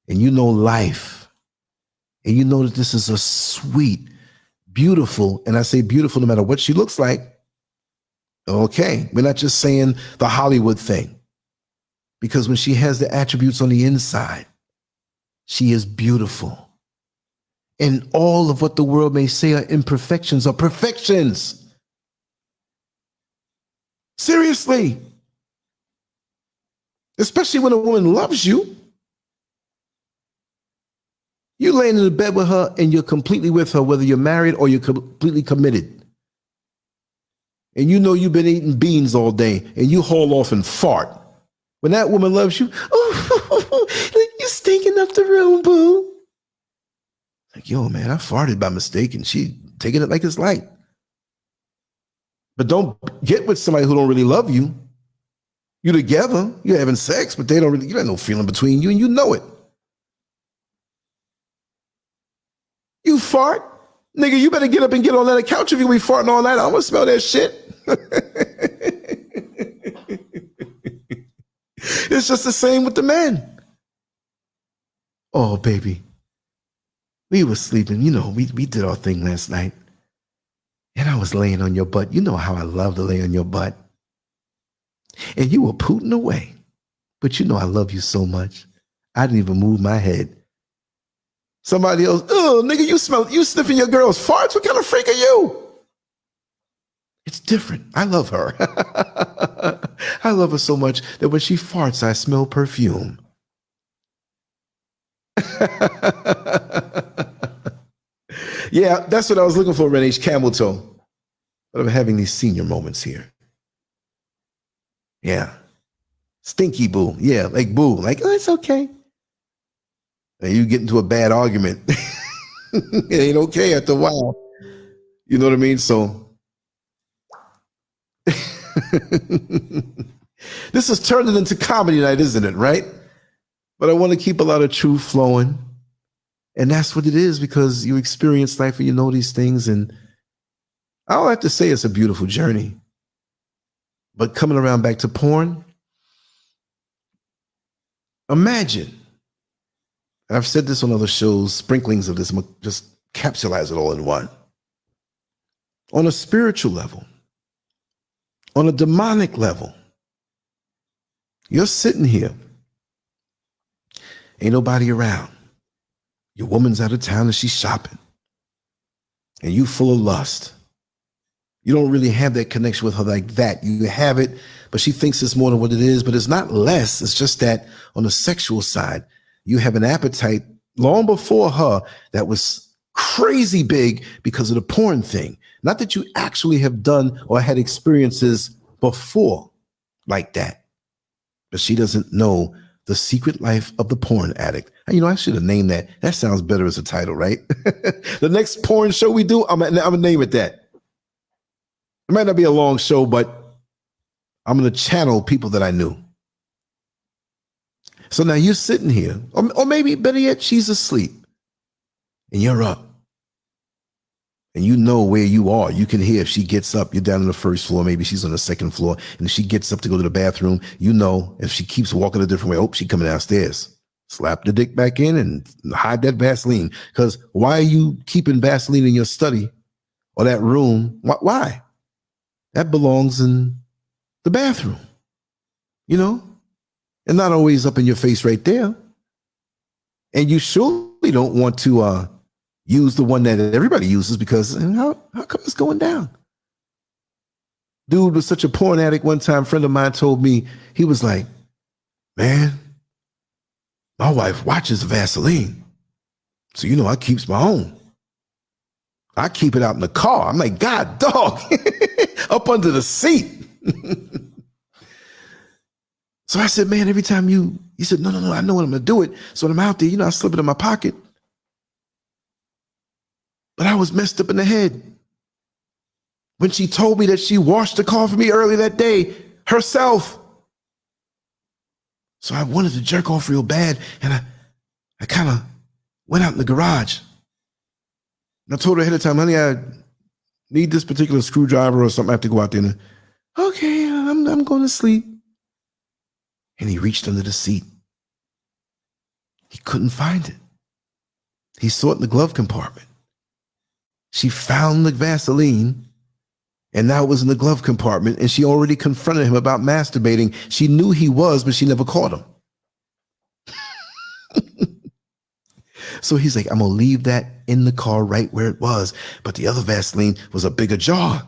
and you know life and you know that this is a sweet, beautiful, and I say beautiful no matter what she looks like, okay, we're not just saying the Hollywood thing. Because when she has the attributes on the inside, she is beautiful. And all of what the world may say are imperfections are perfections. Seriously. Especially when a woman loves you. You're laying in the bed with her and you're completely with her, whether you're married or you're completely committed. And you know you've been eating beans all day and you haul off and fart. When that woman loves you, you're stinking up the room, boo. Like, yo, man, I farted by mistake and she taking it like it's light. But don't get with somebody who don't really love you. You're together, you're having sex, but you got no feeling between you and you know it. You fart, nigga, you better get up and get on that couch if you be farting all night. I want to smell that shit. It's just the same with the men. Oh, baby. We were sleeping. You know, we did our thing last night. And I was laying on your butt. You know how I love to lay on your butt. And you were pooting away. But you know I love you so much. I didn't even move my head. Somebody else, oh, nigga, you sniffing your girl's farts? What kind of freak are you? It's different. I love her. I love her so much that when she farts, I smell perfume. Yeah, that's what I was looking for, Renee, camel toe. But I'm having these senior moments here. Yeah. Stinky boo. Yeah, like boo. Like, oh, it's okay. And you get into a bad argument. It ain't okay after a while. You know what I mean? So this is turning into comedy night, isn't it? Right? But I want to keep a lot of truth flowing. And that's what it is, because you experience life and you know these things. And I'll have to say it's a beautiful journey. But coming around back to porn, imagine, and I've said this on other shows, sprinklings of this, just capsulize it all in one. On a spiritual level, on a demonic level, you're sitting here, ain't nobody around. Your woman's out of town and she's shopping. And you full of lust. You don't really have that connection with her like that. You have it, but she thinks it's more than what it is, but it's not less. It's just that on the sexual side, you have an appetite long before her that was crazy big because of the porn thing. Not that you actually have done or had experiences before like that, but she doesn't know the secret life of the porn addict. You know, I should have named that. That sounds better as a title, right? The next porn show we do, I'm gonna name it that. It might not be a long show, but I'm gonna channel people that I knew. So now you're sitting here, or maybe better yet, she's asleep and you're up. And you know where you are. You can hear if she gets up, you're down on the first floor, maybe she's on the second floor. And if she gets up to go to the bathroom, you know, if she keeps walking a different way, oh, she's coming downstairs. Slap the dick back in and hide that Vaseline. Because why are you keeping Vaseline in your study or that room? Why? That belongs in the bathroom, you know? And not always up in your face right there. And you surely don't want to use the one that everybody uses, because how come it's going down? Dude was such a porn addict. One time, a friend of mine told me, he was like, man, my wife watches Vaseline. So, you know, I keeps my own. I keep it out in the car. I'm like, God, dog, up under the seat. So I said, man, every time he said, no, I know what I'm going to do it. So when I'm out there, you know, I slip it in my pocket. But I was messed up in the head. When she told me that she washed the car for me earlier that day herself. So I wanted to jerk off real bad. And I kind of went out in the garage. And I told her ahead of time, honey, I need this particular screwdriver or something. I have to go out there. And, okay, I'm going to sleep. And he reached under the seat. He couldn't find it. He saw it in the glove compartment. She found the Vaseline, and now it was in the glove compartment, and she already confronted him about masturbating. She knew he was, but she never caught him. So he's like, I'm going to leave that in the car right where it was. But the other Vaseline was a bigger jar.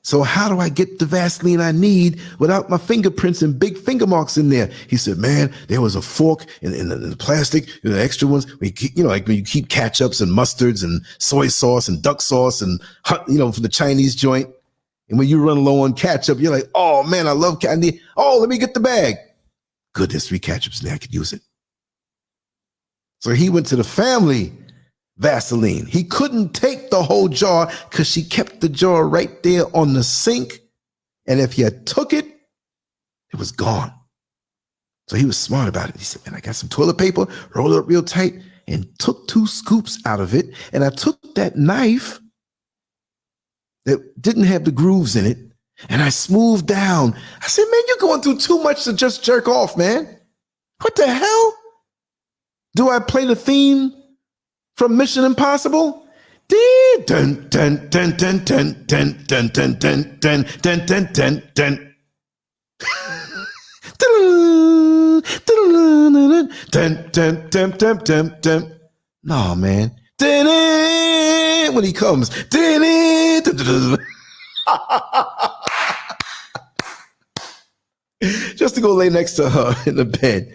So how do I get the Vaseline I need without my fingerprints and big finger marks in there? He said, man, there was a fork in the plastic, you know, the extra ones. You know, like when you keep ketchups and mustards and soy sauce and duck sauce and, you know, for the Chinese joint. And when you run low on ketchup, you're like, oh, man, I love candy. Oh, let me get the bag. Good, there's 3 ketchups in there. I could use it. So he went to the family Vaseline. He couldn't take the whole jar because she kept the jar right there on the sink. And if you took it, it was gone. So he was smart about it. He said, man, I got some toilet paper, rolled it up real tight, and took 2 scoops out of it. And I took that knife that didn't have the grooves in it, and I smoothed down. I said, man, you're going through too much to just jerk off, man. What the hell? Do I play the theme from Mission Impossible? Dun dun dun dun dun dun dun dun dun dun dun dun dun dun dun. Dun dun dun dun dun dun. No, man. When he comes. Just to go lay next to her in the bed.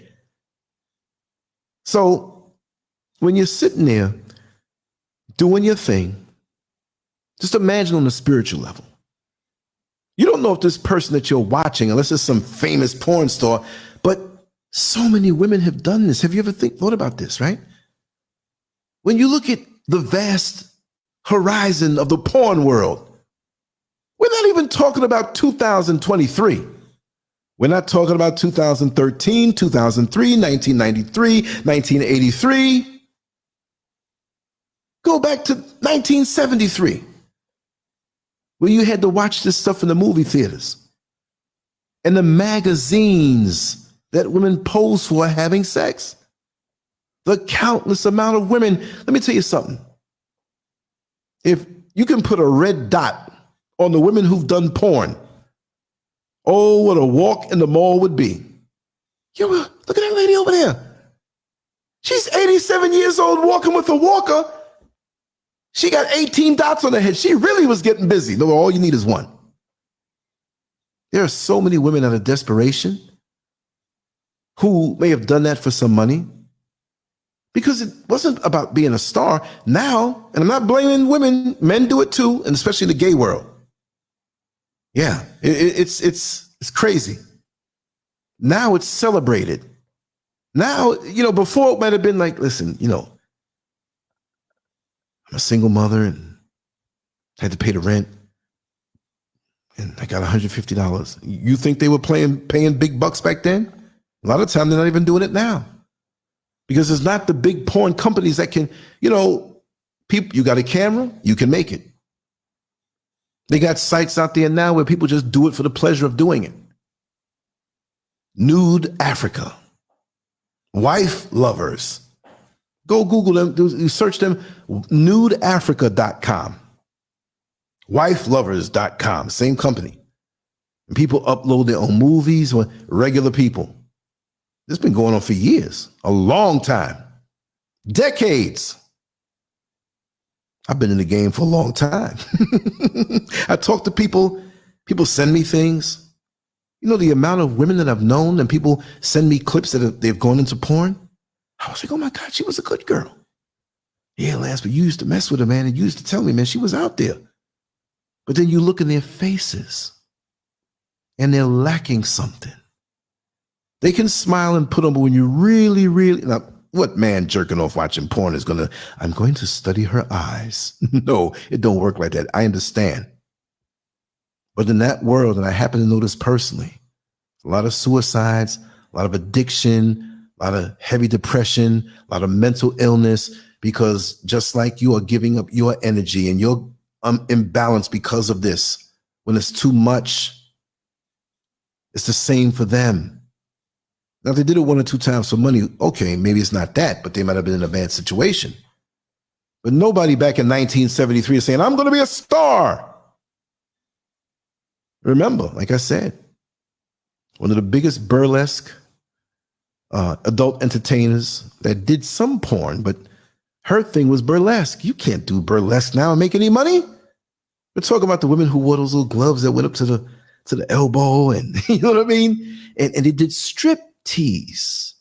So when you're sitting there doing your thing, just imagine on a spiritual level. You don't know if this person that you're watching, unless it's some famous porn star, but so many women have done this. Have you ever thought about this, right? When you look at the vast horizon of the porn world, we're not even talking about 2023. We're not talking about 2013, 2003, 1993, 1983. Go back to 1973, where you had to watch this stuff in the movie theaters and the magazines that women pose for having sex. The countless amount of women. Let me tell you something. If you can put a red dot on the women who've done porn, oh, what a walk in the mall would be. Yo, look at that lady over there. She's 87 years old walking with a walker. She got 18 dots on her head. She really was getting busy. No, all you need is one. There are so many women out of desperation who may have done that for some money because it wasn't about being a star. Now, and I'm not blaming women, men do it too, and especially the gay world. Yeah, it's crazy. Now it's celebrated. Now, before it might have been like, listen, I'm a single mother and had to pay the rent and I got $150. You think they were paying big bucks back then? A lot of time they're not even doing it now because it's not the big porn companies that can, people, you got a camera, you can make it. They got sites out there now where people just do it for the pleasure of doing it. Nude Africa, wife lovers. Go Google them, you search them, nudeafrica.com, wifelovers.com, same company. And people upload their own movies or regular people. This has been going on for years, a long time, decades. I've been in the game for a long time. I talk to people send me things. The amount of women that I've known and people send me clips that they've gone into porn. I was like, oh my God, she was a good girl. Yeah, Lance, but you used to mess with her, man, and you used to tell me, man, she was out there. But then you look in their faces and they're lacking something. They can smile and put on, but when you really, now, what man jerking off watching porn is I'm going to study her eyes. No, it don't work like that. I understand. But in that world, and I happen to know this personally, a lot of suicides, a lot of addiction, a lot of heavy depression, a lot of mental illness, because just like you are giving up your energy and you're imbalanced because of this, when it's too much, it's the same for them. Now, if they did it 1 or 2 times for money, okay, maybe it's not that, but they might have been in a bad situation. But nobody back in 1973 is saying, I'm going to be a star. Remember, like I said, one of the biggest burlesque adult entertainers that did some porn, but her thing was burlesque. You can't do burlesque now and make any money. We're talking about the women who wore those little gloves that went up to the elbow, and you know what I mean? And they did strip tease.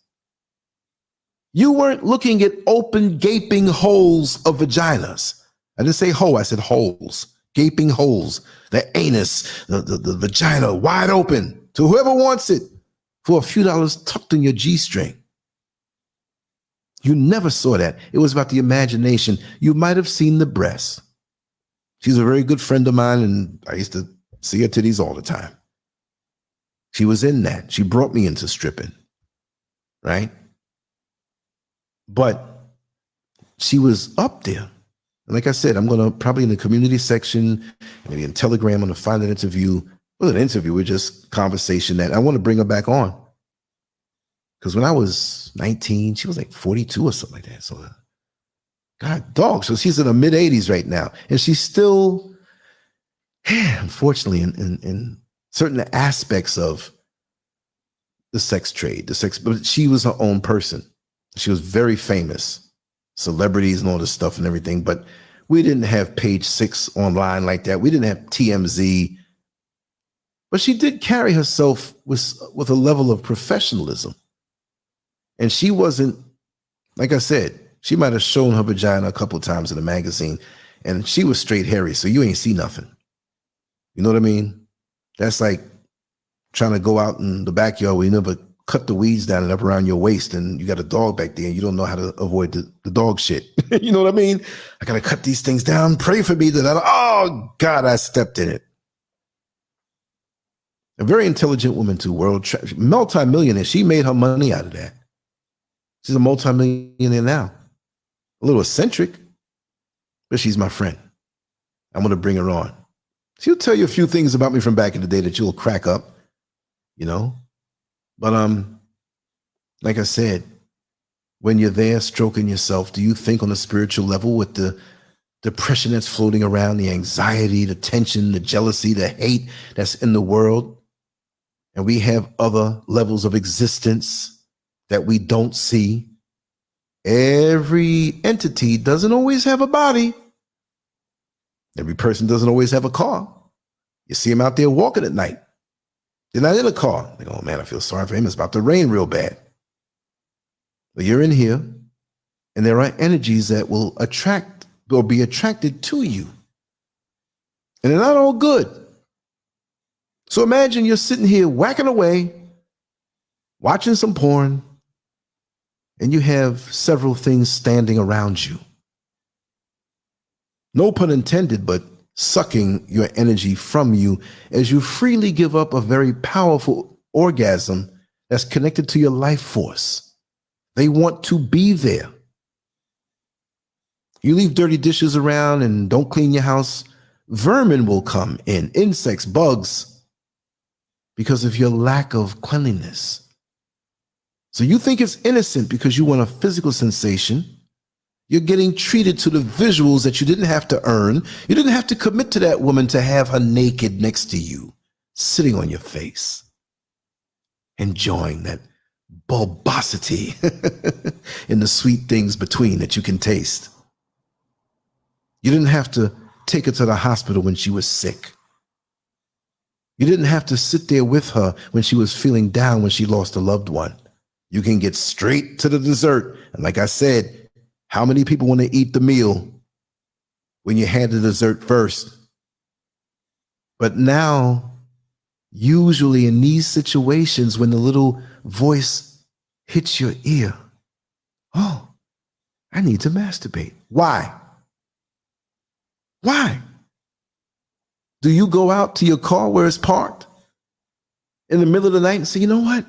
You weren't looking at open, gaping holes of vaginas. I didn't say hole, I said holes, gaping holes, the anus, the vagina wide open to whoever wants it for a few dollars tucked in your G-string. You never saw that. It was about the imagination. You might have seen the breasts. She's a very good friend of mine, and I used to see her titties all the time. She was in that. She brought me into stripping, right? But she was up there. And like I said, I'm going to probably in the community section, maybe in Telegram, I'm going to find an interview. Well, an interview with just conversation that I want to bring her back on. Because when I was 19, she was like 42 or something like that. So, God, dog. So she's in her mid 80s right now. And she's still, unfortunately, in certain aspects of the sex trade, but she was her own person. She was very famous, celebrities and all this stuff and everything. But we didn't have Page Six online like that. We didn't have TMZ. But she did carry herself with a level of professionalism. And she wasn't, like I said, she might have shown her vagina a couple of times in a magazine, and she was straight hairy, so you ain't see nothing. You know what I mean? That's like trying to go out in the backyard where you never cut the weeds down and up around your waist, and you got a dog back there, and you don't know how to avoid the dog shit. You know what I mean? I got to cut these things down. Pray for me that oh, God, I stepped in it. A very intelligent woman too, multi-millionaire. She made her money out of that. She's a multi-millionaire now. A little eccentric, but she's my friend. I'm going to bring her on. She'll tell you a few things about me from back in the day that you'll crack up, you know. But like I said, when you're there stroking yourself, do you think on a spiritual level with the depression that's floating around, the anxiety, the tension, the jealousy, the hate that's in the world, and we have other levels of existence that we don't see? Every entity doesn't always have a body. Every person doesn't always have a car. You see them out there walking at night. They're not in a car. They go, oh man, I feel sorry for him. It's about to rain real bad. But you're in here, and there are energies that will attract or be attracted to you. And they're not all good. So imagine you're sitting here whacking away, watching some porn, and you have several things standing around you. No pun intended, but sucking your energy from you as you freely give up a very powerful orgasm that's connected to your life force. They want to be there. You leave dirty dishes around and don't clean your house, vermin will come in, insects, bugs, because of your lack of cleanliness. So you think it's innocent because you want a physical sensation. You're getting treated to the visuals that you didn't have to earn. You didn't have to commit to that woman to have her naked next to you, sitting on your face, enjoying that bulbosity and the sweet things between that you can taste. You didn't have to take her to the hospital when she was sick. You didn't have to sit there with her when she was feeling down when she lost a loved one. You can get straight to the dessert. And like I said, how many people want to eat the meal when you had the dessert first? But now, usually in these situations, when the little voice hits your ear, oh, I need to masturbate. Why? Why? Do you go out to your car where it's parked in the middle of the night and say, you know what?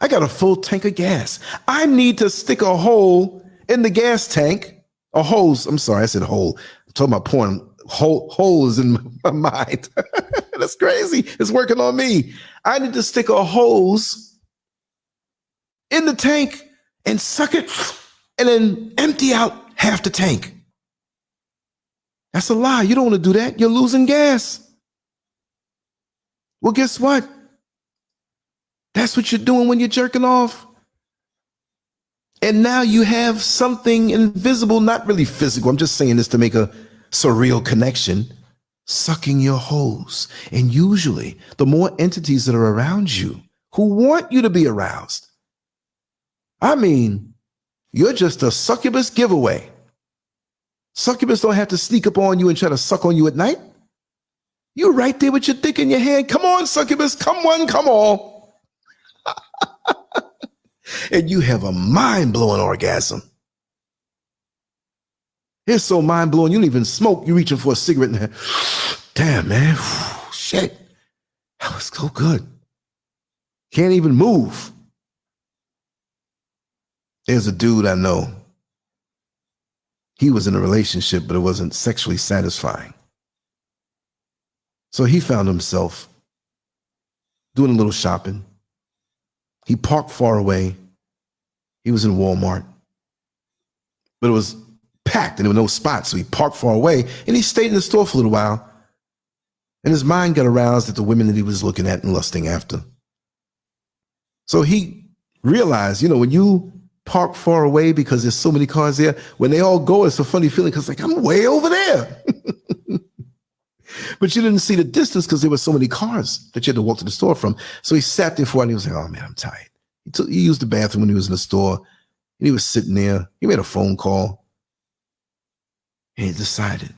I got a full tank of gas. I need to stick a hole in the gas tank. A hose. I'm sorry, I said hole. I'm talking about porn. Hole is in my mind. That's crazy. It's working on me. I need to stick a hose in the tank and suck it and then empty out half the tank. That's a lie. You don't want to do that. You're losing gas. Well, guess what? That's what you're doing when you're jerking off. And now you have something invisible, not really physical. I'm just saying this to make a surreal connection, sucking your hose. And usually the more entities that are around you who want you to be aroused. I mean, you're just a succubus giveaway. Succubus don't have to sneak up on you and try to suck on you at night. You're right there with your dick in your hand. Come on, succubus. Come one, come all. And you have a mind-blowing orgasm. It's so mind-blowing, you don't even smoke. You're reaching for a cigarette. And damn, man. Shit. That was so good. Can't even move. There's a dude I know. he was in a relationship, but it wasn't sexually satisfying. So he found himself doing a little shopping. He parked far away. He was in Walmart, but it was packed and there were no spots. So he parked far away and he stayed in the store for a little while. And his mind got aroused at the women that he was looking at and lusting after. So he realized, when you park far away because there's so many cars there, when they all go, it's a funny feeling because like, I'm way over there. But you didn't see the distance because there were so many cars that you had to walk to the store from. So he sat there for a while and he was like, oh man, I'm tired. He used the bathroom when he was in the store and he was sitting there. He made a phone call and he decided,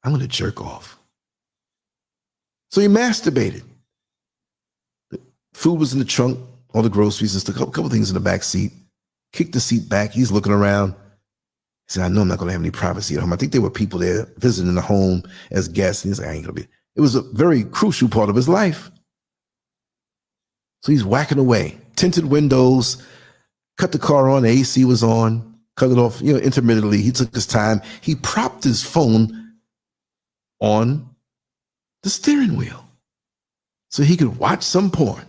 I'm going to jerk off. So he masturbated. The food was in the trunk, all the groceries and stuff, a couple things in the back seat. Kicked the seat back. He's looking around. He said, I know I'm not going to have any privacy at home. I think there were people there visiting the home as guests. And he's like, I ain't going to be. It was a very crucial part of his life. So he's whacking away. Tinted windows, cut the car on, the AC was on, cut it off, intermittently. He took his time. He propped his phone on the steering wheel so he could watch some porn.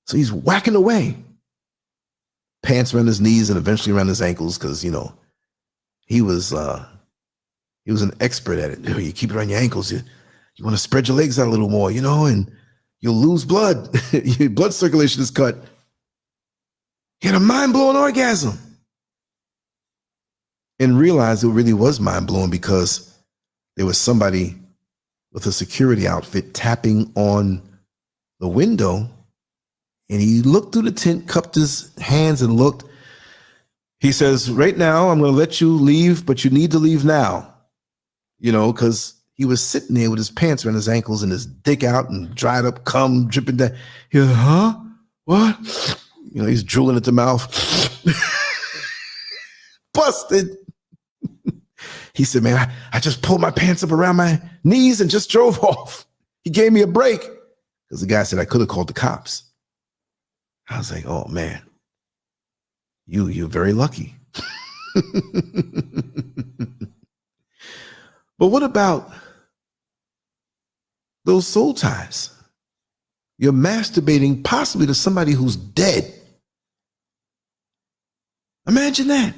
So he's whacking away. Pants around his knees and eventually around his ankles because, he was an expert at it. You keep it around your ankles. You want to spread your legs out a little more, and you'll lose blood. Your blood circulation is cut. He had a mind-blowing orgasm. And realized it really was mind-blowing because there was somebody with a security outfit tapping on the window. And he looked through the tint, cupped his hands and looked. He says, right now, I'm going to let you leave, but you need to leave now. Because he was sitting there with his pants around his ankles and his dick out and dried up cum dripping down. He was, huh? What? He's drooling at the mouth. Busted. He said, man, I just pulled my pants up around my knees and just drove off. He gave me a break. Because the guy said I could have called the cops. I was like, oh man, you're very lucky. But what about those soul ties? You're masturbating possibly to somebody who's dead. Imagine that.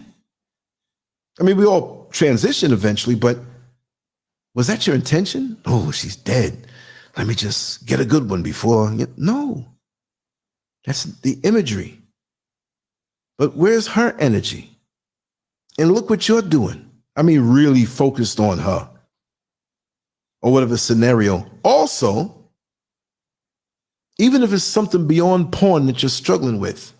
I mean, we all transition eventually, but was that your intention? Oh, she's dead. Let me just get a good one before. No, that's the imagery. But where's her energy? And look what you're doing. I mean, really focused on her or whatever scenario. Also, even if it's something beyond porn that you're struggling with,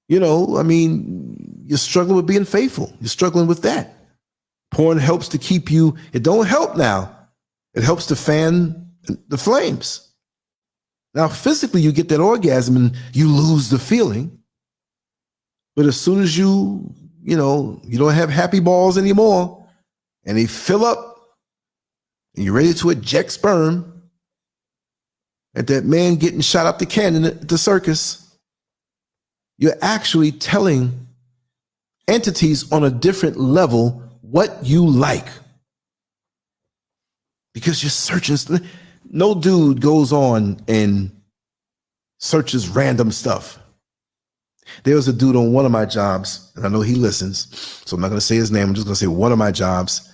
I mean, you're struggling with being faithful. You're struggling with that. Porn helps to keep you. It don't help now. It helps to fan the flames. Now, physically, you get that orgasm and you lose the feeling. But as soon as you don't have happy balls anymore and they fill up and you're ready to eject sperm at that man getting shot up the cannon at the circus, you're actually telling entities on a different level what you like. Because you're searching. No dude goes on and searches random stuff. There was a dude on one of my jobs, and I know he listens, so I'm not going to say his name. I'm just going to say one of my jobs.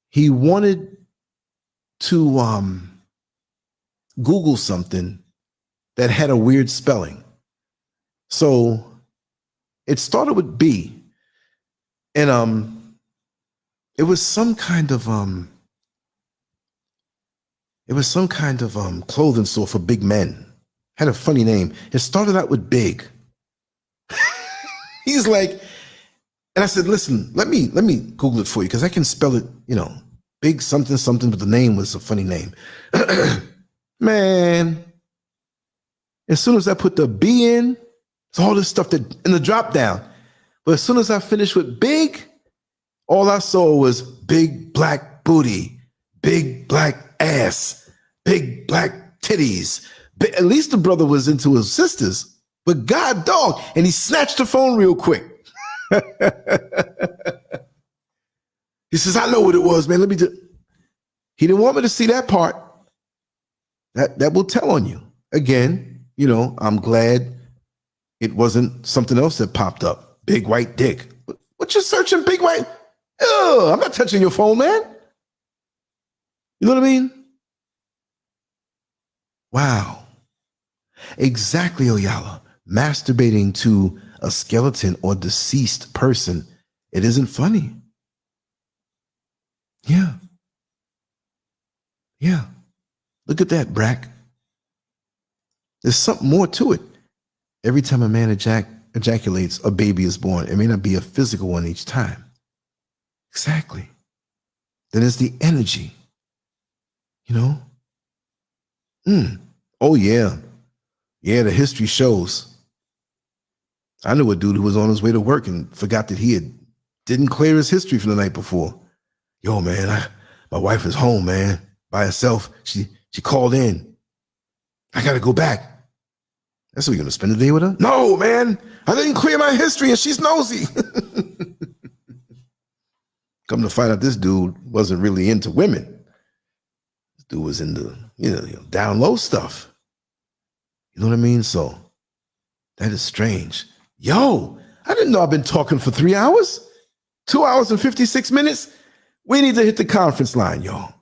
He wanted to Google something that had a weird spelling. So it started with B, and it was some kind of clothing store for big men. Had a funny name. It started out with big. He's like, and I said, listen, let me Google it for you because I can spell it, big something something, but the name was a funny name. Man, as soon as I put the B in, it's all this stuff that in the drop down. But as soon as I finished with big, all I saw was big black booty, big black ass, big black titties. At least the brother was into his sisters. But God dog, and he snatched the phone real quick. He says, I know what it was, man. Let me do. He didn't want me to see that part. That will tell on you. Again, you know, I'm glad it wasn't something else that popped up. Big white dick. What you searching, big white? Ugh, I'm not touching your phone, man. You know what I mean? Wow. Exactly, Oyala. Masturbating to a skeleton or deceased person, it isn't funny. Yeah. Yeah. Look at that, Brack. There's something more to it. Every time a man ejaculates, a baby is born. It may not be a physical one each time. Exactly. Then it's the energy. You know? Oh, yeah. Yeah, the history shows. I knew a dude who was on his way to work and forgot that he didn't clear his history from the night before. Yo, man, my wife is home, man, by herself. She called in. I got to go back. That's what you're going to spend the day with her? No, man, I didn't clear my history and she's nosy. Come to find out, this dude wasn't really into women. This dude was into, you know, down low stuff. You know what I mean? So that is strange. Yo, I didn't know I've been talking for 3 hours, 2 hours and 56 minutes. We need to hit the conference line, y'all.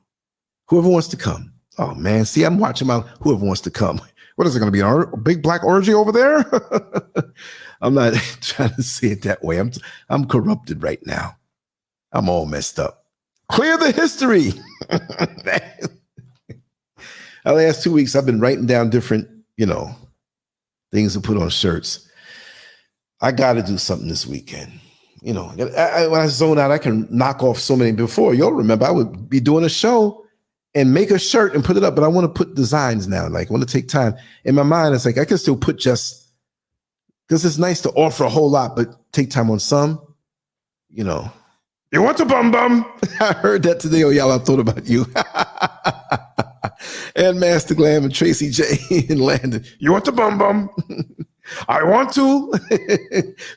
Whoever wants to come. Oh, man. See, I'm watching my whoever wants to come. What is it going to be? A big black orgy over there? I'm not trying to say it that way. I'm corrupted right now. I'm all messed up. Clear the history. The last 2 weeks, I've been writing down different, you know, things to put on shirts. I got to do something this weekend. You know, when I zone out, I can knock off so many. Before, you'll remember, I would be doing a show and make a shirt and put it up, but I want to put designs now. Like, I want to take time. In my mind, it's like, I can still put just, because it's nice to offer a whole lot, but take time on some, you know. You want to bum bum? I heard that today. Oh, y'all, I thought about you. And Master Glam and Tracy J and Landon. You want to bum bum? I want to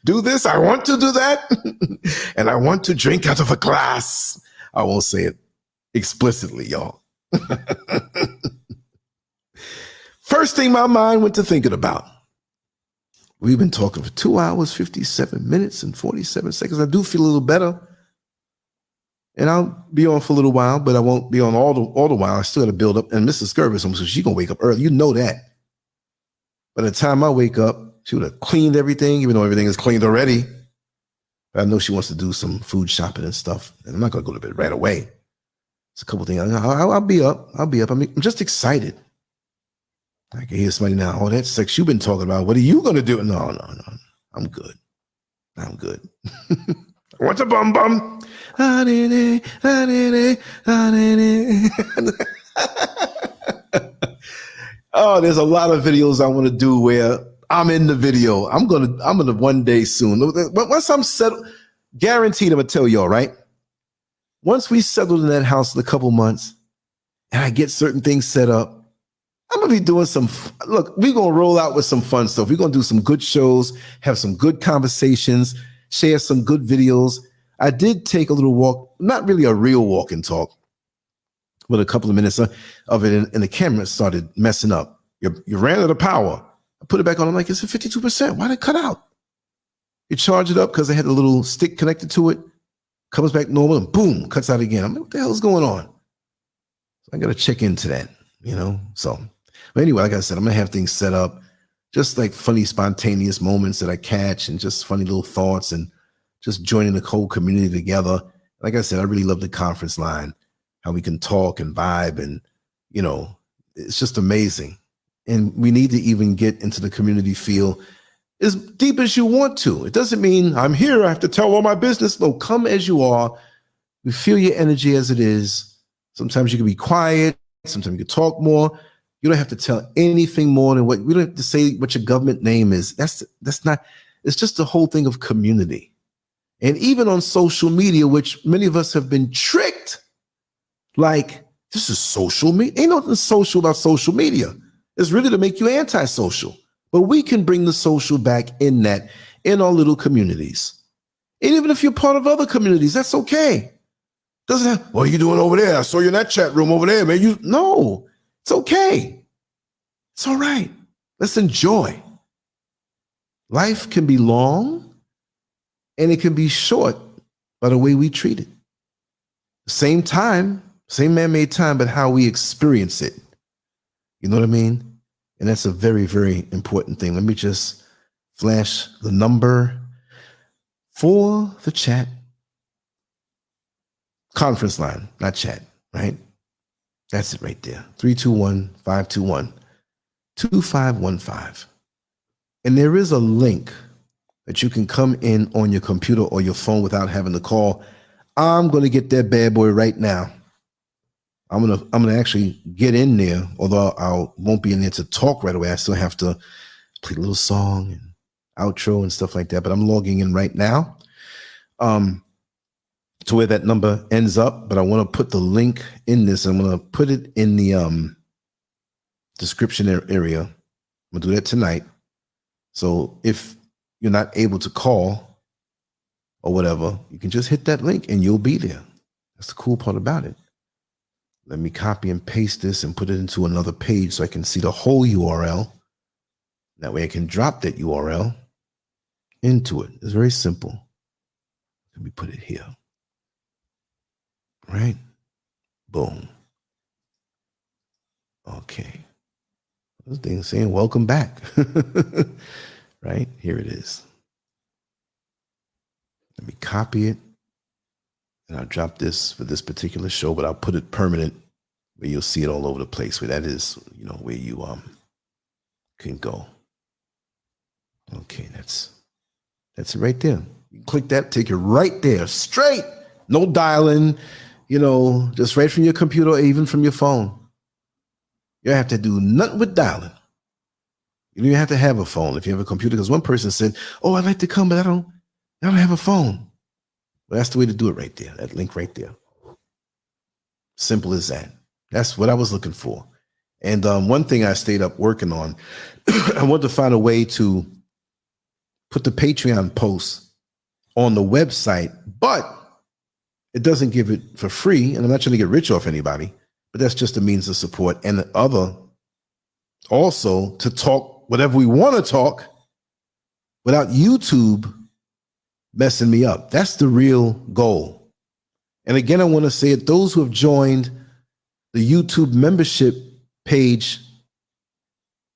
do this. I want to do that. And I want to drink out of a glass. I won't say it explicitly, y'all. First thing my mind went to thinking about. We've been talking for 2 hours, 57 minutes and 47 seconds. I do feel a little better. And I'll be on for a little while, but I won't be on all the while. I still got to build up. And Mrs. SCURV is home, so she's going to wake up early. You know that. By the time I wake up, she would have cleaned everything, even though everything is cleaned already. But I know she wants to do some food shopping and stuff. And I'm not going to go to bed right away. It's a couple things. I'll be up. I'll be up. I'm just excited. I can hear somebody now. Oh, that sex you've been talking about. What are you going to do? No. I'm good. I'm good. What's a bum bum? Oh, there's a lot of videos I want to do where I'm in the video. I'm gonna one day soon. Once I'm settled, guaranteed I'm gonna tell y'all, right? Once we settled in that house in a couple months and I get certain things set up, I'm gonna be doing look, we're gonna roll out with some fun stuff. We're gonna do some good shows, have some good conversations, share some good videos. I did take a little walk, not really a real walk and talk, but a couple of minutes of it, and the camera started messing up. You ran out of power. I put it back on. I'm like, it's at 52%. Why did it cut out? You charge it up because I had a little stick connected to it, comes back normal, and boom, cuts out again. I'm like, what the hell is going on? So I got to check into that, you know? So, but anyway, like I said, I'm going to have things set up, just like funny, spontaneous moments that I catch and just funny little thoughts and just joining the whole community together. Like I said, I really love the conference line, how we can talk and vibe, and, you know, it's just amazing. And we need to even get into the community feel as deep as you want to. It doesn't mean I'm here, I have to tell all my business. No, come as you are. We feel your energy as it is. Sometimes you can be quiet. Sometimes you can talk more. You don't have to tell anything more than we don't have to say what your government name is. That's not, it's just the whole thing of community. And even on social media, which many of us have been tricked, like, this is social media. Ain't nothing social about social media. It's really to make you antisocial. But we can bring the social back in our little communities. And even if you're part of other communities, that's okay. Doesn't have, what are you doing over there? I saw you in that chat room over there, man. No, it's okay. It's all right. Let's enjoy. Life can be long and it can be short by the way we treat it. Same time, same man-made time, but how we experience it. You know what I mean? And that's a very, very important thing. Let me just flash the number for the chat. Conference line, not chat, right? That's it right there. 321-521-2515. And there is a link that you can come in on your computer or your phone without having to call. I'm going to get that bad boy right now. I'm gonna actually get in there, although I won't be in there to talk right away. I still have to play a little song and outro and stuff like that. But I'm logging in right now to where that number ends up. But I want to put the link in this. I'm going to put it in the description area. I'm going to do that tonight. So if you're not able to call or whatever, you can just hit that link and you'll be there. That's the cool part about it. Let me copy and paste this and put it into another page so I can see the whole URL. That way I can drop that URL into it. It's very simple. Let me put it here. Right? Boom. Okay. This thing saying welcome back. Right? Here it is. Let me copy it. And I'll drop this for this particular show, but I'll put it permanent where you'll see it all over the place. Where that is, you know, where you can go. Okay, that's it right there. You click that, take it right there, straight. No dialing, you know, just right from your computer or even from your phone. You don't have to do nothing with dialing. You don't even have to have a phone if you have a computer. Because one person said, "Oh, I'd like to come, but I don't have a phone." Well, that's the way to do it right there. That link right there. Simple as that. That's what I was looking for. And one thing I stayed up working on, I wanted to find a way to put the Patreon posts on the website, but it doesn't give it for free. And I'm not trying to get rich off anybody, but that's just a means of support. And the other, also to talk whatever we want to talk without YouTube messing me up. That's the real goal. And again, I want to say it, those who have joined the YouTube membership page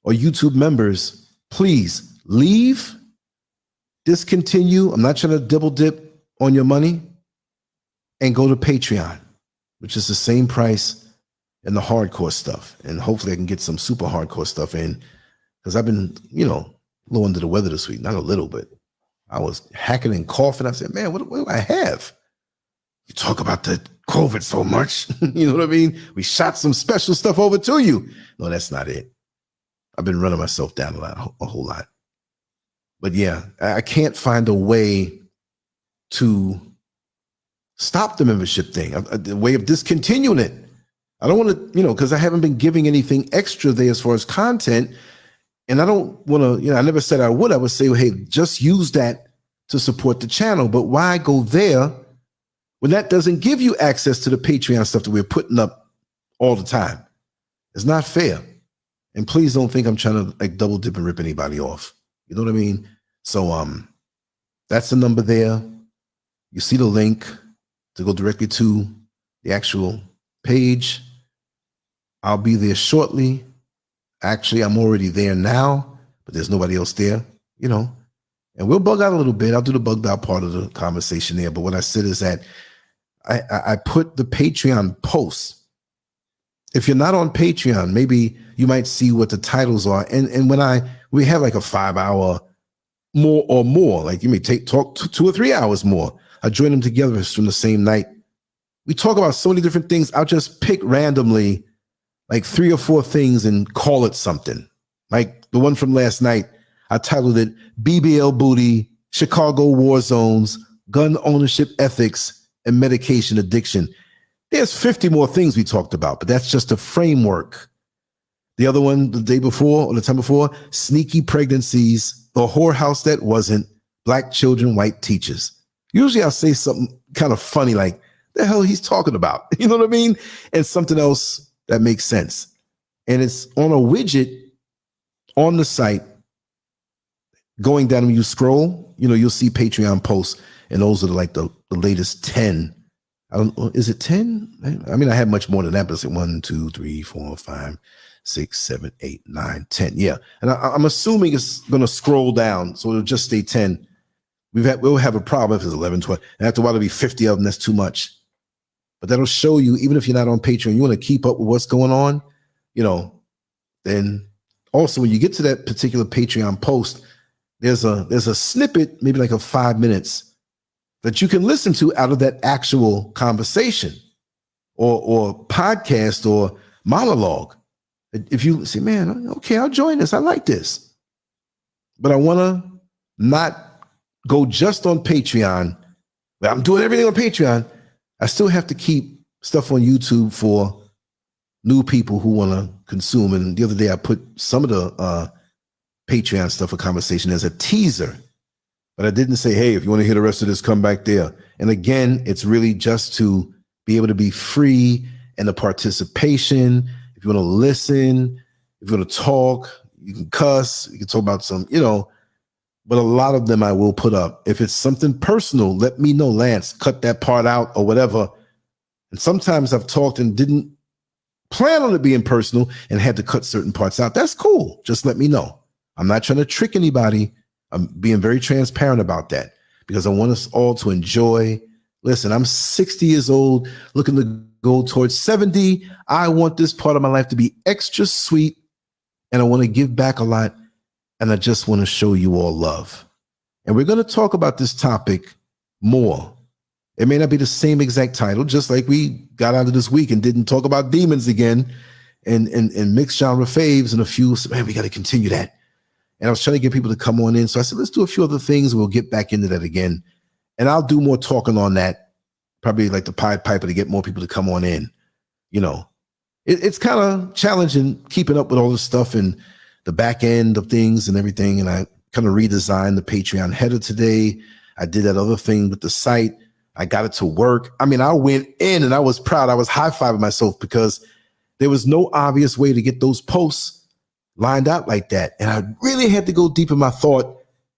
or YouTube members, please leave, discontinue. I'm not trying to double dip on your money, and go to Patreon, which is the same price in the hardcore stuff. And hopefully I can get some super hardcore stuff in, because I've been, you know, a little under the weather this week. Not a little, but I was hacking and coughing. I said, man, what do I have? You talk about the COVID so much. You know what I mean? We shot some special stuff over to you. No, that's not it. I've been running myself down a whole lot. But yeah, I can't find a way to stop the membership thing, a way of discontinuing it. I don't want to, you know, because I haven't been giving anything extra there as far as content. And I don't want to, you know, I never said I would. I would say, well, hey, just use that to support the channel. But why go there when that doesn't give you access to the Patreon stuff that we're putting up all the time? It's not fair. And please don't think I'm trying to like double dip and rip anybody off. You know what I mean? So that's the number there. You see the link to go directly to the actual page. I'll be there shortly. Actually, I'm already there now, but there's nobody else there, you know, and we'll bug out a little bit. I'll do the bugged out part of the conversation there. But what I said is that I put the Patreon posts. If you're not on Patreon, maybe you might see what the titles are. And when we have like a 5-hour more, like you may talk 2 or 3 hours more. I join them together from the same night. We talk about so many different things. I'll just pick randomly like 3 or 4 things and call it something. Like the one from last night, I titled it BBL Booty, Chicago War Zones, Gun Ownership Ethics, and Medication Addiction. There's 50 more things we talked about, but that's just a framework. The other one, the day before or the time before, Sneaky Pregnancies, The Whorehouse That Wasn't, Black Children, White Teachers. Usually I'll say something kind of funny, like, the hell he's talking about. You know what I mean? And something else that makes sense. And it's on a widget on the site. Going down, when you scroll, you'll see Patreon posts, and those are like the latest 10. I don't know, is it 10? I mean, I have much more than that, but it's like 1, 2, 3, 4, 5, 6, 7, 8, 9, 10. Yeah. And I'm assuming it's going to scroll down, so it'll just stay 10. We'll have a problem if it's 11, 12. And after a while, it'll be 50 of them. That's too much. But that'll show you, even if you're not on Patreon, you want to keep up with what's going on, then also when you get to that particular Patreon post, there's a snippet, maybe like 5 minutes, that you can listen to out of that actual conversation or podcast or monologue. If you say, man, okay, I'll join this. I like this. But I want to not go just on Patreon. I'm doing everything on Patreon. I still have to keep stuff on YouTube for new people who want to consume. And the other day I put some of the Patreon stuff for conversation as a teaser, but I didn't say, hey, if you want to hear the rest of this, come back there. And again, it's really just to be able to be free and the participation. If you want to listen, if you want to talk, you can cuss, you can talk about some, but a lot of them I will put up. If it's something personal, let me know, Lance, cut that part out or whatever. And sometimes I've talked and didn't plan on it being personal and had to cut certain parts out. That's cool. Just let me know. I'm not trying to trick anybody. I'm being very transparent about that because I want us all to enjoy. Listen, I'm 60 years old, looking to go towards 70. I want this part of my life to be extra sweet, and I want to give back a lot, and I just want to show you all love. And we're going to talk about this topic more. It may not be the same exact title, just like we got out of this week and didn't talk about demons again and mixed genre faves and a few. So, man, we got to continue that. And I was trying to get people to come on in. So I said, let's do a few other things. And we'll get back into that again. And I'll do more talking on that, probably like the Pied Piper, to get more people to come on in. It's kind of challenging keeping up with all this stuff and the back end of things and everything. And I kind of redesigned the Patreon header today. I did that other thing with the site. I got it to work. I mean, I went in and I was proud. I was high-fiving myself because there was no obvious way to get those posts lined out like that. And I really had to go deep in my thought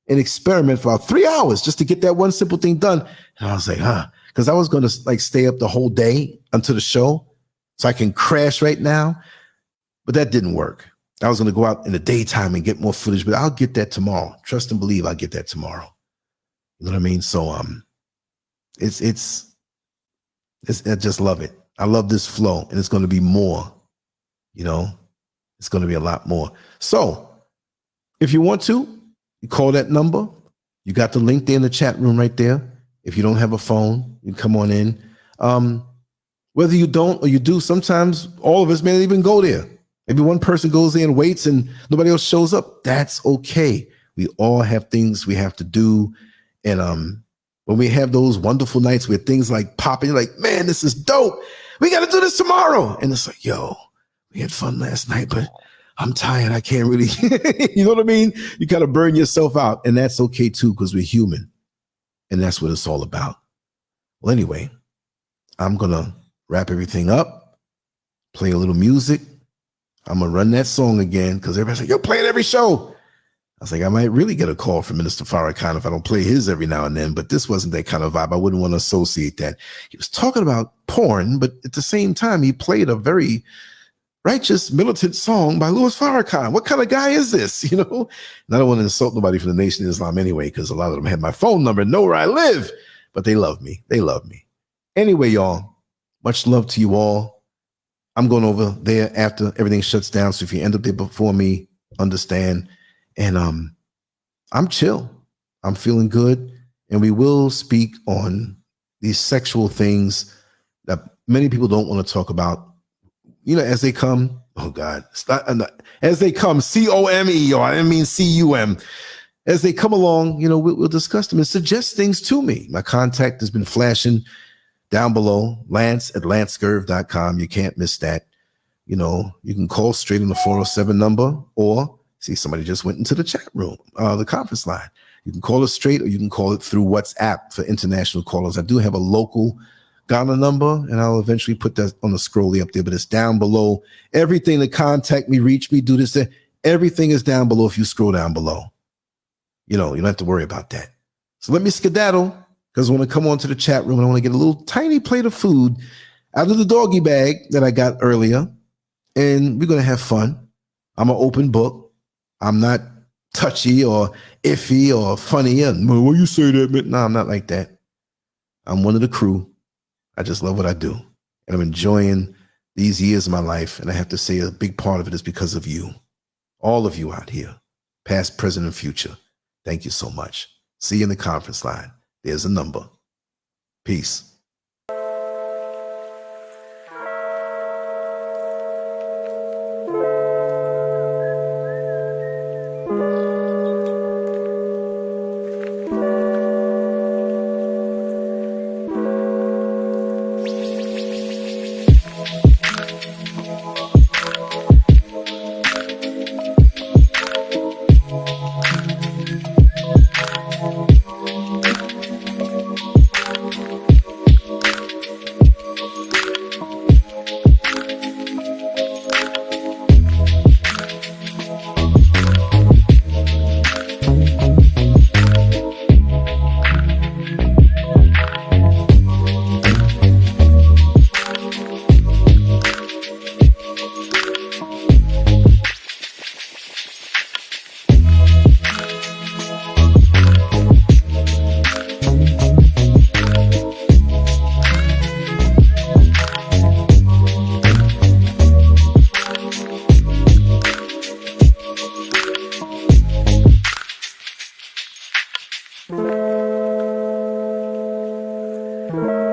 and experiment for about 3 hours just to get that one simple thing done. And I was like, because I was going to stay up the whole day until the show so I can crash right now. But that didn't work. I was going to go out in the daytime and get more footage, but I'll get that tomorrow. Trust and believe I'll get that tomorrow. You know what I mean? So, it's I just love it. I love this flow, and it's going to be more, it's going to be a lot more. So if you want to, you call that number. You got the link there in the chat room right there. If you don't have a phone, you can come on in. Whether you don't or you do, sometimes all of us may not even go there. Maybe one person goes there and waits and nobody else shows up. That's okay. We all have things we have to do. And when we have those wonderful nights where things like pop, and you're like, man, this is dope. We got to do this tomorrow. And it's like, yo, we had fun last night, but I'm tired. I can't really, you know what I mean? You kind of burn yourself out, and that's okay too, because we're human, and that's what it's all about. Well, anyway, I'm going to wrap everything up, play a little music. I'm going to run that song again because everybody's like, you're playing every show. I was like, I might really get a call from Minister Farrakhan if I don't play his every now and then, but this wasn't that kind of vibe. I wouldn't want to associate that. He was talking about porn, but at the same time, he played a very righteous, militant song by Louis Farrakhan. What kind of guy is this? And I don't want to insult nobody from the Nation of Islam anyway, because a lot of them have my phone number and know where I live, but they love me. They love me. Anyway, y'all, much love to you all. I'm going over there after everything shuts down. So if you end up there before me, understand. And I'm chill. I'm feeling good. And we will speak on these sexual things that many people don't want to talk about. As they come, oh God, as they come, C-O-M-E, or I didn't mean C-U-M. As they come along, we'll discuss them and suggest things to me. My contact has been flashing down below, lance@lancescurv.com. You can't miss that. You can call straight on the 407 number, or see, somebody just went into the chat room, the conference line. You can call it straight, or you can call it through WhatsApp for international callers. I do have a local Ghana number, and I'll eventually put that on the scrolly up there, but it's down below. Everything to contact me, reach me, do this, that, everything is down below if you scroll down below. You don't have to worry about that. So let me skedaddle, because I want to come on to the chat room and I want to get a little tiny plate of food out of the doggy bag that I got earlier, and we're going to have fun. I'm an open book. I'm not touchy or iffy or funny. And why you say that? No, I'm not like that. I'm one of the crew. I just love what I do. And I'm enjoying these years of my life. And I have to say a big part of it is because of you. All of you out here, past, present, and future. Thank you so much. See you in the conference line. There's a number. Peace. you.